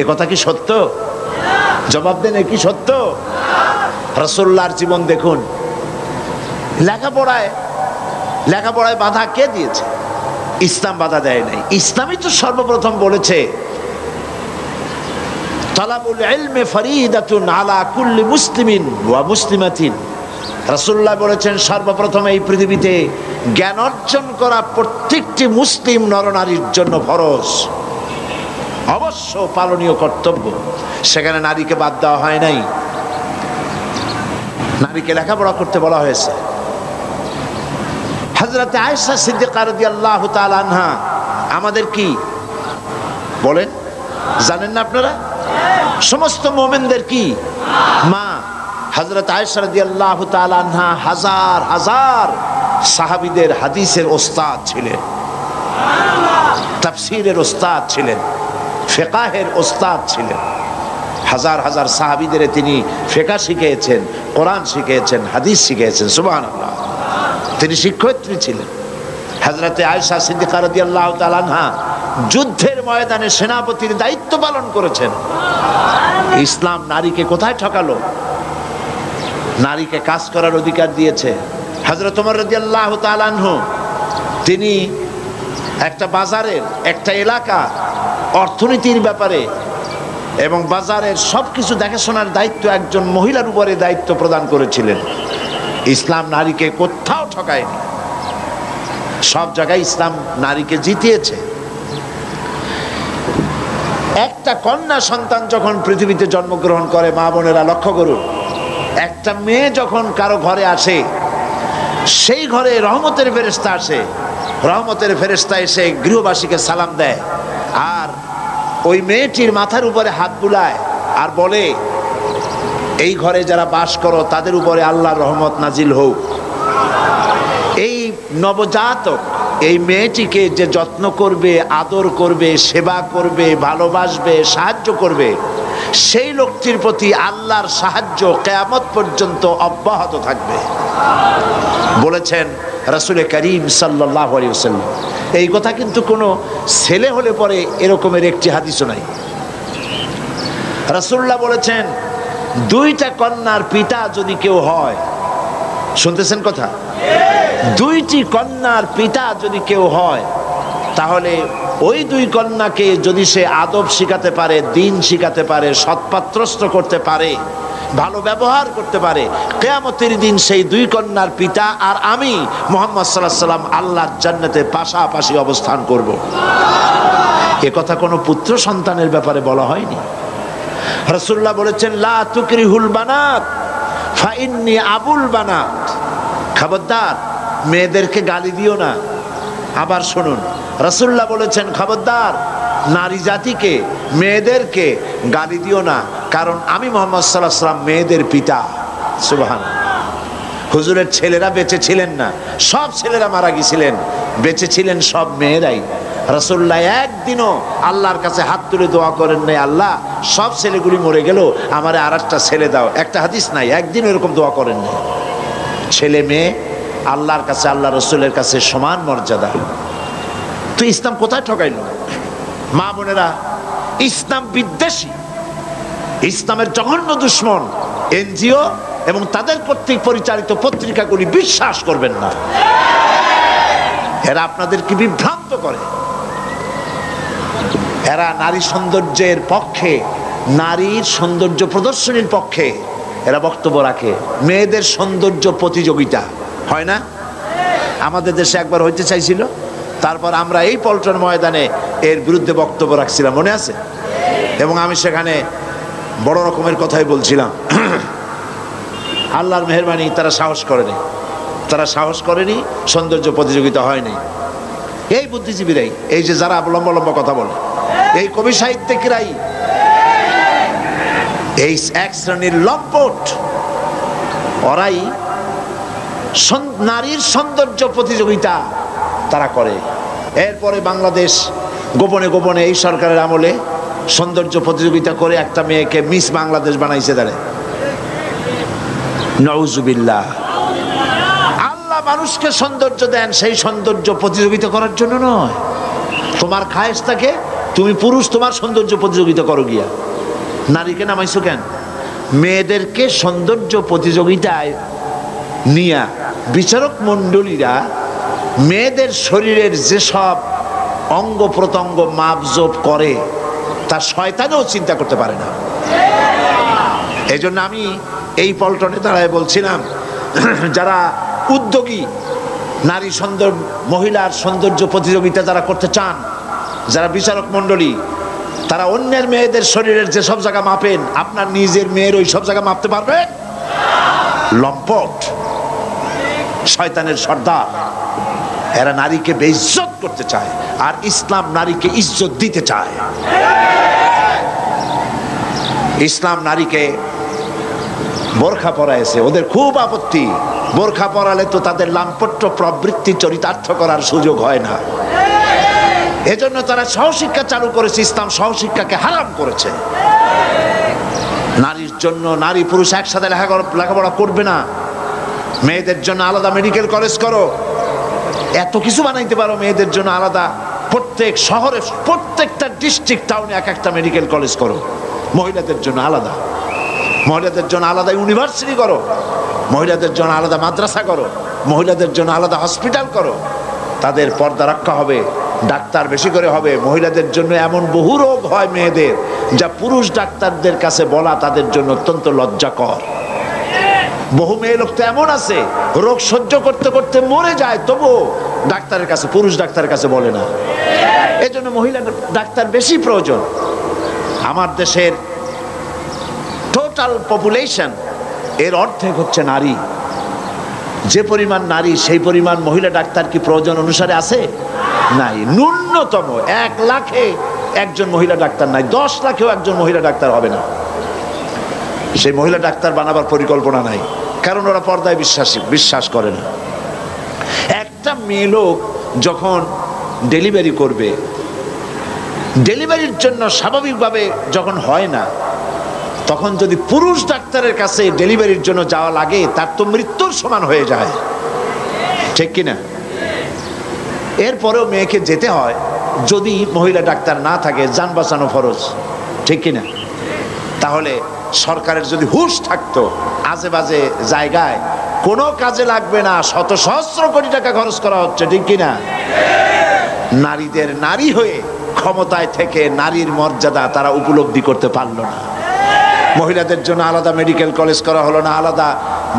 এ কথা কি সত্য? জবাব দেন, কি সত্য? রাসূলুল্লাহর জীবন দেখুন। লেখাপড়ায় বাধা কে দিয়েছে? ইসলাম বাধা দেয় নাই। ইসলামই তো সর্বপ্রথম বলেছে তালাবুল ইলমি ফরিদাতুন আলা কুল্লি মুসলিমিন ওয়া মুসলিমাতিন। রাসূলুল্লাহ বলেছেন সর্বপ্রথম এই পৃথিবীতে জ্ঞান অর্জন করা প্রত্যেকটি মুসলিম নরনারীর জন্য ফরজ, অবশ্য পালনীয় কর্তব্য। সেখানে নারীকে বাদ দেওয়া হয় নাই, নারীকে লেখাপড়া করতে বলা হয়েছে। হযরত আয়েশা সিদ্দিকা রাদিয়াল্লাহু তাআলা আনহা আমাদের কি বলেন জানেন না আপনারা? সমস্ত মুমিনদের কি মা। হযরত আয়েশা রাদিয়াল্লাহু তাআলা আনহা হাজার হাজার সাহাবীদের হাদিসের ওস্তাদ ছিলেন, তাফসীরের ওস্তাদ ছিলেন, ফিকহের ওস্তাদ ছিলেন। হাজার হাজার সাহাবীদের তিনি ফিকহ শিখিয়েছেন, কোরআন শিখিয়েছেন, হাদিস শিখিয়েছেন। সুবহানাল্লাহ, তিনি শিক্ষয়িত্রী ছিলেন। হযরত আয়েশা সিদ্দিকা রাদিয়াল্লাহু তাআলা আনহা যুদ্ধের ময়দানে সেনাপতির দায়িত্ব পালন করেছেন। ইসলাম নারীকে কোথায় ঠকালো? নারীকে কাজ করার অধিকার দিয়েছে। হযরত ওমর রাদিয়াল্লাহু তাআলা আনহু তিনি একটা বাজারের, একটা এলাকা অর্থনীতির ব্যাপারে এবং বাজারের সবকিছু দেখাশোনার দায়িত্ব একজন মহিলার উপরে দায়িত্ব প্রদান করেছিলেন। ইসলাম নারীকে কোথাও ঠকায়নি, সব জায়গায় ইসলাম নারীকে জিতিয়েছে। একটা কন্যা সন্তান যখন পৃথিবীতে জন্মগ্রহণ করে, মা বোনেরা লক্ষ্য করুন, একটা মেয়ে যখন কারো ঘরে আসে, সেই ঘরে রহমতের ফেরেশতা আসে। রহমতের ফেরেশতা এসে গৃহবাসীকে সালাম দেয় আর ওই মেয়েটির মাথার উপরে হাত বুলায় আর বলে, এই ঘরে যারা বাস করো তাদের উপরে আল্লাহর রহমত নাজিল হোক। এই নবজাতক এই মেয়েটিকে যে যত্ন করবে, আদর করবে, সেবা করবে, ভালোবাসবে, সাহায্য করবে, সেই লোকটির প্রতি আল্লাহর সাহায্য কিয়ামত পর্যন্ত অব্যাহত থাকবে বলেছেন রাসূল করিম সাল্লাল্লাহু আলাইহি ওয়াসাল্লাম। এই কথা কিন্তু কোনো ছেলে হলে পরে এরকমের একটি হাদিসও নাই। রাসূলুল্লাহ বলেছেন, দুইটা কন্যার পিতা যদি কেউ হয়, শুনতেছেন কথা, দুইটি কন্যার পিতা যদি কেউ হয়, তাহলে ওই দুই কন্যাকে যদি সে আদব শিখাতে পারে, দিন শিখাতে পারে, সৎপাত্রস্থ করতে পারে, ভালো ব্যবহার করতে পারে, কিয়ামতের দিন সেই দুই কন্যার পিতা আর আমি মুহাম্মদ সাল্লাল্লাহু আলাইহি ওয়াসাল্লাম আল্লাহর জান্নাতে পাশাপাশি অবস্থান করব। এ কথা কোনো পুত্র সন্তানের ব্যাপারে বলা হয়নি। রাসূলুল্লাহ বলেছেন, লা তুকরিহুল বানাত ফা ইন্নী আবুল বানাত। খবরদার মেয়েদেরকে গালি দিও না। আবার শুনুন, রাসূলুল্লাহ বলেছেন, খবরদার নারী জাতিকে, মেয়েদেরকে গালি দিও না, কারণ আমি মুহাম্মদ সাল্লাল্লাহু আলাইহি ওয়াসাল্লাম মেয়েদের পিতা। সুবহানাল্লাহ। হুজুরের ছেলেরা বেঁচে ছিলেন না, সব ছেলেরা মারা গিয়েছিলেন, বেঁচে ছিলেন সব মেয়েরাই। রাসূলুল্লাহ একদিনও আল্লাহর কাছে হাত তুলে দোয়া করেন নাই, আল্লাহ সব ছেলেগুলি মরে গেল, আমারে আরেকটা ছেলে দাও। একটা হাদিস নাই, একদিন এরকম দোয়া করেন নাই। ছেলে মেয়ে আল্লাহর কাছে, আল্লাহ রসুলের কাছে সমান মর্যাদা। তো ইসলাম কোথায় ঠকাইল? মা বোনেরা, ইসলাম বিদ্বেষী, ইসলামের জঘন্য দুশ্মন এনজিও এবং তাদের কর্তৃক পরিচালিত পত্রিকাগুলি বিশ্বাস করবেন না। এরা আপনাদেরকে বিভ্রান্ত করে। এরা নারী সৌন্দর্যের পক্ষে, নারীর সৌন্দর্য প্রদর্শনীর পক্ষে এরা বক্তব্য রাখে। মেয়েদের সৌন্দর্য প্রতিযোগিতা হয় না? আমাদের দেশে একবার হইতে চাইছিল, তারপর আমরা এই পল্টন ময়দানে এর বিরুদ্ধে বক্তব্য রাখছিলাম, মনে আছে? এবং আমি সেখানে বড় রকমের কথাই বলছিলাম। আল্লাহর মেহেরবানি, তারা সাহস করেনি, তারা সাহস করেনি, সৌন্দর্য প্রতিযোগিতা হয়নি। এই বুদ্ধিজীবীরাই, এই যে যারা লম্বা লম্বা কথা বলে, এই কবি সাহিত্যিকরাই, এই এক শ্রেণীর লম্পট, ওরাই নারীর সৌন্দর্য প্রতিযোগিতা তারা করে। এরপরে বাংলাদেশ গোপনে গোপনে এই সরকারের আমলে সৌন্দর্য প্রতিযোগিতা করে একটা মেয়েকে মিস বাংলাদেশ বানাইছে। দাঁড়ে নাউজুবিল্লাহ। আল্লাহ মানুষকে সৌন্দর্য দেন সেই সৌন্দর্য প্রতিযোগিতা করার জন্য নয়। তোমার খায়েশটাকে, তুমি পুরুষ, তোমার সৌন্দর্য প্রতিযোগিতা করো গিয়া। নারীকে নামাইছো কেন? মেয়েদেরকে সৌন্দর্য প্রতিযোগিতায় নিয়া বিচারক মণ্ডলীরা মেয়েদের শরীরের যেসব অঙ্গ প্রত্যঙ্গ মাপজোপ করে তা শয়তানও চিন্তা করতে পারে না। এই জন্য আমি এই পল্টনে দাঁড়ায় বলছিলাম, যারা উদ্যোগী নারী সৌন্দর্য, মহিলার সৌন্দর্য প্রতিযোগিতা যারা করতে চান, যারা বিচারক মণ্ডলী, তারা অন্যের মেয়েদের শরীরের যে সব জায়গা মাপেন, আপনার নিজের মেয়ের ওই সব জায়গা মাপতে পারবেন? লম্পট, শয়তানের সর্দার। এরা নারীকে বেইজ্জত করতে চায়, আর ইসলাম নারীকে ইজ্জত দিতে চায়। ইসলাম নারীকে বোরখা পরাইছে, ওদের খুব আপত্তি। বোরখা পরালে তো তাদের লাম্পট্য প্রবৃত্তি চরিতার্থ করার সুযোগ হয় না। এজন্য তারা সহশিক্ষা চালু করেছে, ইসলাম সহশিক্ষাকে হারাম করেছে। নারীর জন্য নারী পুরুষ একসাথে লেখাপড়া করবে না, মেয়েদের জন্য আলাদা মেডিকেল কলেজ করো, এত কিছু বানাইতে পারো মেয়েদের জন্য আলাদা। প্রত্যেক শহরে, প্রত্যেকটা ডিস্ট্রিক্ট টাউনে এক একটা মেডিকেল কলেজ করো, মহিলাদের জন্য আলাদা। মহিলাদের জন্য আলাদা ইউনিভার্সিটি করো, মহিলাদের জন্য আলাদা মাদ্রাসা করো, মহিলাদের জন্য আলাদা হসপিটাল করো। তাদের পর্দা রক্ষা হবে, ডাক্তার বেশি করে হবে। মহিলাদের জন্য এমন বহু রোগ হয় মেয়েদের, যা পুরুষ ডাক্তারদের কাছে বলা তাদের জন্য অত্যন্ত লজ্জাকর। বহু মেয়ে লোক তো এমন আছে, রোগ সহ্য করতে করতে মরে যায়, তবুও ডাক্তারের কাছে, পুরুষ ডাক্তারের কাছে বলে না। এই জন্য মহিলা ডাক্তার বেশি প্রয়োজন। আমার দেশের টোটাল পপুলেশন এর অর্ধেক হচ্ছে নারী। যে পরিমাণ নারী, সেই পরিমাণ মহিলা ডাক্তার কি প্রয়োজন অনুসারে আছে? নাই। ন্যূনতম 1 লাখে একজন মহিলা ডাক্তার নাই, 10 লাখেও একজন মহিলা ডাক্তার হবে না। সেই মহিলা ডাক্তার বানাবার পরিকল্পনা নাই, কারণ ওরা পর্দায় বিশ্বাস করে না। একটা মেয়ে লোক যখন ডেলিভারি করবে, ডেলিভারির জন্য স্বাভাবিকভাবে যখন হয় না, তখন যদি পুরুষ ডাক্তারের কাছে ডেলিভারির জন্য যাওয়া লাগে, তার তো মৃত্যুর সমান হয়ে যায়, ঠিক কিনা? এরপরেও মেয়েকে যেতে হয়, যদি মহিলা ডাক্তার না থাকে, যান বাঁচানো ফরজ, ঠিক কিনা? তাহলে সরকারের যদি হুঁশ থাকতো, আজে বাজে জায়গায় কোনো কাজে লাগবে না, শত সহস্র কোটি টাকা খরচ করা হচ্ছে, ঠিক কিনা? নারীদের নারী হয়ে ক্ষমতায় থেকে নারীর মর্যাদা তারা উপলব্ধি করতে পারল না। মহিলাদের জন্য আলাদা মেডিকেল কলেজ করা হলো না, আলাদা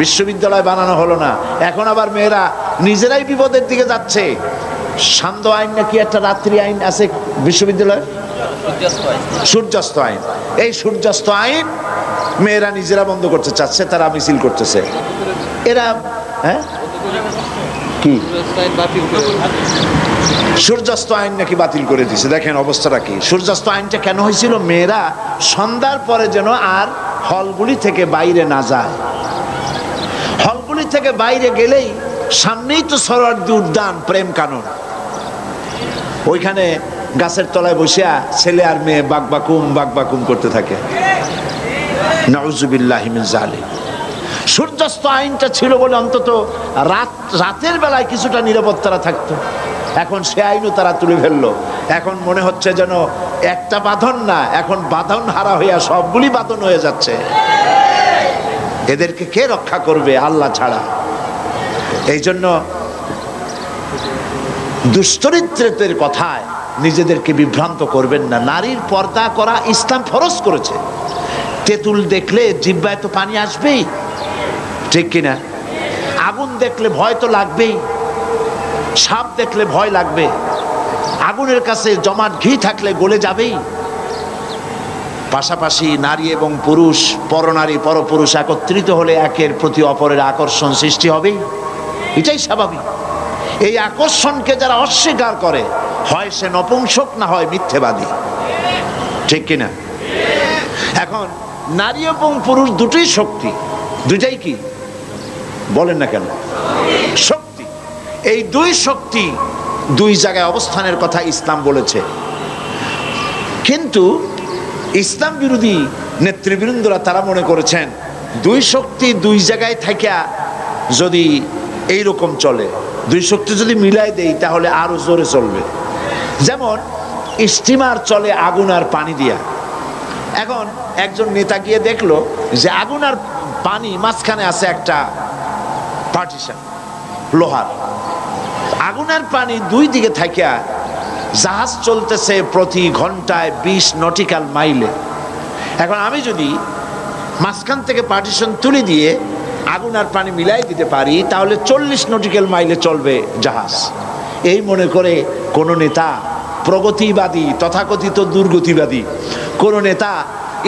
বিশ্ববিদ্যালয় বানানো হলো না। এখন আবার মেয়েরা নিজেরাই বিপদের দিকে যাচ্ছে। সান্ধ্য আইন নাকি একটা রাত্রি আইন আছে বিশ্ববিদ্যালয়ে, সূর্যাস্ত আইন। এই সূর্যাস্ত আইন মেয়েরা নিজেরা বন্ধ করতে চাচ্ছে, তারা মিছিল করতেছে। এরা কি সূর্যাস্ত আইন নাকি বাতিল করে দিছে। দেখেন অবস্থাটা কি। সূর্যাস্ত আইনটা কেন হয়েছিল? মেয়েরা সন্ধ্যার পরে যেন আর হলগুলি থেকে বাইরে না যায়। হলগুলি থেকে বাইরে গেলেই সামনেই তো সোহরাওয়ার্দী উদ্যান, প্রেম কানন, ওইখানে গাছের তলায় বসিয়া ছেলে আর মেয়ে বাকবাকুম করতে থাকে। নাউযুবিল্লাহি মিন যালিক। সূর্যাস্ত আইনটা ছিল বলে অন্তত রাতের বেলায় কিছুটা নিরাপত্তা থাকতো। এখন সে আইনও তারা তুলে ফেললো। এখন মনে হচ্ছে যেন একটা বাঁধন না, এখন বাঁধন হারা হইয়া সবগুলি বাঁধন হয়ে যাচ্ছে। এদেরকে কে রক্ষা করবে? আল্লাহ ছাড়া। এই জন্য দুশ্চরিত্রের কথায় নিজেদেরকে বিভ্রান্ত করবেন না। নারীর পর্দা করা ইসলাম ফরজ করেছে। তেঁতুল দেখলে জিহ্বায় তো পানি আসবেই, ঠিক কিনা? আগুন দেখলে ভয় তো লাগবেই, সাপ দেখলে ভয় লাগবে, আগুনের কাছে জমাট ঘি থাকলে গলে যাবেই। পাশাপাশি নারী এবং পুরুষ, পরনারী পরপুরুষ একত্রিত হলে একের প্রতি অপরের আকর্ষণ সৃষ্টি হবেই, এটাই স্বাভাবিক। এই আকর্ষণকে যারা অস্বীকার করে, হয় সে নপুংসক না হয় মিথ্যেবাদী, ঠিক কিনা? এখন নারী এবং পুরুষ দুটোই শক্তি, দুটাই কি বলেন না কেন? শক্তি। এই দুই শক্তি দুই জায়গায় অবস্থানের কথা ইসলাম বলেছে। কিন্তু ইসলাম বিরোধী নেতৃবৃন্দরা তারা মনে করেছেন দুই শক্তি দুই জায়গায় থাকা যদি এইরকম চলে, দুই শক্তি যদি মিলাই দেই তাহলে আরো জোরে চলবে। যেমন স্টিমার চলে আগুন আর পানি দিয়া। এখন একজন নেতা গিয়ে দেখলো যে আগুন আর পানি মাঝখানে আছে একটা পার্টিশন লোহার। আগুন আর পানি দুই দিকে থাকিয়া জাহাজ চলতেছে প্রতি ঘন্টায় 20 নটিক্যাল মাইলে। এখন আমি যদি মাঝখান থেকে পার্টিশন তুলে দিয়ে আগুন আর পানি মিলাই দিতে পারি, তাহলে 40 নটিক্যাল মাইলে চলবে জাহাজ। এই মনে করে কোন নেতা প্রগতিবাদী, তথাকথিত দুর্গতিবাদী কোন নেতা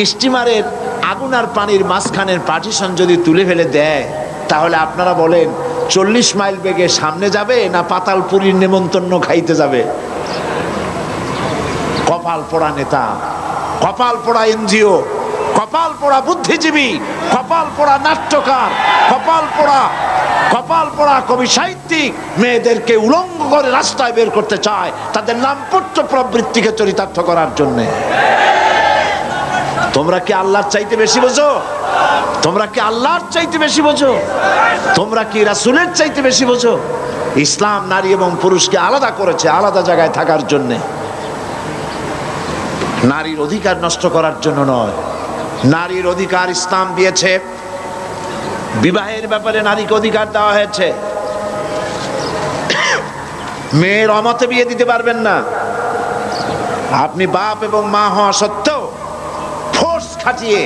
স্টিমারের আগুন আর পানির মাঝখানের পার্টিশন যদি তুলে ফেলে দেয়, তাহলে আপনারা বলেন 40 মাইল বেগে সামনে যাবে না পাতালপুরীর নেমন্তন্ন খাইতে যাবে? কপাল পোড়া নেতা, কপাল পোড়া এনজিও, কপাল পোড়া বুদ্ধিজীবী, কপাল পোড়া নাট্যকার, কপাল পোড়া কবি সাহিত্যিক মেয়েদেরকে উলঙ্গ করে রাস্তায় বের করতে চায় তাদের নামপট্য প্রবৃত্তিকে চরিতার্থ করার জন্য। তোমরা কি আল্লাহর চাইতে বেশি বোঝো? তোমরা কি আল্লাহর চাইতে বেশি বোঝো? তোমরা কি রাসূলের চাইতে বেশি বোঝো? ইসলাম নারী এবং পুরুষকে আলাদা করেছে, আলাদা জায়গায় থাকার জন্য, নারীর অধিকার নষ্ট করার জন্য নয়। নারীর অধিকার ইসলাম দিয়েছে। বিবাহের ব্যাপারে নারীকে অধিকার দেওয়া হয়েছে। মেয়ের অমতে বিয়ে দিতে পারবেন না। আপনি বাপ এবং মা হওয়া সত্ত্বেও ফোর্স খাটিয়ে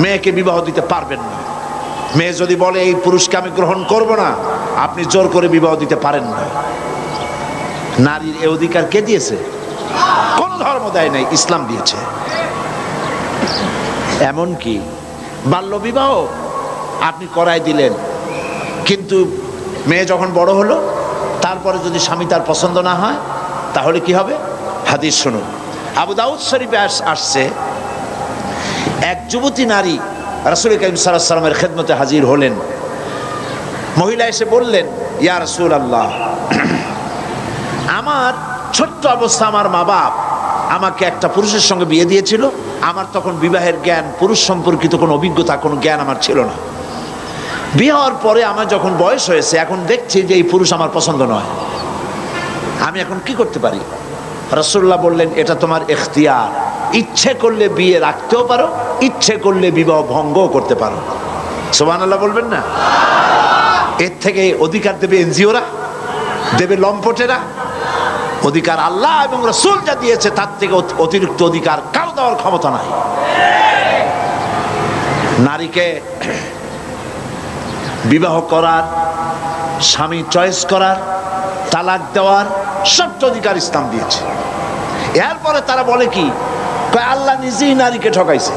মেয়েকে বিবাহ দিতে পারবেন না। মেয়ে যদি বলে এই পুরুষকে আমি গ্রহণ করব না, আপনি জোর করে বিবাহ দিতে পারেন না। নারীর এই অধিকার কে দিয়েছে? কোন ধর্ম দেয় নাই, ইসলাম দিয়েছে। এমনকি বাল্য বিবাহ আপনি করাই দিলেন, কিন্তু মেয়ে যখন বড় হলো তারপরে যদি স্বামী তার পছন্দ না হয় তাহলে কি হবে? হাদিস শুনুন। আবু দাউদ শরীফে আসছে, এক যুবতী নারী রাসূল কারীম সাল্লাল্লাহু আলাইহি ওয়াসাল্লামের খেদমতে হাজির হলেন। মহিলা এসে বললেন, ইয়া রাসূলুল্লাহ, আমার ছোট্ট অবস্থা, আমার মা বাপ আমাকে একটা পুরুষের সঙ্গে বিয়ে দিয়েছিল। আমার তখন বিবাহের জ্ঞান, পুরুষ সম্পর্কিত কোনো অভিজ্ঞতা, কোনো জ্ঞান আমার ছিল না। বিয়ে হওয়ার পরে আমার যখন বয়স হয়েছে, এখন দেখছি যে এই পুরুষ আমার পছন্দ নয়। আমি এখন কি করতে পারি? রাসূলুল্লাহ বললেন, এটা তোমার ইখতিয়ার। ইচ্ছে করলে বিয়ে রাখতেও পারো, ইচ্ছে করলে বিবাহ ভঙ্গও করতে পারো। সুবহানাল্লাহ বলবেন না? এর থেকে অধিকার দেবে এনজিওরা, দেবে লম্পটেরা? অধিকার আল্লাহ এবং রাসূল যা দিয়েছে তার থেকে অতিরিক্ত অধিকার কারো দেওয়ার ক্ষমতা নাই। নারীকে বিবাহ করার, স্বামী চয়েস করার, তালাক দেওয়ার সব অধিকার ইসলাম দিয়েছে। এরপরে তারা বলে কি, আল্লাহ নিজেই নারীকে ঠকাইছে।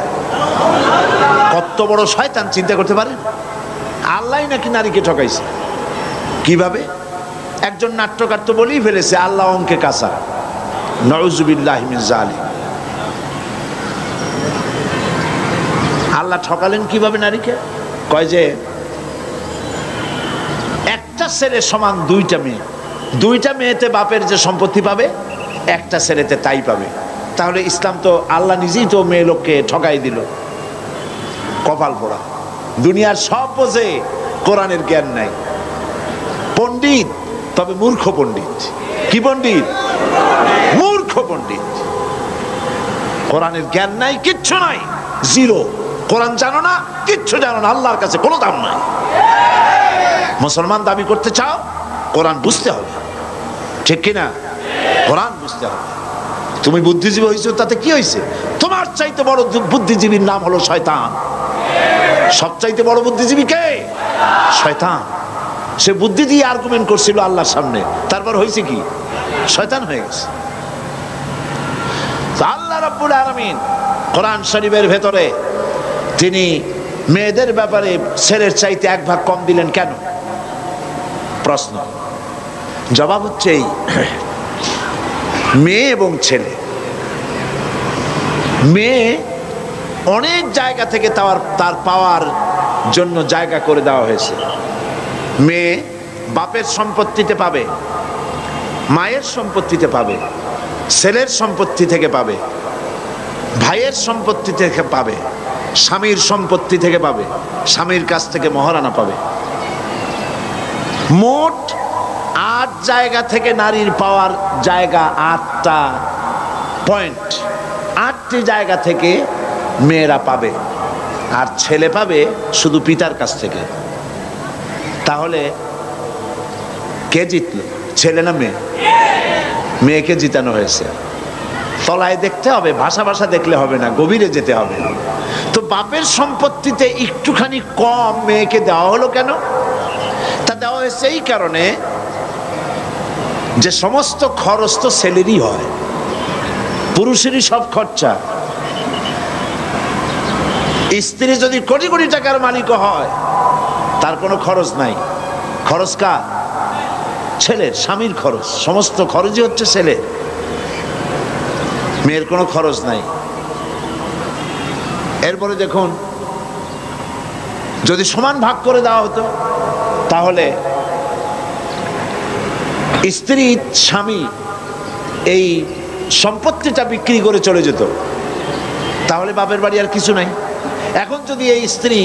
কত বড় শয়তান চিন্তা করতে পারেন? আল্লাহ নাকি নারীকে ঠকাইছে। কিভাবে? একজন নাট্যকার তো বলেই ফেলেছে আল্লাহ অঙ্কে কাঁচা। নাউযুবিল্লাহি মিন যালিক। আল্লাহ ঠকালেন কিভাবে নারীকে? কয় যে একটা ছেলে সমান দুইটা মেয়ে, দুইটা মেয়েতে বাপের যে সম্পত্তি পাবে একটা ছেলেতে তাই পাবে। তাহলে ইসলাম তো, আল্লাহ নিজেই তো মেয়ে লোককে ঠকাই দিল। কপাল পোড়া। দুনিয়ার সব বোঝে, কোরআনের জ্ঞান নাই। পণ্ডিত, তবে মূর্খ পণ্ডিত। কি পণ্ডিত? মূর্খ পণ্ডিত। কোরআনের জ্ঞান নাই, কিচ্ছু নাই, জিরো। কোরআন জানো না, কিচ্ছু জানো না, আল্লাহর কাছে কোনো দাম নাই। মুসলমান দাবি করতে চাও, কোরআন বুঝতে হবে, ঠিক কিনা? কোরআন বুঝতে হবে। তুমি বুদ্ধিজীবী হয়েছো, তাতে কি হয়েছে? তোমার চাইতে বড় বুদ্ধিজীবীর নাম হলো শয়তান। সবচাইতে বড় বুদ্ধিজীবী কে? শয়তান। সে বুদ্ধি দিয়ে আর্গুমেন্ট করছিল আল্লাহর সামনে, তারপর হয়েছে কি? শয়তান হয়ে গেছে। আল্লাহ রাব্বুল আলামিন কোরআন শরীফের ভেতরে তিনি মেয়েদের ব্যাপারে ছেলের চাইতে এক ভাগ কম দিলেন কেন? প্রশ্ন। জবাব হচ্ছে এই, মেয়ে এবং ছেলে, মেয়ে অনেক জায়গা থেকে তার পাওয়ার জন্য জায়গা করে দেওয়া হয়েছে। মেয়ে বাপের সম্পত্তিতে পাবে, মায়ের সম্পত্তিতে পাবে, ছেলের সম্পত্তি থেকে পাবে, ভাইয়ের সম্পত্তি থেকে পাবে, স্বামীর সম্পত্তি থেকে পাবে, স্বামীর কাছ থেকে মহারানা পাবে। মোট 8 জায়গা থেকে নারীর পাওয়ার জায়গা 8টা পয়েন্ট। 8টি জায়গা থেকে মেয়েরা পাবে, আর ছেলে পাবে শুধু পিতার কাছ থেকে। তাহলে কে জিতল? ছেলে না মেয়ে? মেয়েকে জিতানো হয়েছে। তলায় দেখতে হবে, ভাষা ভাষা দেখলে হবে না, গভীরে যেতে হবে। তো তো বাপের সম্পত্তিতে একটুখানি কম মেয়েকে দেওয়া হলো কেন? তা দেওয়া হয়েছে এই কারণে যে সমস্ত খরচ তো ছেলেরই হয়, পুরুষেরই সব খরচা। স্ত্রী যদি কোটি কোটি টাকার মালিক হয়, তার কোনো খরচ নাই। খরচ কার? ছেলের, স্বামীর খরচ। সমস্ত খরচই হচ্ছে ছেলের, মেয়ের কোনো খরচ নাই। এরপরে দেখুন, যদি সমান ভাগ করে দেওয়া হতো, তাহলে স্ত্রী স্বামী এই সম্পত্তিটা বিক্রি করে চলে যেত, তাহলে বাপের বাড়ি আর কিছু নাই। এখন যদি এই স্ত্রী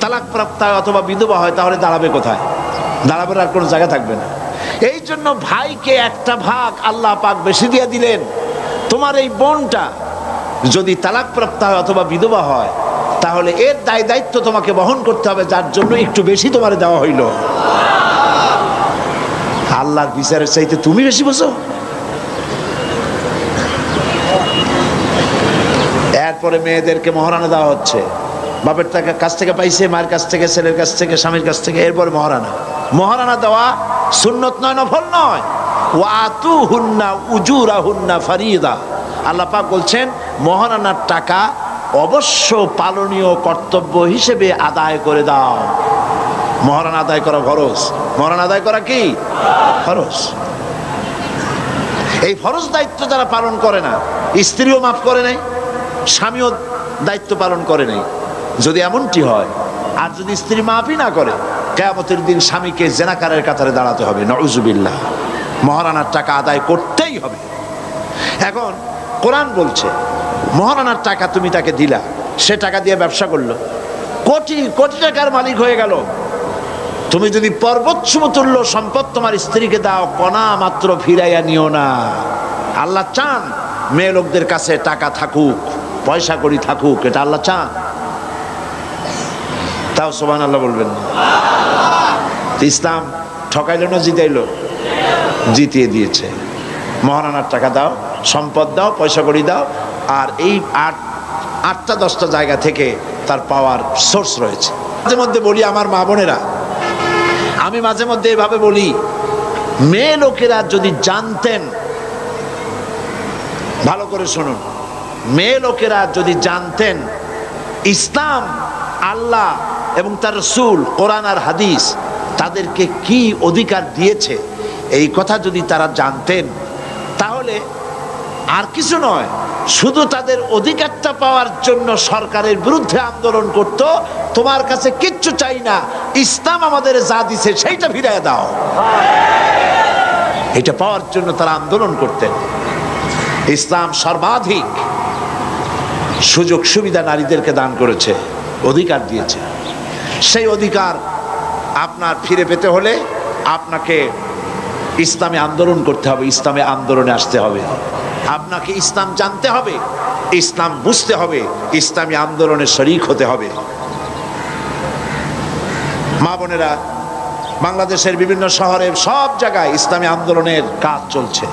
তালাক প্রাপ্ত অথবা বিধবা হয়, তাহলে দাঁড়াবে কোথায়? দাঁড়াবার আর কোনো জায়গা থাকবে না। এই জন্য ভাইকে একটা ভাগ আল্লাহ পাক বেশি দিয়ে দিলেন। তোমার এই বোনটা যদি তালাক প্রাপ্ত হয় অথবা বিধবা হয়, তাহলে এর দায় দায়িত্ব তোমাকে বহন করতে হবে, যার জন্য একটু বেশি তোমার দেওয়া হইল। আল্লাহর বিচারের চাইতে তুমি বেশি বোঝো। এরপরে মেয়েদেরকে মহারানা দেওয়া হচ্ছে, বাপের কাছ থেকে পাইছে, মায়ের কাছ থেকে, ছেলের কাছ থেকে, স্বামীর কাছ থেকে। এরপরে মহারানা দেওয়া সুন্নত নয়, নফল নয়। ওয়াতুহুন্না উজুরাহুন্না ফারিদা। আল্লাহ পাক বলছেন মহারানার টাকা অবশ্য পালনীয় কর্তব্য হিসেবে আদায় করে দাও। মহারানা আদায় করা ফরজ। মহারানা আদায় করা কি ফরজ? এই ফরজ দায়িত্ব যারা পালন করে না, স্ত্রীও মাফ করে নাই, স্বামীও দায়িত্ব পালন করে নাই। যদি এমনটি হয়, আর যদি স্ত্রী মাফই না করে, কিয়ামতের দিন স্বামীকে জেনাকারের কাতারে দাঁড়াতে হবে। নাউজুবিল্লাহ। মহারানার টাকা আদায় করতেই হবে। এখন কোরআন বলছে মহারানার টাকা তুমি তাকে দিলা, সে টাকা দিয়ে ব্যবসা করলো, কোটি কোটি টাকার মালিক হয়ে গেল। তুমি যদি পর্বত সমতুল্য সম্পদ তোমার স্ত্রীকে দাও, কণা মাত্র ফিরাইয়া নিও না। আল্লাহ চান মেয়ে লোকদের কাছে টাকা থাকুক, পয়সা করি থাকুক, এটা আল্লাহ চান। তাও সুবহানাল্লাহ বলবেন না? ইসলাম ঠকাইল না জিতাইল? জিতিয়ে দিয়েছে। মহারানার টাকা দাও, সম্পদ দাও, পয়সা করি দাও, আর এই আটটা 10টা জায়গা থেকে তার পাওয়ার সোর্স রয়েছে। মাঝে মধ্যে বলি আমার মা বোনেরা, আমি মাঝে মধ্যে এভাবে বলি, মেয়ে লোকেরা যদি জানতেন, ভালো করে শুনুন, মেয়ে লোকেরা যদি জানতেন ইসলাম, আল্লাহ এবং তার রাসূল, কোরআন আর হাদিস তাদেরকে কি অধিকার দিয়েছে, এই কথা যদি তারা জানতেন, তাহলে আর কিছু নয়, শুধু তাদের অধিকারটা পাওয়ার জন্য সরকারের বিরুদ্ধে আন্দোলন করত। তোমার কাছে কিচ্ছু চাই না, ইসলাম আমাদের যা দিছে সেইটা ফিরিয়ে দাও, এটা পাওয়ার জন্য তারা আন্দোলন করতেন। ইসলাম সর্বাধিক সুযোগ সুবিধা নারীদেরকে দান করেছে, অধিকার দিয়েছে। সেই অধিকার আপনার ফিরে পেতে হলে আপনাকে ইসলামে আন্দোলন করতে হবে, ইসলামে আন্দোলনে আসতে হবে। আপনাকে ইসলাম জানতে হবে, ইসলাম বুঝতে হবে, ইসলামী আন্দোলনে শরীক হতে হবে। মা বোনেরা, বাংলাদেশের বিভিন্ন শহরে সব জায়গায় ইসলামী আন্দোলনের কাজ চলছে।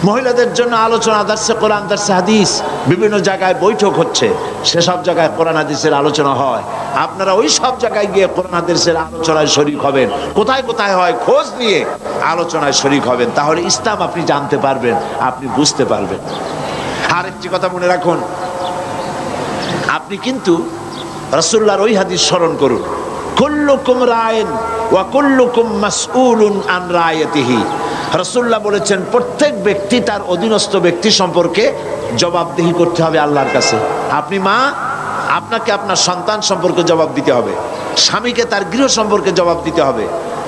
মহিলাদের জন্য আলোচনা, দার্সে কোরআন, দার্সে হাদিস, বিভিন্ন জায়গায় বৈঠক হচ্ছে, সেসব জায়গায় কোরআন হাদিসের আলোচনা হয়। আপনারা ওই সব জায়গায় গিয়ে কোরআন হাদিসের আলোচনায় শরীক হবেন। কোথায় কোথায় হয় খোঁজ নিয়ে আলোচনায় শরীক হবেন, তাহলে ইসলাম আপনি জানতে পারবেন, আপনি বুঝতে পারবেন। আর একটি কথা মনে রাখুন, আপনি কিন্তু রাসূলুল্লাহর ওই হাদিস স্মরণ করুন, কুল্লুকুম রায়িন ওয়া কুল্লুকুম মাসউলুন আন রায়াতিহি। রাসূলুল্লাহ বলেছেন প্রত্যেক ব্যক্তি তার অধীনস্থ ব্যক্তি সম্পর্কে জবাবদিহি করতে হবে আল্লাহর কাছে। আপনি মা, আপনাকে আপনার সন্তান সম্পর্কে জবাব দিতে হবে, স্বামীকে তার গৃহ সম্পর্কে জবাব দিতে হবে,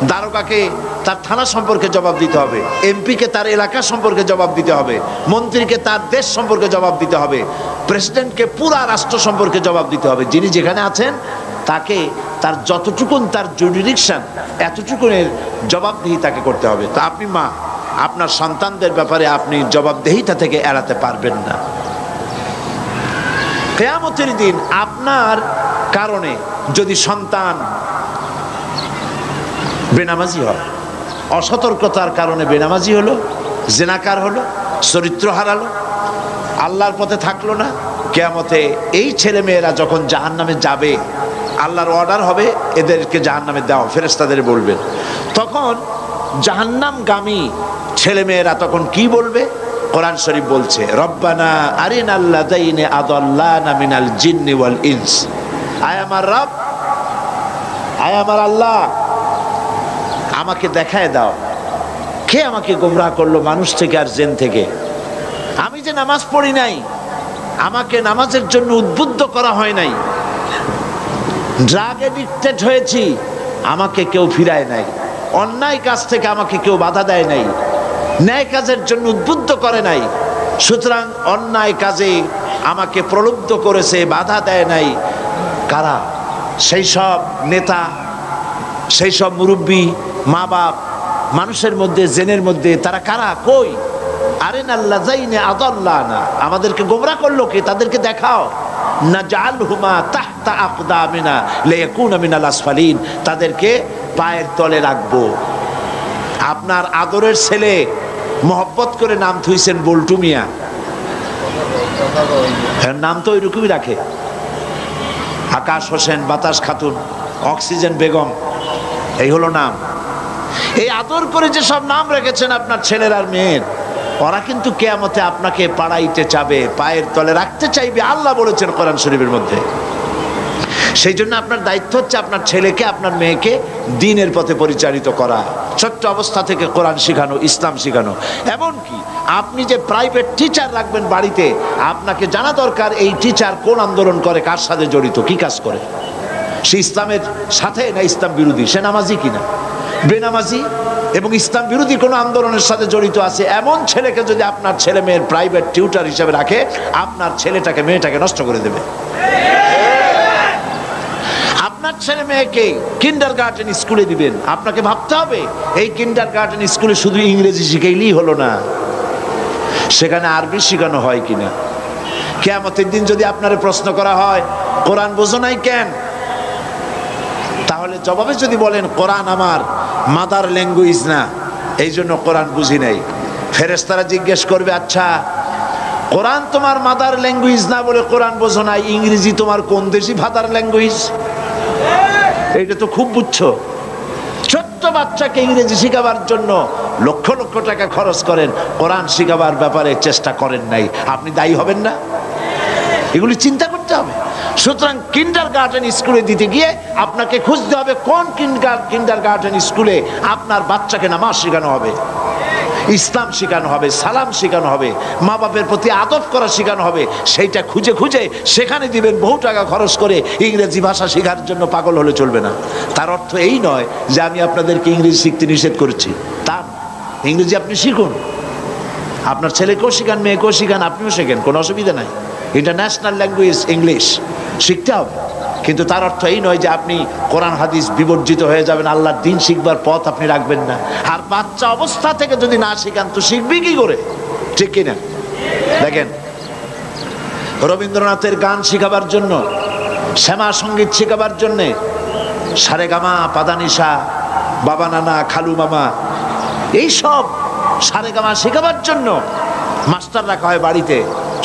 দারোগাকে তার থানা সম্পর্কে জবাব দিতে হবে, এমপিকে তার এলাকা সম্পর্কে জবাব দিতে হবে, মন্ত্রীকে তার দেশ সম্পর্কে জবাব দিতে হবে, প্রেসিডেন্টকে পুরা রাষ্ট্র সম্পর্কে জবাব দিতে হবে। যিনি যেখানে আছেন তাকে তার যতটুকুন তার জুরিডিকশন, এতটুকুনের জবাবদিহি তাকে করতে হবে। তা আপনি মা, আপনার সন্তানদের ব্যাপারে আপনি জবাবদিহিতা থেকে এড়াতে পারবেন না। কিয়ামতের দিন আপনার কারণে যদি সন্তান বেনামাজি হয়, অসতর্কতার কারণে বেনামাজি হলো, জিনাকার হলো, চরিত্র হারালো, আল্লাহর পথে থাকলো না, কিয়ামতে এই ছেলে মেয়েরা যখন জাহান্নামে যাবে, আল্লাহর অর্ডার হবে এদেরকে জাহান্নামে দাও, ফেরেশতাদের বলবেন। তখন জাহান্নামগামী ছেলে মেয়েরা তখন কি বলবে? কোরআন শরীফ বলছে, রব্বানা আরিনাল্লাযাইনি আদাল্লানা মিনাল জিন্নি ওয়াল ইনস। আয় আমার রব, আয় আমার আল্লাহ, আমাকে দেখায় দাও কে আমাকে গোমরাহ করলো মানুষ থেকে আর জিন থেকে। আমি যে নামাজ পড়ি নাই, আমাকে নামাজের জন্য উদ্বুদ্ধ করা হয় নাই, ড্রাগ এডিক্টেড হয়েছি, আমাকে কেউ ফিরায় নাই, অন্যায় কাজ থেকে আমাকে কেউ বাধা দেয় নাই, ন্যায় কাজের জন্য উদ্বুদ্ধ করে নাই, সুতরাং অন্যায় কাজে আমাকে প্রলুব্ধ করেছে, বাধা দেয় নাই। কারা? সেই সব নেতা, সেই সব মুরব্বী, মা বাপ, মানুষের মধ্যে, জেনের মধ্যে তারা কারা? কই? আরিনাল্লাযাইনি আদাল্লানা, আমাদেরকে গোমরাহ করলো কে? তাদেরকে দেখাও। নাজআলহুমা তাহতা আকদামিনা লিয়াকুনা মিনাল আসফালিন, তাদেরকে পায়ের তলে রাখবো। আপনার আদরের ছেলে মহব্বত করে নাম থুইছেন বল্টু মিয়া, নাম তো ওইরকমই রাখে, আকাশ হোসেন, বাতাস খাতুন, অক্সিজেন বেগম, এই হলো নাম। এই আদর করে যে সব নাম রেখেছেন আপনার ছেলের আর মেয়ের, ওরা কিন্তু কিয়ামতে আপনাকে পাড়াইতে চাবে, পায়ের তলে রাখতে চাইবে, আল্লাহ বলেছেন কোরআন শরীফের মধ্যে। সেই জন্য আপনার দায়িত্ব হচ্ছে আপনার ছেলেকে, আপনার মেয়েকে দ্বীনের পথে পরিচালিত করা, ছোট্ট অবস্থা থেকে কোরআন শেখানো, ইসলাম শেখানো। এমনকি আপনি যে প্রাইভেট টিচার রাখবেন বাড়িতে, আপনাকে জানা দরকার এই টিচার কোন আন্দোলন করে, কার সাথে জড়িত, কি কাজ করে, সে ইসলামের সাথে না ইসলাম বিরোধী, সে নামাজি কিনা, বেনামাজি এবং ইসলাম বিরোধী কোনো আন্দোলনের সাথে জড়িত আছে। এমন ছেলেকে যদি আপনার ছেলে মেয়ের প্রাইভেট টিউটার হিসেবে রাখে, আপনার ছেলেটাকে, মেয়েটাকে নষ্ট করে দেবে। আপনার ছেলে মেয়েকে কিন্ডারগার্টেন স্কুলে দিবেন, আপনাকে ভাবতে হবে এই কিন্ডারগার্টেন স্কুলে শুধু ইংরেজি শিখাইলেই হলো না, সেখানে আরবি শেখানো হয় কিনা। কিয়ামতের দিন যদি আপনারে প্রশ্ন করা হয় কোরআন বোঝো নাই কেন, তাহলে জবাবে যদি বলেন কোরআন আমার মাদার ল্যাঙ্গুয়েজ না, এই জন্য কোরআন বুঝি নাই, ফেরেশতারা জিজ্ঞেস করবে, আচ্ছা কোরআন তোমার মাদার ল্যাঙ্গুয়েজ না বলে কোরআন বোঝো নাই, ইংরেজি তোমার কোন দেশি ফাদার ল্যাঙ্গুয়েজ? এইটা তো খুব বুঝছো। ছোট্ট বাচ্চাকে ইংরেজি শেখাবার জন্য লক্ষ লক্ষ টাকা খরচ করেন, কোরআন শেখাবার ব্যাপারে চেষ্টা করেন নাই, আপনি দায়ী হবেন না? এগুলি চিন্তা করতে হবে। সুতরাং কিন্ডারগার্টেন স্কুলে দিতে গিয়ে আপনাকে খুঁজতে হবে কোন কিন্ডারগার্টেন স্কুলে আপনার বাচ্চাকে নামাজ শেখানো হবে, ইসলাম শেখানো হবে, সালাম শেখানো হবে, মা বাপের প্রতি আদব করা শেখানো হবে। সেইটা খুঁজে খুঁজে সেখানে দিবেন বহু টাকা খরচ করে। ইংরেজি ভাষা শেখার জন্য পাগল হলে চলবে না। তার অর্থ এই নয় যে আমি আপনাদেরকে ইংরেজি শিখতে নিষেধ করেছি, তা ইংরেজি আপনি শিখুন, আপনার ছেলেকেও শিখান, মেয়েকেও শিখান, আপনিও শেখেন, কোনো অসুবিধা নাই। ইন্টারন্যাশনাল ল্যাঙ্গুয়েজ ইংলিশ শিখতে হবে, কিন্তু তার অর্থ এই নয় যে আপনি কোরআন হাদিস বিবর্জিত হয়ে যাবেন, আল্লাহর দ্বীন শিখবার পথ আপনি রাখবেন না। আর বাচ্চা অবস্থা থেকে যদি না শিখান তো শিখবি কি করে, ঠিক কিনা? দেখেন, রবীন্দ্রনাথের গান শিখাবার জন্য, শ্যামা সঙ্গীত শিখাবার জন্যে, সারেগামা, পাদানিসা, বাবা নানা, খালু মামা, এইসব সারেগামা শেখাবার জন্য মাস্টার রাখা হয় বাড়িতে।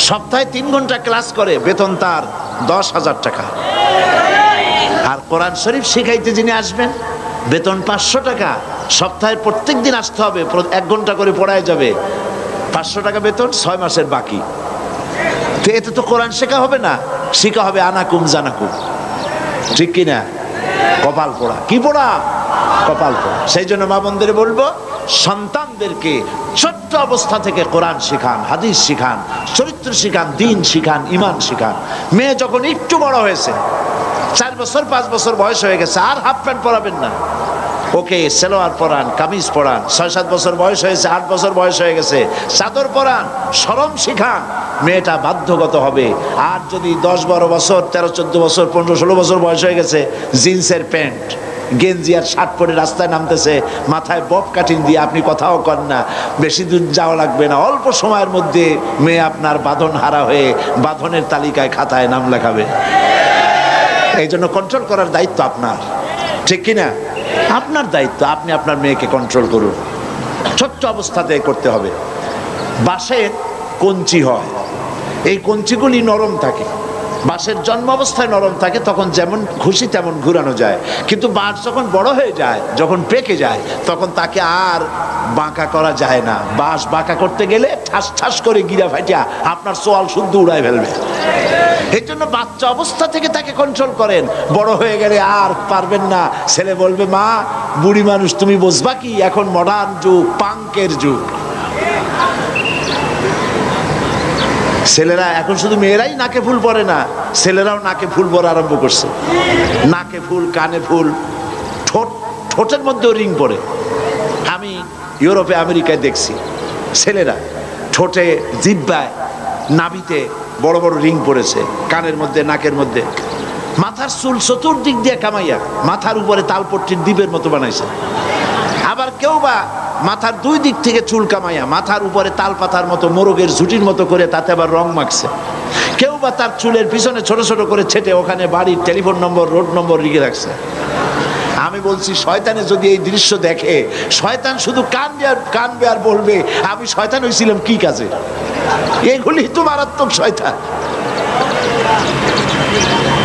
সপ্তাহে 3 ঘন্টা ক্লাস করে, বেতন তার 10,000 টাকা। আর কোরআন শরীফ শিখাইতে যিনি আসবেন, বেতন 500 টাকা। সপ্তাহে প্রত্যেক দিন আসতে হবে, 1 ঘন্টা করে পড়ায় যাবে, 500 টাকা বেতন, 6 মাসের বাকি। তো এতে তো কোরআন শেখা হবে না, শেখা হবে আনাকুম জানাকুম, ঠিক কিনা? কপাল পোড়া। কি পোড়া? কপাল পোড়া। সেই জন্য মা বোনদের বলবো, সন্তানদেরকে ছোট্ট অবস্থা থেকে কোরআন শিখান, হাদিস শিখান, চরিত্র শিখান, দ্বীন শিখান, ঈমান শিখান। মেয়ে যখন একটু বড় হয়েছে, 4 বছর 5 বছর বয়স হয়ে গেছে, আর হাফ প্যান্ট পরাবেন না, ওকে সেলোয়ার পরান, কামিজ পরান। 6-7 বছর বয়স হয়েছে, 8 বছর বয়স হয়ে গেছে, চাদর পরান, শরম শিখান, মেয়েটা বাধ্যগত হবে। আর যদি 10-12 বছর, 13-14 বছর, 15-16 বছর বয়স হয়ে গেছে, জিন্সের প্যান্ট, গেঞ্জি আর শার্ট পরে রাস্তায় নামতেছে, মাথায় বব কাটিং দিয়ে, আপনি কথাও কর না, বেশি দূর যাওয়া লাগবে না, অল্প সময়ের মধ্যে মেয়ে আপনার বাঁধন হারা হয়ে বাঁধনের তালিকায় খাতায় নাম লেখাবে। এই জন্য কন্ট্রোল করার দায়িত্ব আপনার, ঠিক কিনা? আপনার দায়িত্ব, আপনি আপনার মেয়েকে কন্ট্রোল করুন। ছোট্ট অবস্থাতে করতে হবে। বাঁশের কঞ্চি হয়, এই কঞ্চিগুলি নরম থাকে, বাঁশের জন্ম অবস্থায় নরম থাকে, তখন যেমন খুশি তেমন ঘুরানো যায়। কিন্তু বাঁশ যখন বড় হয়ে যায়, যখন পেকে যায়, তখন তাকে আর বাঁকা করা যায় না। বাঁশ বাঁকা করতে গেলে ঠাস ঠাস করে গিরা ফাটিয়া আপনার সোয়াল শুদ্ধ উড়ায় ফেলবে। এই জন্য বাচ্চা অবস্থা থেকে তাকে কন্ট্রোল করেন, বড় হয়ে গেলে আর পারবেন না। ছেলে বলবে, মা বুড়ি মানুষ তুমি বুঝবা কি, এখন মডার্ন যুগ, পাঙ্কের যুগ। ছেলেরা এখন শুধু মেয়েরাই নাকে ফুল পরে না, ছেলেরাও নাকে ফুল পরা আরম্ভ করছে। নাকে ফুল, কানে ফুল, ঠোঁটের মধ্যেও রিং পরে। আমি ইউরোপে আমেরিকায় দেখছি ছেলেরা ঠোঁটে, জিহ্বায়, নাভিতে বড় বড় রিং পড়েছে, কানের মধ্যে, নাকের মধ্যে। মাথার চুল চতুর্দিক দিয়ে কামাইয়া মাথার উপরে তালপট্টির দ্বীপের মতো বানাইছে। আবার কেউ বা মাথার দুই দিক থেকে চুল কামাইয়া মাথার উপরে তাল পাতার মতো, মোরগের ঝুটির মতো করে তাতে আবার রং মাখছে। কেউ বা তার চুলের পিছনে ছোট ছোট করে ছেটে ওখানে বাড়ির টেলিফোন নম্বর, রোড নম্বর লিখে রাখছে। আমি বলছি, শয়তানে যদি এই দৃশ্য দেখে, শয়তান শুধু কানবে আর বলবে, আমি শয়তান হয়েছিলাম কি কাজে? এগুলি তো মারাত্মক শয়তান।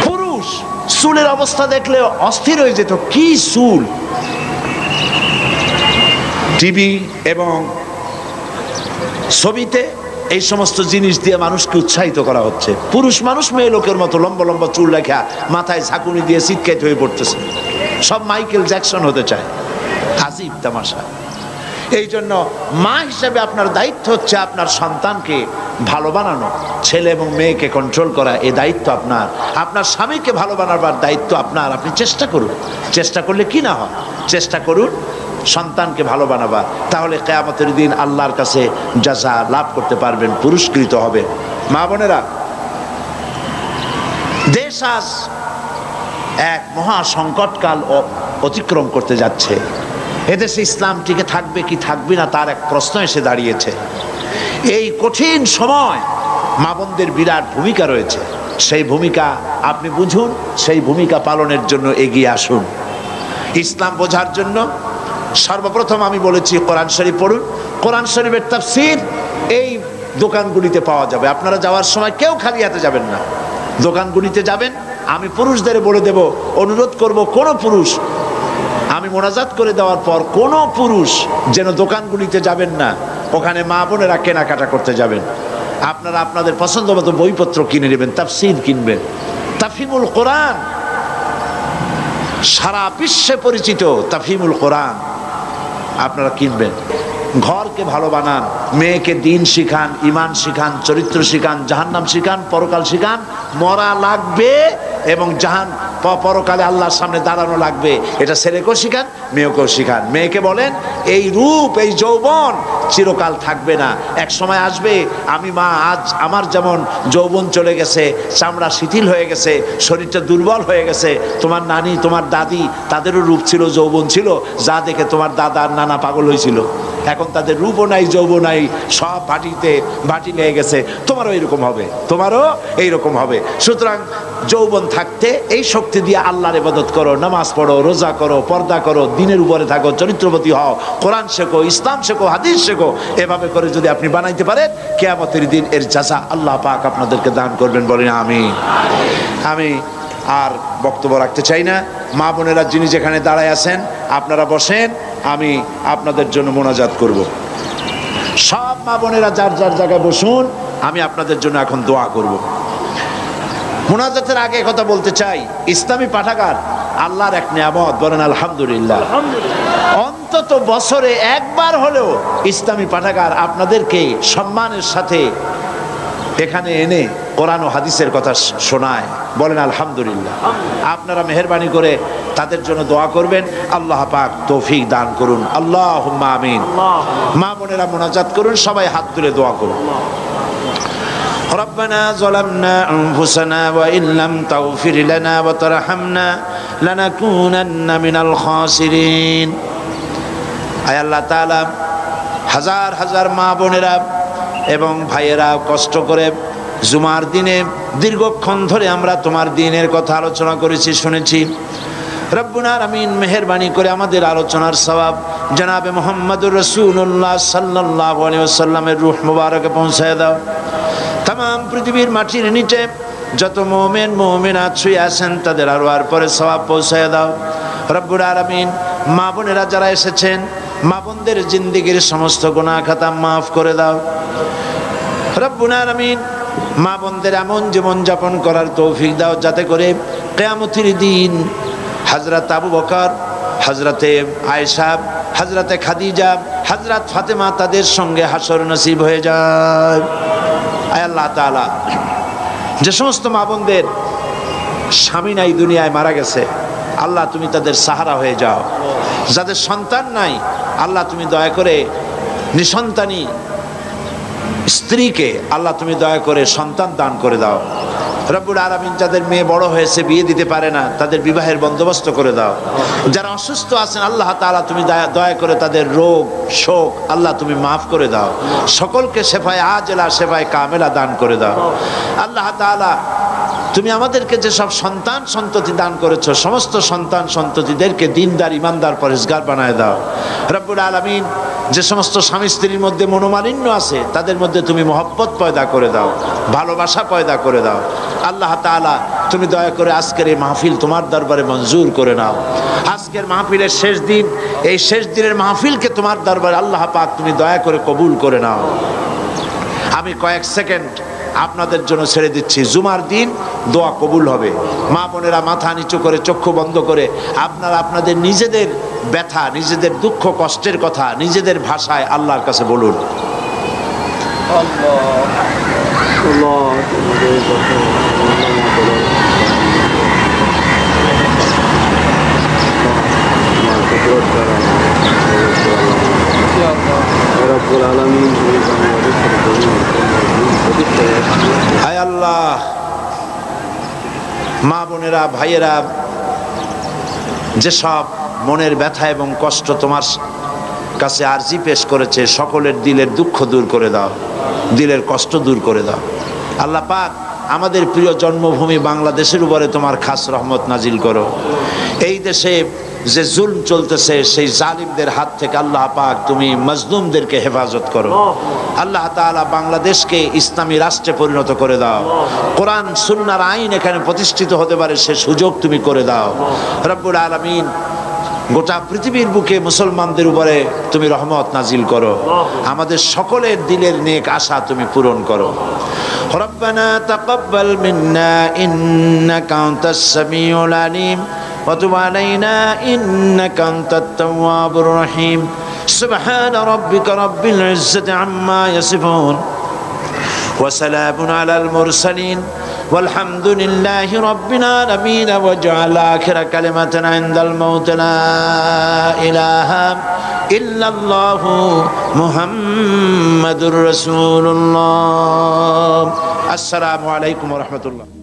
পুরুষ চুলের অবস্থা দেখলে অস্থির হয়ে যেত, কি চুল! টিভি এবং ছবিতে এই সমস্ত জিনিস দিয়ে মানুষকে উৎসাহিত করা হচ্ছে। পুরুষ মানুষ মেয়ে লোকের মতো লম্বা লম্বা চুল রেখা মাথায় ঝাঁকুনি দিয়ে চিৎকার হয়ে পড়তেছে, সব মাইকেল জ্যাকসন হতে চায়। আজীব তামাশা। এই জন্য মা হিসাবে আপনার দায়িত্ব হচ্ছে আপনার সন্তানকে ভালো বানানো, ছেলে এবং মেয়েকে কন্ট্রোল করা, এই দায়িত্ব আপনার। আপনার স্বামীকে ভালো বানাবার দায়িত্ব আপনার। আপনি চেষ্টা করুন, চেষ্টা করলে কি না হয়, চেষ্টা করুন সন্তানকে ভালো বানাবার। তাহলে কিয়ামতের দিন আল্লাহর কাছে জাযা লাভ করতে পারবেন, পুরস্কৃত হবে। মা বোনেরা, দেশ আজ এক মহা সংকটকাল অতিক্রম করতে যাচ্ছে। এদেশে ইসলাম টিকে থাকবে কি থাকবে না তার এক প্রশ্ন এসে দাঁড়িয়েছে। এই কঠিন সময় মা বোনদের বিরাট ভূমিকা রয়েছে। সেই ভূমিকা আপনি বুঝুন, সেই ভূমিকা পালনের জন্য এগিয়ে আসুন। ইসলাম বোঝার জন্য সর্বপ্রথম আমি বলেছি, কোরআন শরীফ পড়ুন। কোরআন শরীফের তাফসীর এই দোকানগুলিতে পাওয়া যাবে। আপনারা যাওয়ার সময় কেউ খালি হাতে যাবেন না, দোকানগুলিতে যাবেন। আমি পুরুষদের বলে দেব, অনুরোধ করব, কোনো পুরুষ, আমি মোনাজাত করে দেওয়ার পর কোনো পুরুষ যেন দোকানগুলিতে যাবেন না। ওখানে মা বোনেরা কেনাকাটা করতে যাবেন। আপনারা আপনাদের পছন্দ মতো বইপত্র কিনে নেবেন, তাফসীর কিনবেন। তাফহিমুল কোরআন, সারা বিশ্বে পরিচিত তাফহিমুল কোরআন আপনারা কিনবেন। ঘরকে ভালো বানান, মেয়েকে দিন শিখান, ইমান শিখান, চরিত্র শিখান, জাহান্নাম শিখান, পরকাল শিখান। মরা লাগবে এবং পরকালে আল্লাহর সামনে দাঁড়ানো লাগবে, এটা ছেলেকেও শিখান, মেয়েকেও শিখান। মেয়েকে বলেন, এই রূপ, এই যৌবন চিরকাল থাকবে না, এক সময় আসবে। আমি মা, আজ আমার যেমন যৌবন চলে গেছে, চামড়া শিথিল হয়ে গেছে, শরীরটা দুর্বল হয়ে গেছে, তোমার নানি, তোমার দাদি, তাদেরও রূপ ছিল, যৌবন ছিল, যা দেখে তোমার দাদা আর নানা পাগল হয়েছিল। এখন তাদের রূপও নাই, যৌবন নাই, সব ভাটি লেগে গেছে। তোমারও এইরকম হবে, তোমারও এইরকম হবে। সুতরাং যৌবন থাকতে এই শক্তি দিয়ে আল্লাহর ইবাদত করো, নামাজ পড়ো, রোজা করো, পর্দা করো, দিনের উপরে থাকো, চরিত্রবতী হও, কোরআন শেখো, ইসলাম শেখো, হাদিস শেখো। এভাবে করে যদি আপনি বানাইতে পারেন, কিয়ামতের দিন এর জাযা আল্লাহ পাক আপনাদেরকে দান করবেন। বলেন আমিন। আমি আর বক্তব্য রাখতে চাই না। মা বোনেরা যিনি যেখানে দাঁড়ায় আছেন, আপনারা বসেন, আমি আপনাদের জন্য মোনাজাত করব। সব মা বোনেরা যার যার জায়গায় বসুন, আমি আপনাদের জন্য এখন দোয়া করব। মোনাজাতের আগে কথা বলতে চাই, ইসলামী পাঠাগার আল্লাহর এক নিয়ামত। বলেন আলহামদুলিল্লাহ। অন্তত বছরে একবার হলেও ইসলামী পাঠাগার আপনাদেরকে সম্মানের সাথে এখানে এনে কোরআন ও হাদিসের কথা শোনায়। বলেন আলহামদুলিল্লাহ। আপনারা মেহেরবানি করে তাদের জন্য দোয়া করবেন, আল্লাহ পাক তৌফিক দান করুন। আল্লাহুম্মা আমিন। মা বোনেরা মোনাজাত করুন, সবাই হাত তুলে দোয়া করুন। ربنا ظلمنا أنفسنا وإن لم تغفر لنا وترحمنا لنكونن من الخاسرين। আয় আল্লাহ তাআলা, হাজার হাজার মা বোনেরা এবং ভাইয়েরা কষ্ট করে জুমার দিনে দীর্ঘক্ষণ ধরে আমরা তোমার দ্বীনের কথা আলোচনা করেছি, শুনেছি। রব্বুল আলামিন মেহেরবানি করে আমাদের আলোচনার সওয়াব জনাবে মুহাম্মদুর রাসূলুল্লাহ সাল্লাল্লাহু আলাইহি ওয়াসাল্লামের রূহ মুবারকে পৌঁছায় দাও। তাম পৃথিবীর মাটির নিচে যত মুমিন মুমিনাত শুয়ে আছেন তাদের আরওয়ার পরে সওয়াব পৌঁছায় দাও রব্বুল আলামিন। মা বোনেরা যারা এসেছেন, মা বোনদের জিন্দেগির সমস্ত গুনাহ খাতা মাফ করে দাও রব্বুল আলামিন। মা বোনদের এমন জীবন যাপন করার তৌফিক দাও যাতে করে কিয়ামতের দিন হযরত আবু বকর, হযরতে আয়েশা, হযরতে খাদিজা, হযরত ফাতেমা তাদের সঙ্গে হাসর নসিব হয়ে যায়। আয় আল্লাহ তাআলা, যে সমস্ত মা বোনদের স্বামী নাই, দুনিয়ায় মারা গেছে, আল্লাহ তুমি তাদের সাহারা হয়ে যাও। যাদের সন্তান নাই, আল্লাহ তুমি দয়া করে নিঃসন্তানী স্ত্রীকে আল্লাহ তুমি দয়া করে সন্তান দান করে দাও রব্বুল আলামিন। যাদের মেয়ে বড় হয়েছে, বিয়ে দিতে পারে না, তাদের বিবাহের বন্দোবস্ত করে দাও। যারা অসুস্থ আছেন, আল্লাহ তাআলা তুমি দয়া করে তাদের রোগ শোক আল্লাহ তুমি মাফ করে দাও। সকলকে শেফায়ে আজেলা শেফায়ে কামেলা দান করে দাও। আল্লাহ তাআলা তুমি আমাদেরকে যেসব সন্তান সন্ততি দান করেছো, সমস্ত সন্তান সন্ততিদেরকে দিনদার ইমানদার পরেজগার বানায় দাও রব্বুল আলামিন। যে সমস্ত স্বামী স্ত্রীর মধ্যে মনোমালিন্য আছে, তাদের মধ্যে তুমি মহব্বত পয়দা করে দাও, ভালোবাসা পয়দা করে দাও। আল্লাহ তাআলা তুমি দয়া করে আজকের এই মাহফিল তোমার দরবারে মঞ্জুর করে নাও। আজকের মাহফিলের শেষ দিন, এই শেষ দিনের মাহফিলকে তোমার দরবারে আল্লাহ পাক তুমি দয়া করে কবুল করে নাও। আমি কয়েক সেকেন্ড আপনাদের জন্য ছেড়ে দিচ্ছি। জুমার দিন দোয়া কবুল হবে। মা বোনেরা মাথা নিচু করে চক্ষু বন্ধ করে আপনারা আপনাদের নিজেদের ব্যথা, নিজেদের দুঃখ কষ্টের কথা নিজেদের ভাষায় আল্লাহর কাছে বলুন। হায় আল্লাহ, মা বোনেরা ভাইয়েরা যেসব মনের ব্যথা এবং কষ্ট তোমার কাছে আরজি পেশ করেছে, সকলের দিলের দুঃখ দূর করে দাও, দিলের কষ্ট দূর করে দাও। আল্লাহ পাক আমাদের প্রিয় জন্মভূমি বাংলাদেশের উপরে তোমার খাস রহমত নাজিল করো। এই দেশে যে জুলম চলতেছে, সেই জালিমদের হাত থেকে আল্লাহ পাক তুমি মজলুমদেরকে হেফাজত করো। আল্লাহ তাআলা বাংলাদেশকে ইসলামী রাষ্ট্রে পরিণত করে দাও। কোরআন সুন্নাহর আইন এখানে প্রতিষ্ঠিত হতে পারে সে সুযোগ তুমি করে দাও রব্বুল আলামিন। গোটা পৃথিবীর বুকে মুসলমানদের উপরে তুমি রহমত নাজিল করো। আমাদের সকলের দিলের নেক আশা তুমি পূরণ করো। রব্বানা তাকাব্বাল মিন্না ইন্নাকা আনতাস সামিউল আলিম ওয়া তুব আলাইনা ইন্নাকা আনতাত তাওয়াবুর রহিম। সুবহান রাব্বিকা রাব্বিল ইজ্জাতি আম্মা ইয়াসিফুন ওয়া সালামুন আলাল মুরসালিন والحمد لله رب العالمين وجعل آخر كلمة عند الموت لا إله إلا الله محمد رسول الله. السلام عليكم ورحمة الله.